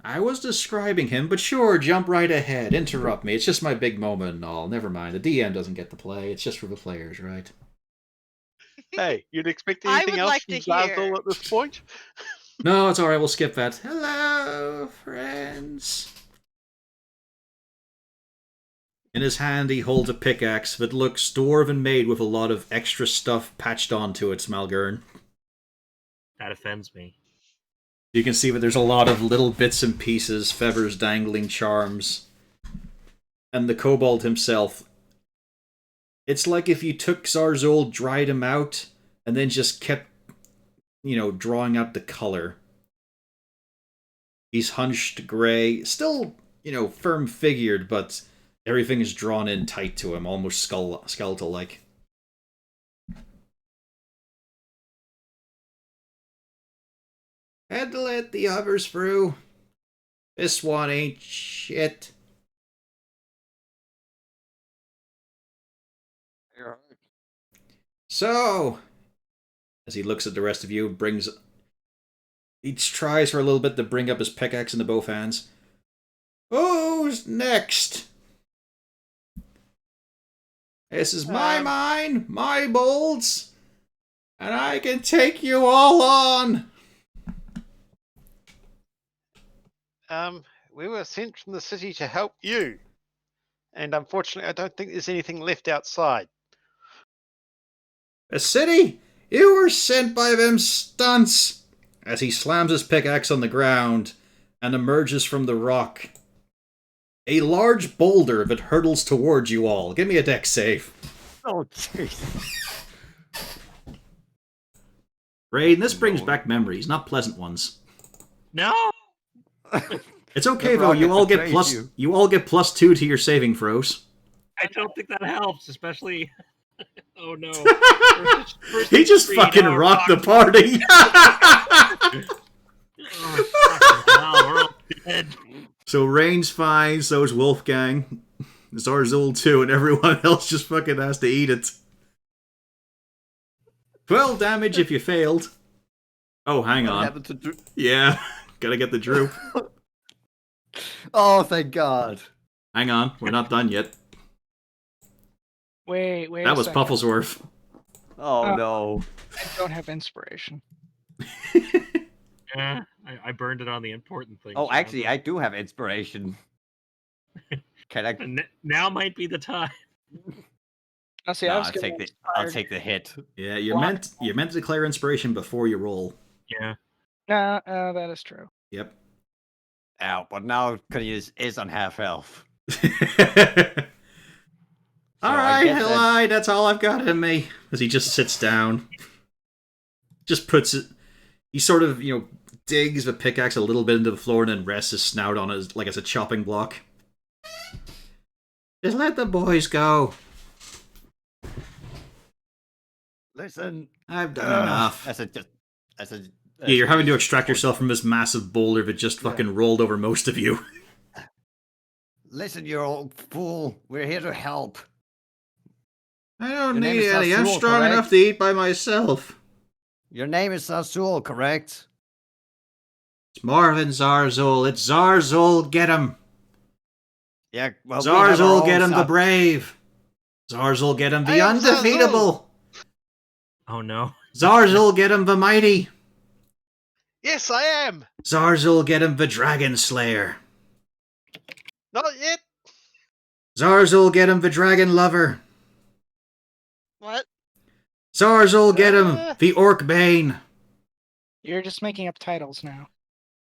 I was describing him, but sure, jump right ahead. Interrupt me. It's just my big moment and all. Never mind. The DM doesn't get to play. It's just for the players, right? Hey, you'd expect I anything would else like from to hear. Zazzle at this point? No, it's alright. We'll skip that. Hello, friends. In his hand, he holds a pickaxe that looks dwarven made with a lot of extra stuff patched onto it, Smalgern. That offends me. You can see that there's a lot of little bits and pieces, feathers dangling, charms. And the kobold himself. It's like if you took Zarzul, dried him out, and then just kept, drawing out the color. He's hunched, grey, still, firm-figured, but everything is drawn in tight to him, almost skeletal-like. Had to let the others through. This one ain't shit. So, as he looks at the rest of you, he tries for a little bit to bring up his pickaxe into both hands. Who's next? This is my mine, my bolts, and I can take you all on. We were sent from the city to help you. And unfortunately, I don't think there's anything left outside. A city? You were sent by them stunts! As he slams his pickaxe on the ground and emerges from the rock. A large boulder that hurtles towards you all. Give me a dex save. Oh, jeez. Rain, this brings back memories, not pleasant ones. No. It's okay The though. rock You that all get betrayed plus. you. You all get +2 to your saving throws. I don't think that helps, especially. Oh no. He just fucking rocked the party. Oh, fucking hell, we're all dead. So Rain's fine. So's Wolfgang. Zarzul too, and everyone else just fucking has to eat it. 12 damage if you failed. Oh, hang What on. happened to Drew? Yeah, gotta get the droop. Oh, thank God. Hang on, we're not done yet. Wait. That a was second. Pufflesworth. Oh, no. I don't have inspiration. Yeah, I burned it on the important things. Oh, actually, I do have inspiration. Can I? Now might be the time. I'll see. No, I was I'll getting I'll inspired. take the hit. Yeah, you're meant to declare inspiration before you roll. Yeah. Nah, that is true. Yep. Ow, but now Cornelius is on half health. Alright, guess Eli, that's all I've got in me. As he just sits down. Just puts it. He sort of, digs the pickaxe a little bit into the floor and then rests his snout on it like it's a chopping block. Just let the boys go. Listen, I've done enough. Yeah, Yeah, you're having to extract yourself from this massive boulder that just fucking rolled over most of you. Listen, you old fool. We're here to help. I don't Your name need is any. I'm Sassul, strong correct? enough to eat by myself. Your name is Sassul, correct? It's more than Zarzul. It's Zarzul, get him. Yeah, well, we have our Zarzul, own get him the Sas- brave. Zarzul, get him I the am Zarzul. undefeatable. Oh no. Zarzul, get him the mighty. Yes, I am. Zarzul, get him the dragon slayer. Not yet. Zarzul, get him the dragon lover. What? Zarzul, get him the orc bane. You're just making up titles now.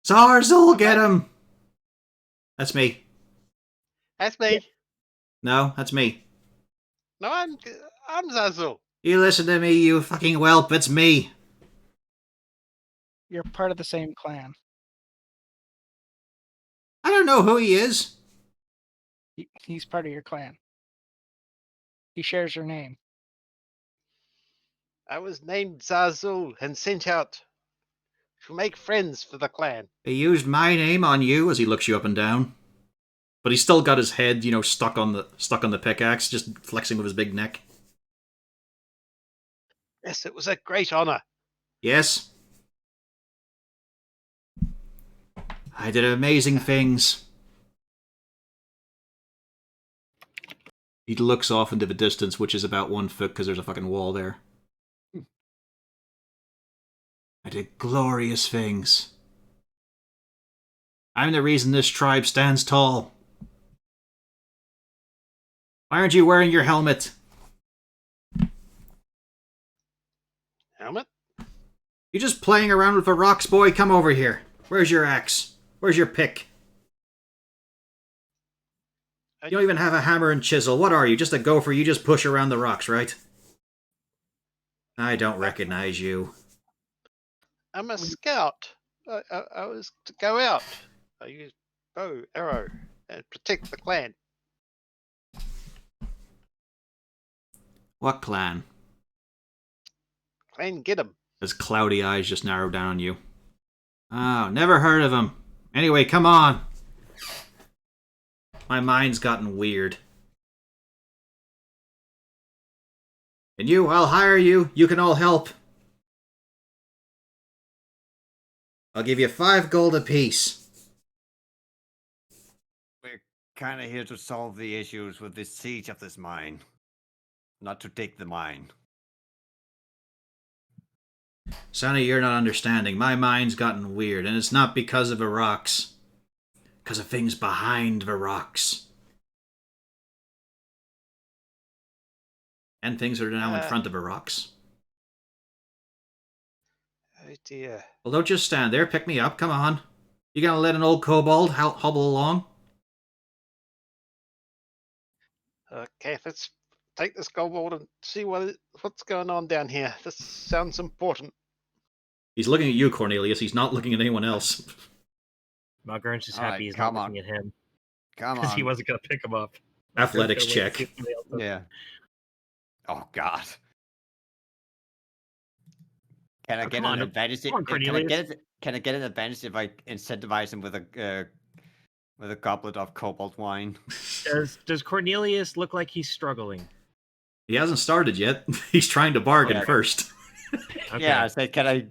Zarzul, get him. That's me. That's me. No, that's me. No, I'm Zazzle. You listen to me, you fucking whelp. It's me. You're part of the same clan. I don't know who he is. He's part of your clan. He shares your name. I was named Zazzul and sent out to make friends for the clan. He used my name on you as he looks you up and down. But he's still got his head, stuck on the pickaxe, just flexing with his big neck. Yes, it was a great honor. Yes? I did amazing things. He looks off into the distance, which is about 1 foot because there's a fucking wall there. I did glorious things. I'm the reason this tribe stands tall. Why aren't you wearing your helmet? Helmet? You just playing around with the rocks, boy? Come over here. Where's your axe? Where's your pick? You don't even have a hammer and chisel. What are you? Just a gopher? You just push around the rocks, right? I don't recognize you. I'm a scout. I was to go out. I used bow, arrow, and protect the clan. What clan? Clan get 'em. His cloudy eyes just narrow down on you. Oh, never heard of him. Anyway, come on. My mind's gotten weird. And you, I'll hire you. You can all help. I'll give you 5 gold apiece. We're kind of here to solve the issues with this siege of this mine, not to take the mine. Sonny, you're not understanding. My mind's gotten weird, and it's not because of the rocks. Because of things behind the rocks. And things that are now in front of the rocks. Oh dear. Well, don't just stand there. Pick me up. Come on. You gonna let an old kobold hobble along? Okay, let's take this kobold and see what's going on down here. This sounds important. He's looking at you, Cornelius. He's not looking at anyone else. Malgern's just All right, happy he's not come on. looking at him Come because he on. wasn't going to pick him up. Athletics Malgern's gonna wait check. to see somebody else does it. Yeah. Oh God. Can I Oh, get come an on, advantage? come on, Can I Cornelius. get it? Can I get an advantage if I incentivize him with a goblet of cobalt wine? Does Cornelius look like he's struggling? He hasn't started yet. He's trying to bargain Okay. first. Okay. Yeah, I said, can I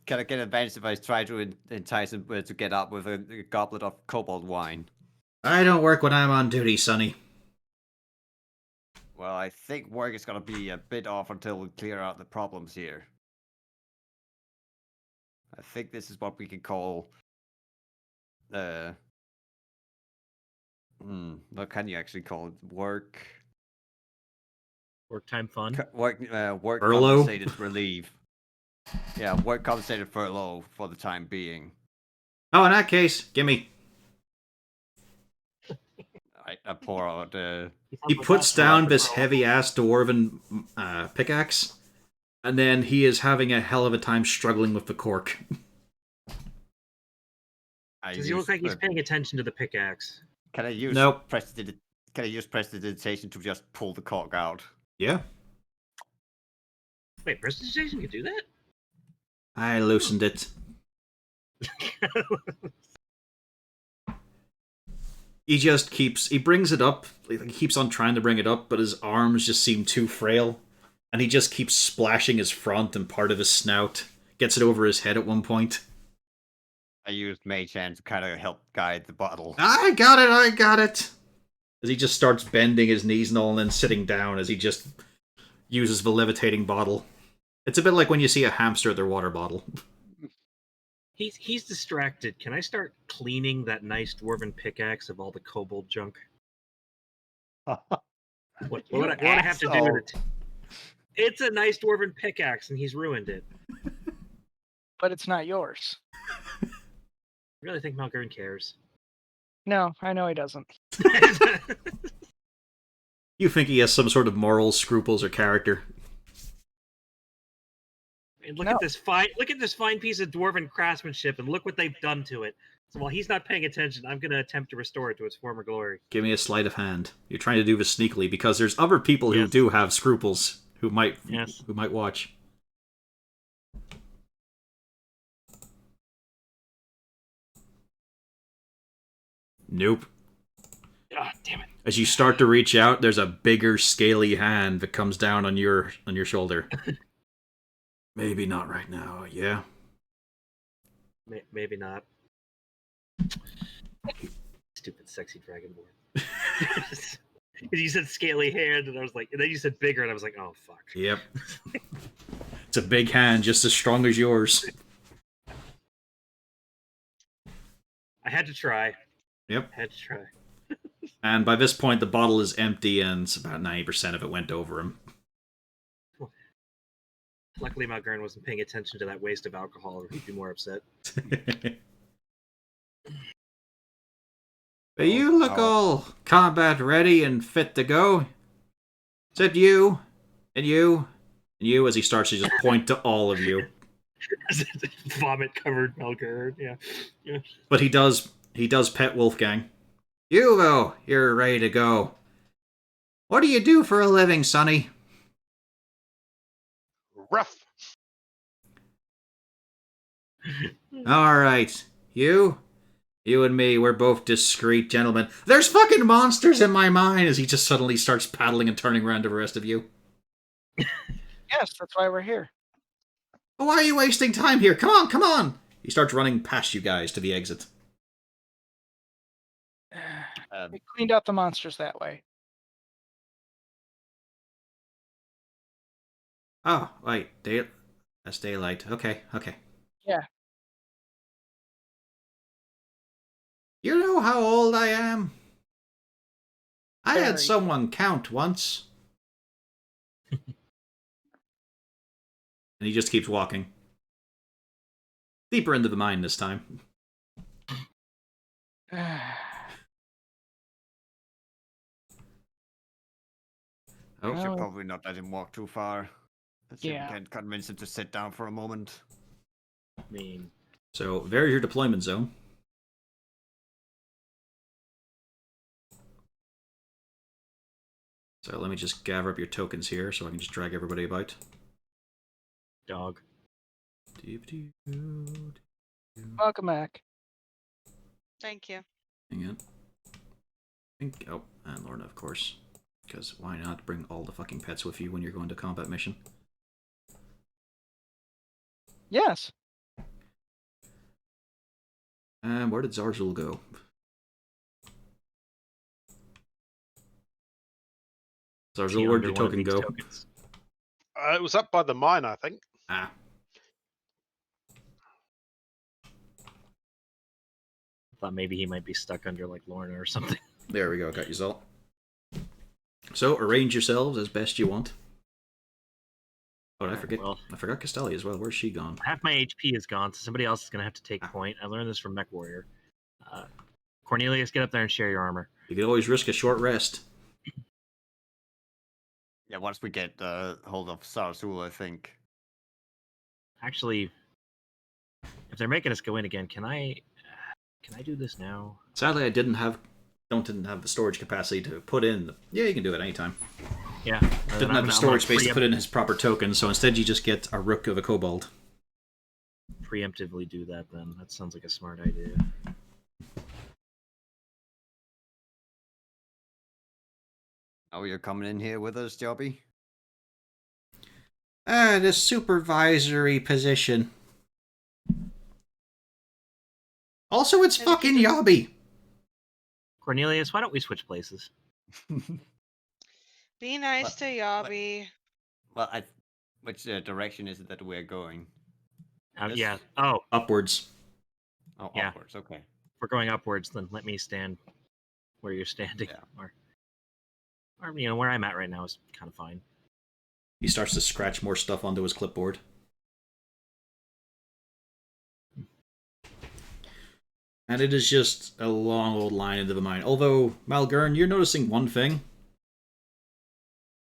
get an advantage if I try to entice him to get up with a goblet of cobalt wine? I don't work when I'm on duty, Sonny. Well, I think work is gonna be a bit off until we clear out the problems here. I think this is what we can call what can you actually call it? Work Work time fun. work Furlough? compensated relief. Yeah, work compensated furlough for the time being. Oh, in that case, gimme. I pour out He puts down this heavy-ass dwarven pickaxe, and then he is having a hell of a time struggling with the cork. Does he look like he's paying attention to the pickaxe? Can I use Nope. Can I use prestidigitation to just pull the cork out? Yeah, Wait, prestidigitation can do that? I loosened it. He brings it up, he keeps on trying to bring it up, but his arms just seem too frail, and he just keeps splashing his front and part of his snout. Gets it over his head at one point. I used Mage Hand to kind of help guide the bottle. I got it! As he just starts bending his knees and all, and then sitting down as he just uses the levitating bottle. It's a bit like when you see a hamster at their water bottle. He's distracted. Can I start cleaning that nice dwarven pickaxe of all the kobold junk? What would I have to do with it? It's a nice dwarven pickaxe, and he's ruined it. But it's not yours. I really think Malgern cares. No, I know he doesn't. You think he has some sort of moral scruples or character? And look at this fine piece of dwarven craftsmanship, and look what they've done to it. So while he's not paying attention, I'm going to attempt to restore it to its former glory. Give me a sleight of hand. You're trying to do this sneakily because there's other people who do have scruples who might watch. Nope. Ah, damn it. As you start to reach out, there's a bigger, scaly hand that comes down on your shoulder. Maybe not right now, yeah? Maybe not. Stupid sexy dragonborn. You said scaly hand, and I was like, and then you said bigger, and I was like, oh fuck. Yep. It's a big hand, just as strong as yours. I had to try. Yep. Had to try. And by this point, the bottle is empty, and about 90% of it went over him. Luckily, Malgern wasn't paying attention to that waste of alcohol, or he'd be more upset. But you look all combat ready and fit to go. Except you, and you, and you, as he starts to just point to all of you. Vomit-covered Malgern, yeah. But he does pet Wolfgang. You, though, you're ready to go. What do you do for a living, Sonny? Rough. All right. You and me, we're both discreet gentlemen. There's fucking monsters in my mind as he just suddenly starts paddling and turning around to the rest of you. Yes, that's why we're here. Why are you wasting time here? Come on, come on! He starts running past you guys to the exit. We cleaned out the monsters that way. Oh, wait. That's daylight. Okay. Yeah. You know how old I am? I had Very. someone count once. And he just keeps walking. Deeper into the mine this time. We should Oh. probably not let him walk too far. Let's see if Yeah. we can convince him to sit down for a moment. I mean, So, there's your deployment zone. So let me just gather up your tokens here so I can just drag everybody about. dog. Welcome back. Thank you. Hang on. Oh, and Lorna, of course. Because why not bring all the fucking pets with you when you're going to combat mission? Yes. And where did Zarzul go? Zarzul, He where'd under your one of token these go? tokens. It was up by the mine, I think. Ah, Thought maybe he might be stuck under like Lorna or something. there we go, got you all. So, arrange yourselves as best you want. Oh, I forgot Castelli as well. Where's she gone? Half my HP is gone, so somebody else is gonna have to take point. I learned this from Mech Warrior. Cornelius, get up there and share your armor. You could always risk a short rest. Yeah, once we get hold of Sarzul, I think. Actually, if they're making us go in again, can I do this now? Sadly, I didn't have the storage capacity to put in. Yeah, you can do it anytime. Yeah. Didn't have the storage space to put in his proper token, so instead you just get a rook of a kobold. Preemptively do that then. That sounds like a smart idea. Oh, you're coming in here with us, Jobby? The supervisory position. Also, it's Maybe fucking he just- Yobby. Cornelius, why don't we switch places? Be nice What- to Yobby. Well, which direction is it that we're going? This? Yeah. Oh, Upwards. Oh, Yeah. upwards. Okay. if we're going upwards, then let me stand where you're standing. Yeah. Or where I'm at right now is kind of fine. He starts to scratch more stuff onto his clipboard. And it is just a long old line into the mine. Although, Malgern, you're noticing one thing.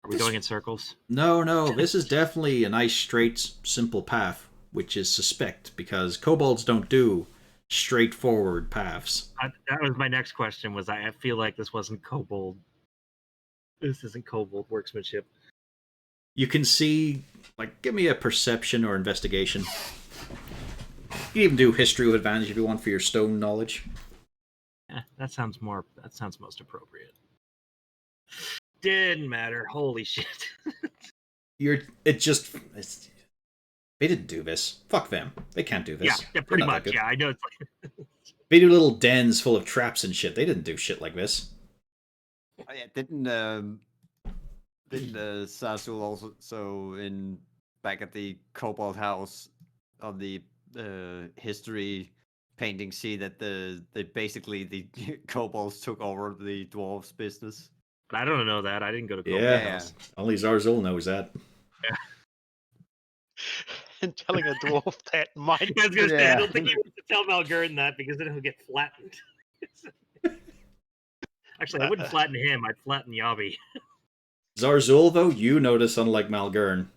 Are we going in circles? No, this is definitely a nice, straight, simple path, which is suspect, because kobolds don't do straightforward paths. That was my next question. I feel like this wasn't kobold. This isn't kobold workmanship. You can see, give me a perception or investigation. You can even do history with advantage if you want for your stone knowledge. That sounds most appropriate. Didn't matter. Holy shit. They didn't do this. Fuck them. They can't do this. Yeah, pretty They're not much. that good. Yeah, I know it's like They do little dens full of traps and shit. They didn't do shit like this. Oh, yeah, didn't Sarzul also in back at the Kobold House on the history painting see that the kobolds took over the dwarves' business? But I don't know that. I didn't go to kobold Yeah. house. Only Zarzul knows that. And telling a dwarf that might. I was gonna say, I Yeah. don't think you want to tell Malgern that because then he'll get flattened. Actually, I wouldn't flatten him. I'd flatten Yavi. Zarzul, though, you notice, unlike Malgern,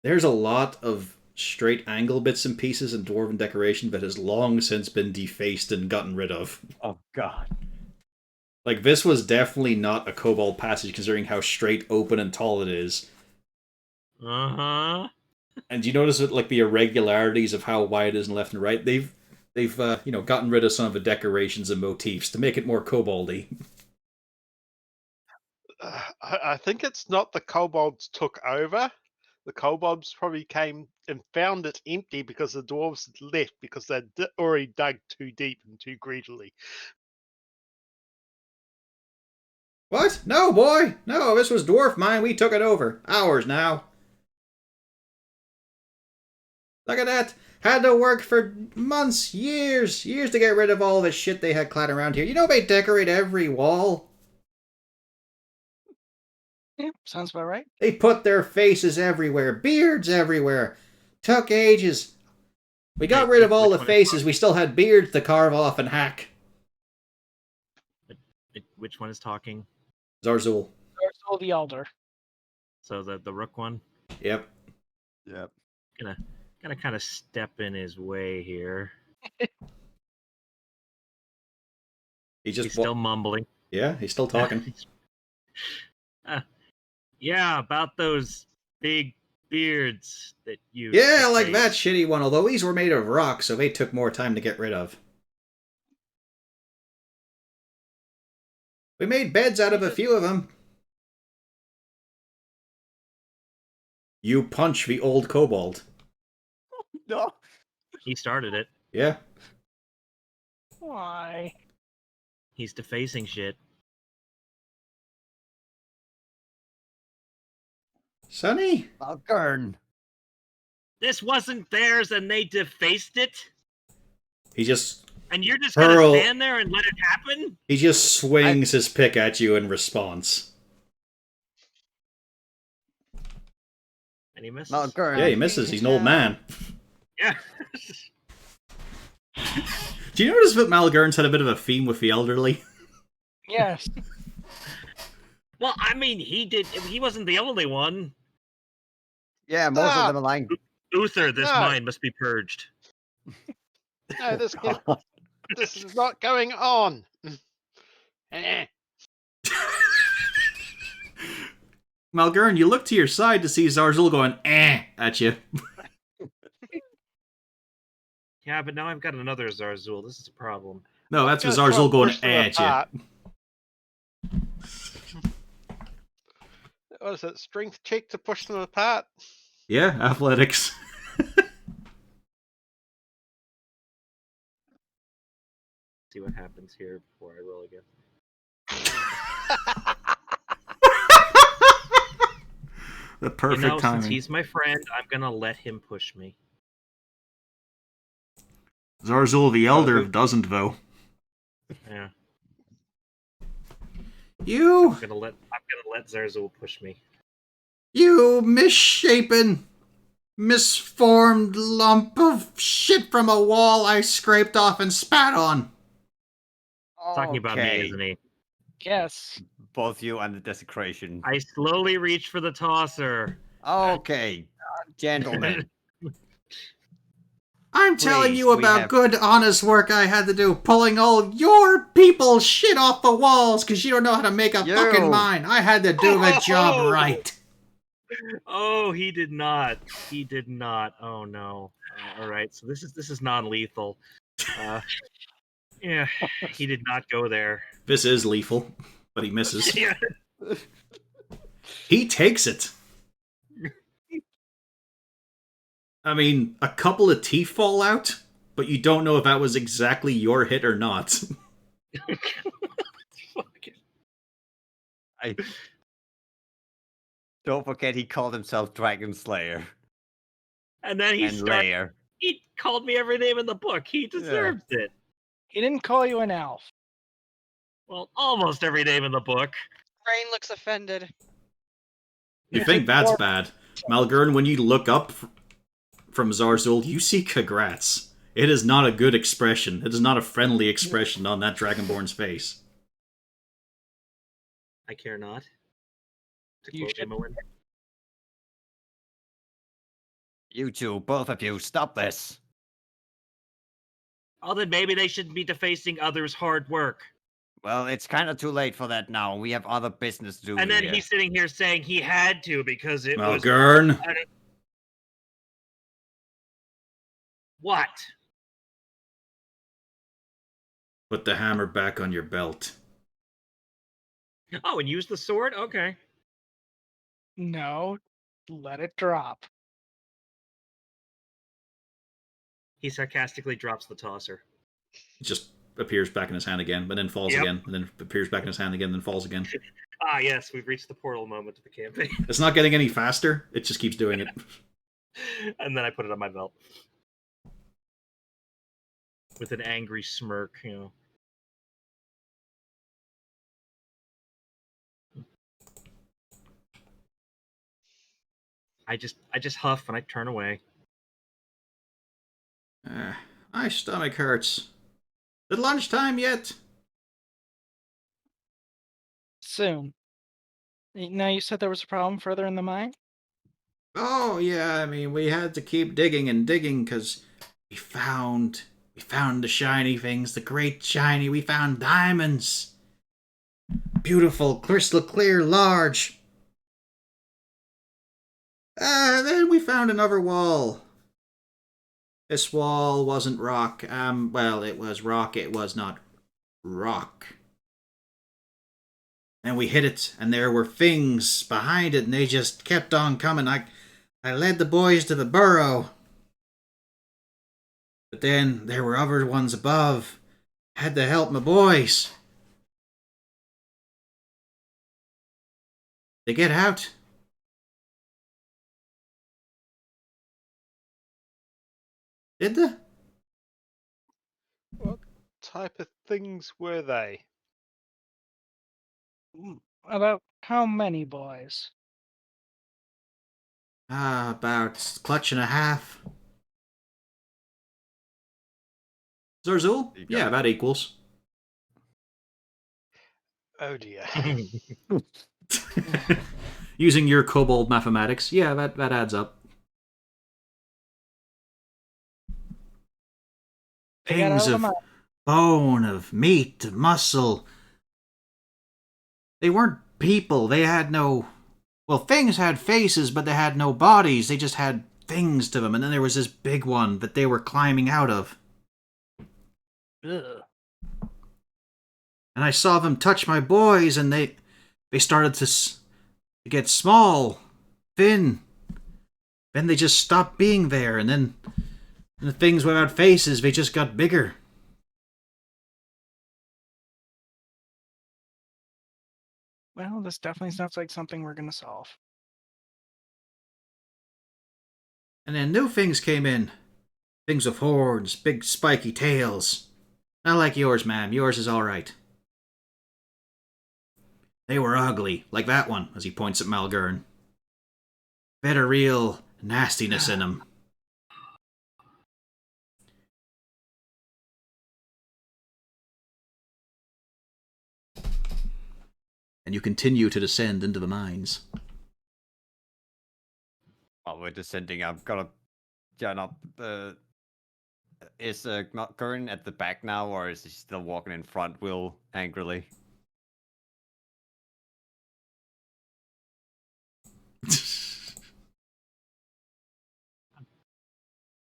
there's a lot of straight angle bits and pieces in dwarven decoration that has long since been defaced and gotten rid of. Oh God. This was definitely not a kobold passage, considering how straight, open, and tall it is. Uh-huh. And you notice it, the irregularities of how wide it is in left and right. They've gotten rid of some of the decorations and motifs to make it more koboldy. I think it's not the kobolds took over. The kobolds probably came and found it empty because the dwarves had left because they'd already dug too deep and too greedily. What? No, boy! No, this was dwarf mine. We took it over. Ours now. Look at that. Had to work for months, years to get rid of all the shit they had clad around here. You know they decorate every wall? Yeah, sounds about right. They put their faces everywhere, beards everywhere. Took ages. We got rid of all the faces, we still had beards to carve off and hack. Which one is talking? Zarzul. Zarzul the Elder. So the rook one? Yep. Yep. Gonna kind of step in his way here. He's still mumbling. Yeah, he's still talking. Yeah, about those big beards that you... Yeah, like that shitty one, although these were made of rock, so they took more time to get rid of. We made beds out of a few of them. You punch the old kobold. No. He started it. Yeah. Why? He's defacing shit. Sonny? Malgern. This wasn't theirs and they defaced it? He just... And you're just Hurl. gonna stand there and let it happen? He just swings his pick at you in response. And he misses. Malgern. Yeah, he misses. He's an old man. Yeah. Do you notice that Malgern's had a bit of a theme with the elderly? Yes. Well, I mean, he wasn't the only one. Yeah, most of them are lying. Uther, this No. mind must be purged. No, this is not going on. Eh. Malgern, you look to your side to see Zarzul going, at you. Yeah, but now I've got another Zarzul. This is a problem. No, that's with Just try Zarzul and going, push them at you. apart. What is it? Strength check to push them apart? Yeah, athletics. See what happens here before I roll again. The perfect Since timing. he's my friend, I'm gonna let him push me. Zarzul the Elder doesn't, though. Yeah. You I'm gonna let Zarzul push me. You misshapen, misformed lump of shit from a wall I scraped off and spat on. Talking about me, isn't he? Yes. Both you and the desecration. I slowly reach for the tosser. Okay, gentlemen. I'm telling Please, you we about have- good, honest work I had to do, pulling all your people's shit off the walls because you don't know how to make up You. fucking mine. I had to do the job right. Oh, he did not. He did not. Oh no. All right. So this is non-lethal. Yeah, he did not go there. This is lethal, but he misses. Yeah. He takes it. I mean, a couple of teeth fall out, but you don't know if that was exactly your hit or not. I don't forget he called himself Dragon Slayer And then and Lair. he called me every name in the book. He deserves it. He didn't call you an elf. Well, almost every name in the book. Rain looks offended. You think that's bad. Malgern, when you look up from Zarzul, you see Kagrats. It is not a good expression. It is not a friendly expression on that Dragonborn's face. I care not. To You quote should- Imoen. You two, both of you, stop this. Oh, then maybe they shouldn't be defacing others' hard work. Well, it's kind of too late for that now. We have other business to do. And then here. he's sitting here saying he had to because it was... Malgern, What? put the hammer back on your belt. Oh, and use the sword? Okay. No, let it drop. He sarcastically drops the tosser. It just appears back in his hand again, but then falls Yep. again, and then appears back in his hand again, then falls again. Ah, yes, we've reached the portal moment of the campaign. It's not getting any faster, it just keeps doing it. And then I put it on my belt with an angry smirk, you know. I just huff and I turn away. My stomach hurts. Is it lunchtime yet? Soon. Now you said there was a problem further in the mine? Oh, yeah, I mean, we had to keep digging and digging because we found the shiny things, the great shiny, we found diamonds. Beautiful, crystal clear, large. Then we found another wall. This wall wasn't rock. Well, it was rock, it was not rock. And we hit it, and there were things behind it, and they just kept on coming. I led the boys to the burrow. But then there were other ones above. Had to help my boys. They get out. Did they? What type of things were they? About how many boys? About clutch and a half. Zorzul? You got Yeah, it. that equals. Oh dear. Using your kobold mathematics, yeah, that adds up. They got out Things of the of mine. bone, of meat, of muscle. They weren't people. They had no... Well, things had faces, but they had no bodies. They just had things to them. And then there was this big one that they were climbing out of. Ugh. And I saw them touch my boys, and they started to get small, thin. Then they just stopped being there, and then the things without faces, they just got bigger. Well, this definitely sounds like something we're gonna solve. And then new things came in. Things with horns, big spiky tails. Not like yours, ma'am. Yours is alright. They were ugly, like that one, as he points at Malgern. They had a real nastiness in them. And you continue to descend into the mines. While we're descending, I'm gonna join up. Is Curran at the back now, or is he still walking in front? Will angrily.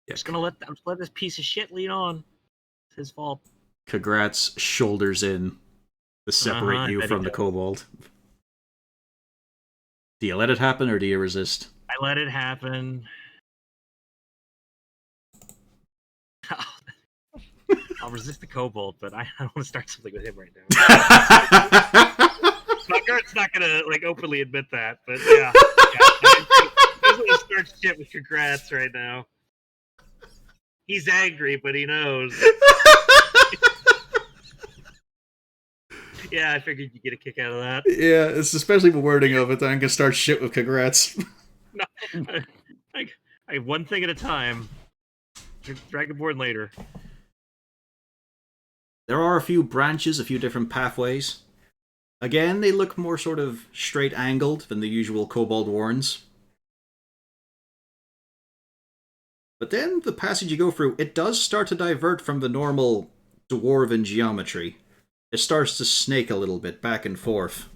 Just gonna let this piece of shit lead on. It's his fault. Kagrat's shoulders in to separate I you bet he from the does. kobold. Do you let it happen or do you resist? I let it happen. I'll resist the kobold, but I don't want to start something with him right now. Gert's not gonna openly admit that, but yeah, he's gonna start shit with congrats right now. He's angry, but he knows. Yeah, I figured you'd get a kick out of that. Yeah, it's especially the wording of it. I'm gonna start shit with congrats. No, I one thing at a time. Dragonborn later. There are a few branches, a few different pathways. Again, they look more sort of straight-angled than the usual kobold warns. But then the passage you go through, it does start to divert from the normal dwarven geometry. It starts to snake a little bit back and forth.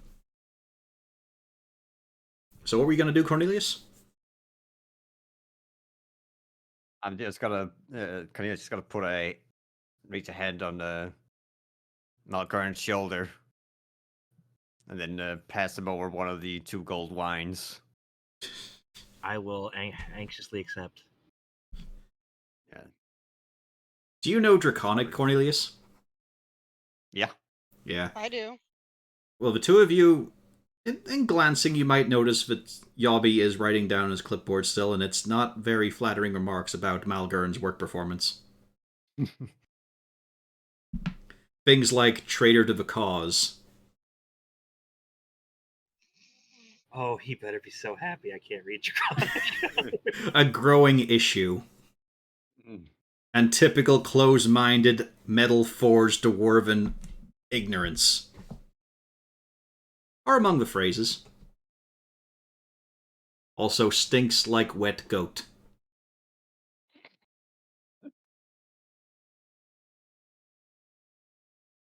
So what were you going to do, Cornelius? I'm just gonna Cornelius just gonna reach a hand on Malgern's shoulder, and then pass him over one of the 2 gold wines. I will anxiously accept. Yeah. Do you know Draconic, Cornelius? Yeah. Yeah. I do. Well, the two of you, In glancing, you might notice that Yobby is writing down his clipboard still, and it's not very flattering remarks about Malgurn's work performance. Things like traitor to the cause. Oh, he better be so happy I can't read your A growing issue. Mm. And typical close-minded, metal-forged dwarven ignorance are among the phrases. Also, stinks like wet goat.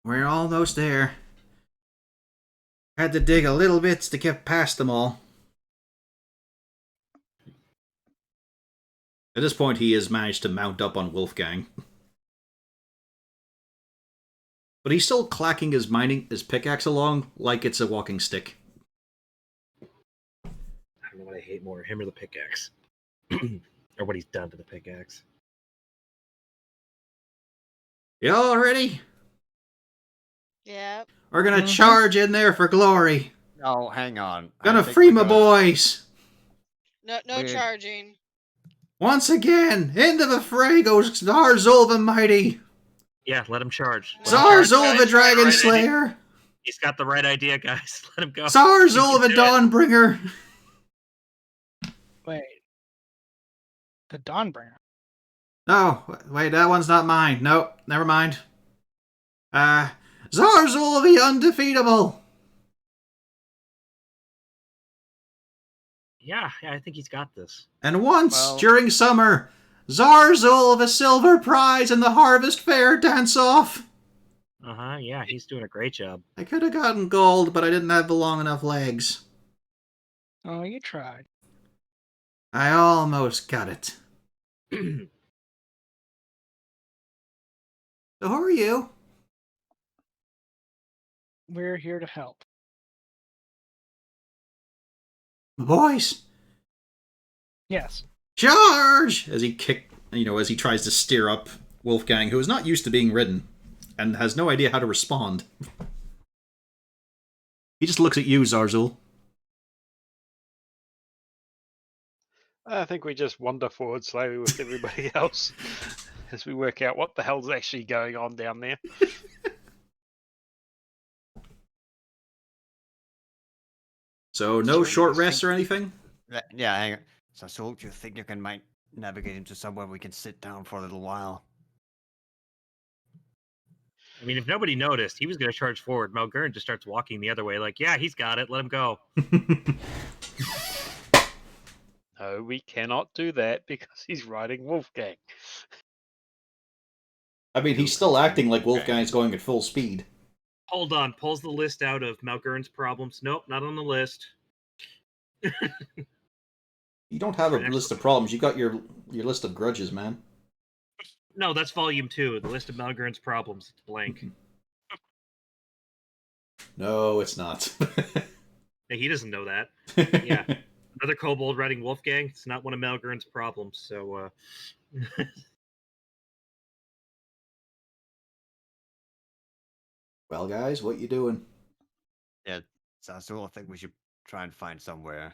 We're almost there. Had to dig a little bit to get past them all. At this point, he has managed to mount up on Wolfgang. But he's still clacking his pickaxe along like it's a walking stick. I don't know what I hate more, him or the pickaxe. Or what he's done to the pickaxe. You all ready? Yep. We're gonna charge in there for glory. Oh, hang on. I Gonna think free we're my gonna- boys. No Weird. charging. Once again, into the fray goes Zarzul the Mighty. Yeah, let him charge. No. Zarzul the Charge, Dragon Right, Slayer. He's got the right idea, guys. Let him go. Zarzul the Do it. Dawnbringer. Wait. The Dawnbringer. No, wait, that one's not mine. Nope, never mind. Zarzul the Undefeatable. Yeah, I think he's got this. And once, Well- during summer, Zarzul the Silver Prize in the Harvest Fair dance-off. Uh-huh, yeah, he's doing a great job. I could have gotten gold, but I didn't have the long enough legs. Oh, you tried. I almost got it. So who are you? We're here to help. Boys, Yes. charge! As he tries to steer up Wolfgang, who is not used to being ridden and has no idea how to respond. He just looks at you, Zarzul. I think we just wander forward slowly with everybody else as we work out what the hell's actually going on down there. So no Sure, short just rests think- or anything? Yeah, hang on. So, do you think you might navigate into somewhere we can sit down for a little while? I mean, if nobody noticed, he was going to charge forward. Malgurn just starts walking the other way, like, yeah, he's got it. Let him go. No, we cannot do that because he's riding Wolfgang. I mean, he's still acting like Wolfgang's going at full speed. Hold on. Pulls the list out of Malgurn's problems. Nope, not on the list. You don't have a Excellent. list of problems. You got your list of grudges, man. No, that's volume 2. The list of Malgurn's problems. It's blank. No, it's not. Hey, he doesn't know that. Yeah. Another kobold riding Wolfgang. It's not one of Malgurn's problems, so, Well, guys, what you doing? So, I think we should try and find somewhere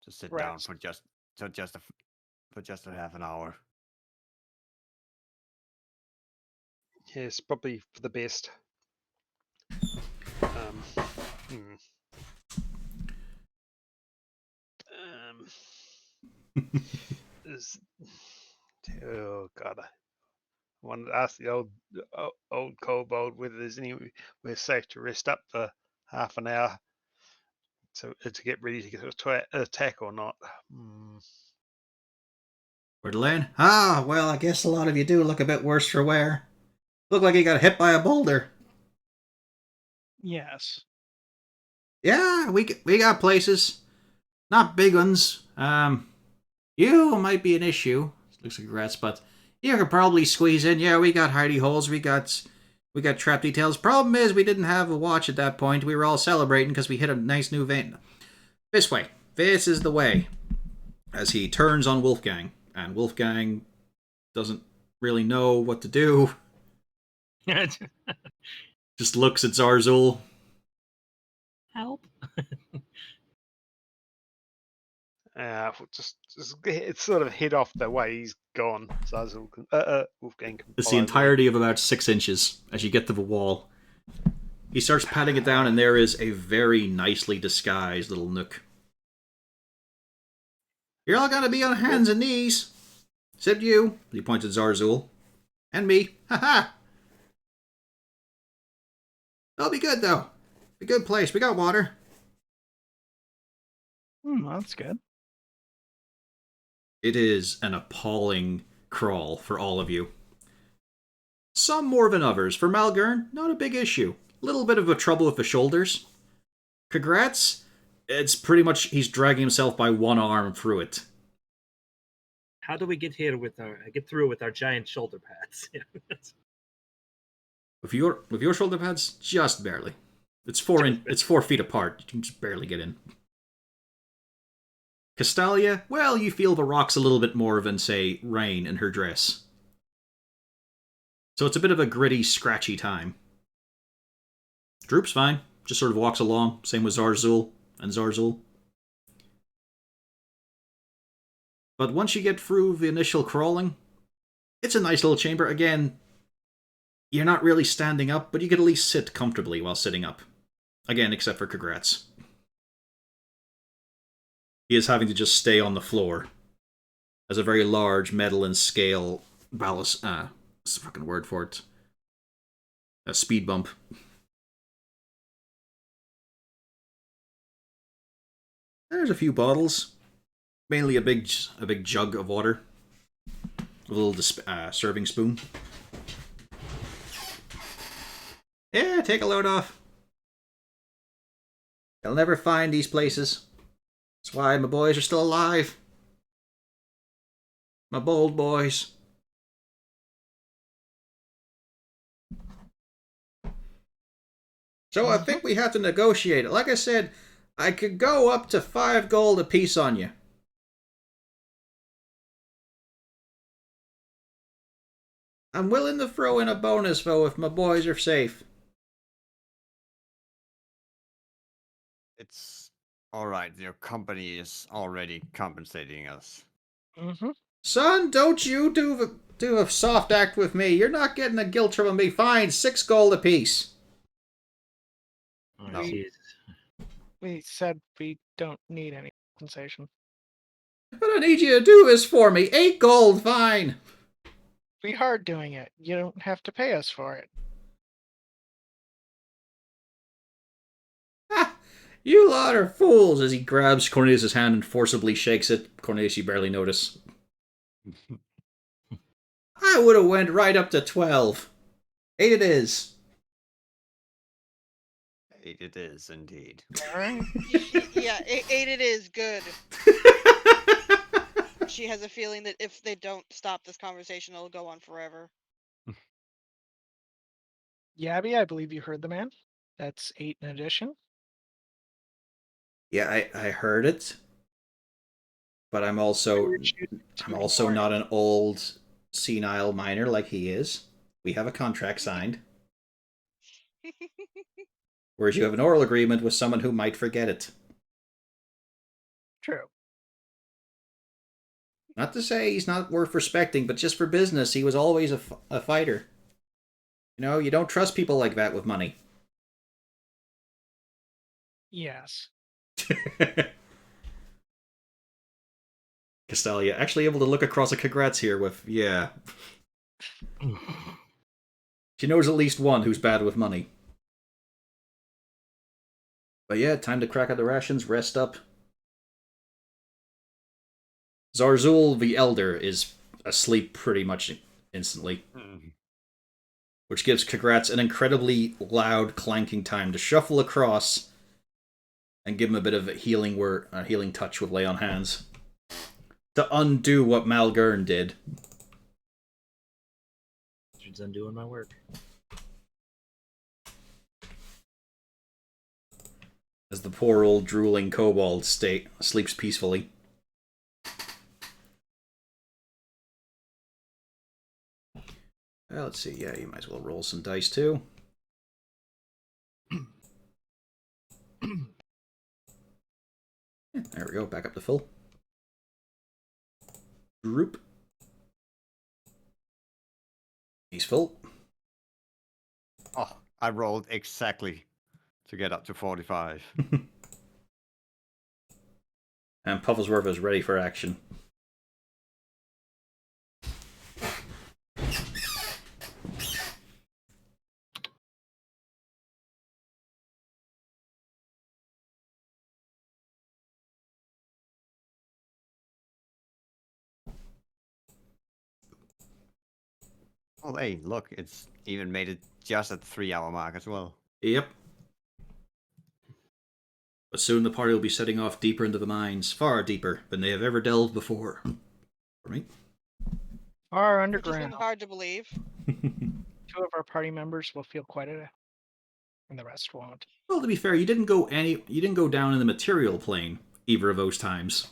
to sit down Rex. for just a half an hour. Yes, probably for the best. Hmm. Is- oh god, I wanted to ask the old kobold whether there's anywhere safe to rest up for half an hour to get ready to get an attack or not. Hmm. Where to land? Ah, well, I guess a lot of you do look a bit worse for wear. Look like you got hit by a boulder. Yes. Yeah, we got places. Not big ones. You might be an issue. Looks like regrets, but you could probably squeeze in. Yeah, we got hidey holes. We got trap details. Problem is, we didn't have a watch at that point. We were all celebrating because we hit a nice new vein. This way. This is the way. As he turns on Wolfgang, and Wolfgang doesn't really know what to do. Just looks at Zarzul. Help. Just it's sort of hit off the way he's gone. So Wolfgang can It's the follow me. entirety of about 6 inches as you get to the wall. He starts patting it down, and there is a very nicely disguised little nook. You're all gonna be on hands and knees. Except you, he pointed at Zarzul. And me. Haha. It'll be good, though. A good place. We got water. That's good. It is an appalling crawl for all of you. Some more than others. For Malgern, not a big issue. Little bit of a trouble with the shoulders. Congrats, it's pretty much he's dragging himself by one arm through it. How do we get through with our giant shoulder pads? With your shoulder pads, just barely. It's 4 feet apart. You can just barely get in. Castalia, well, you feel the rocks a little bit more than, say, Rain in her dress. So it's a bit of a gritty, scratchy time. Droop's fine. Just sort of walks along. Same with Zarzul and Zarzul. But once you get through the initial crawling, it's a nice little chamber. Again, you're not really standing up, but you can at least sit comfortably while sitting up. Again, except for Congrats. He is having to just stay on the floor. As a very large metal and scale ballast... what's the fucking word for it? A speed bump. There's a few bottles. Mainly a big jug of water. A little serving spoon. Yeah, take a load off. You'll never find these places. That's why my boys are still alive. My bold boys. So I think we have to negotiate it. Like I said, I could go up to 5 gold apiece on you. I'm willing to throw in a bonus, though, if my boys are safe. It's all right. Your company is already compensating us. Son, don't you do a soft act with me. You're not getting a guilt trip on me. Fine, 6 gold apiece. Oh, No. Jesus. We said we don't need any compensation. But I need you to do this for me. 8 gold, fine. We are doing it. You don't have to pay us for it. Ah, you lot are fools, as he grabs Cornelius' hand and forcibly shakes it. Cornelius, you barely notice. I would have went right up to 12. 8 it is. 8 it is, indeed. All right. Yeah, 8 it is good. She has a feeling that if they don't stop this conversation, it'll go on forever. Yabby, I believe you heard the man. That's 8 in addition. Yeah, I heard it. But I'm also not an old senile miner like he is. We have a contract signed. Whereas you have an oral agreement with someone who might forget it. True. Not to say he's not worth respecting, but just for business, he was always a fighter. You know, you don't trust people like that with money. Yes. Castalia, actually able to look across at Congrats here with, yeah. She knows at least one who's bad with money. But yeah, time to crack out the rations, rest up. Zarzul the Elder is asleep pretty much instantly. Which gives Congrats an incredibly loud, clanking time to shuffle across and give him a bit of a healing touch with Lay on Hands. To undo what Malgern did. She's undoing my work. As the poor old drooling kobold sleeps peacefully. Well, let's see, yeah, you might as well roll some dice too. Yeah, there we go, back up to full. Group. He's full. Oh, I rolled exactly to get up to 45. And Pufflesworth is ready for action. Oh, hey, look, it's even made it just at the 3-hour mark as well. Yep. But soon the party will be setting off deeper into the mines, far deeper than they have ever delved before. For me. Far Which isn't underground. hard to believe. 2 of our party members will feel quite a, and the rest won't. Well, to be fair, you didn't go down in the material plane either of those times.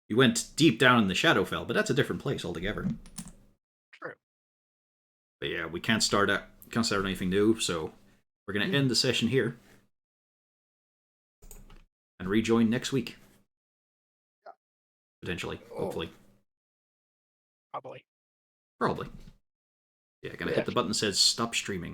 You went deep down in the Shadowfell, but that's a different place altogether. True. But yeah, we can't start anything new, so we're gonna end the session here and rejoin next week. Potentially, hopefully, Probably. probably. Yeah, gonna hit the button that says stop streaming.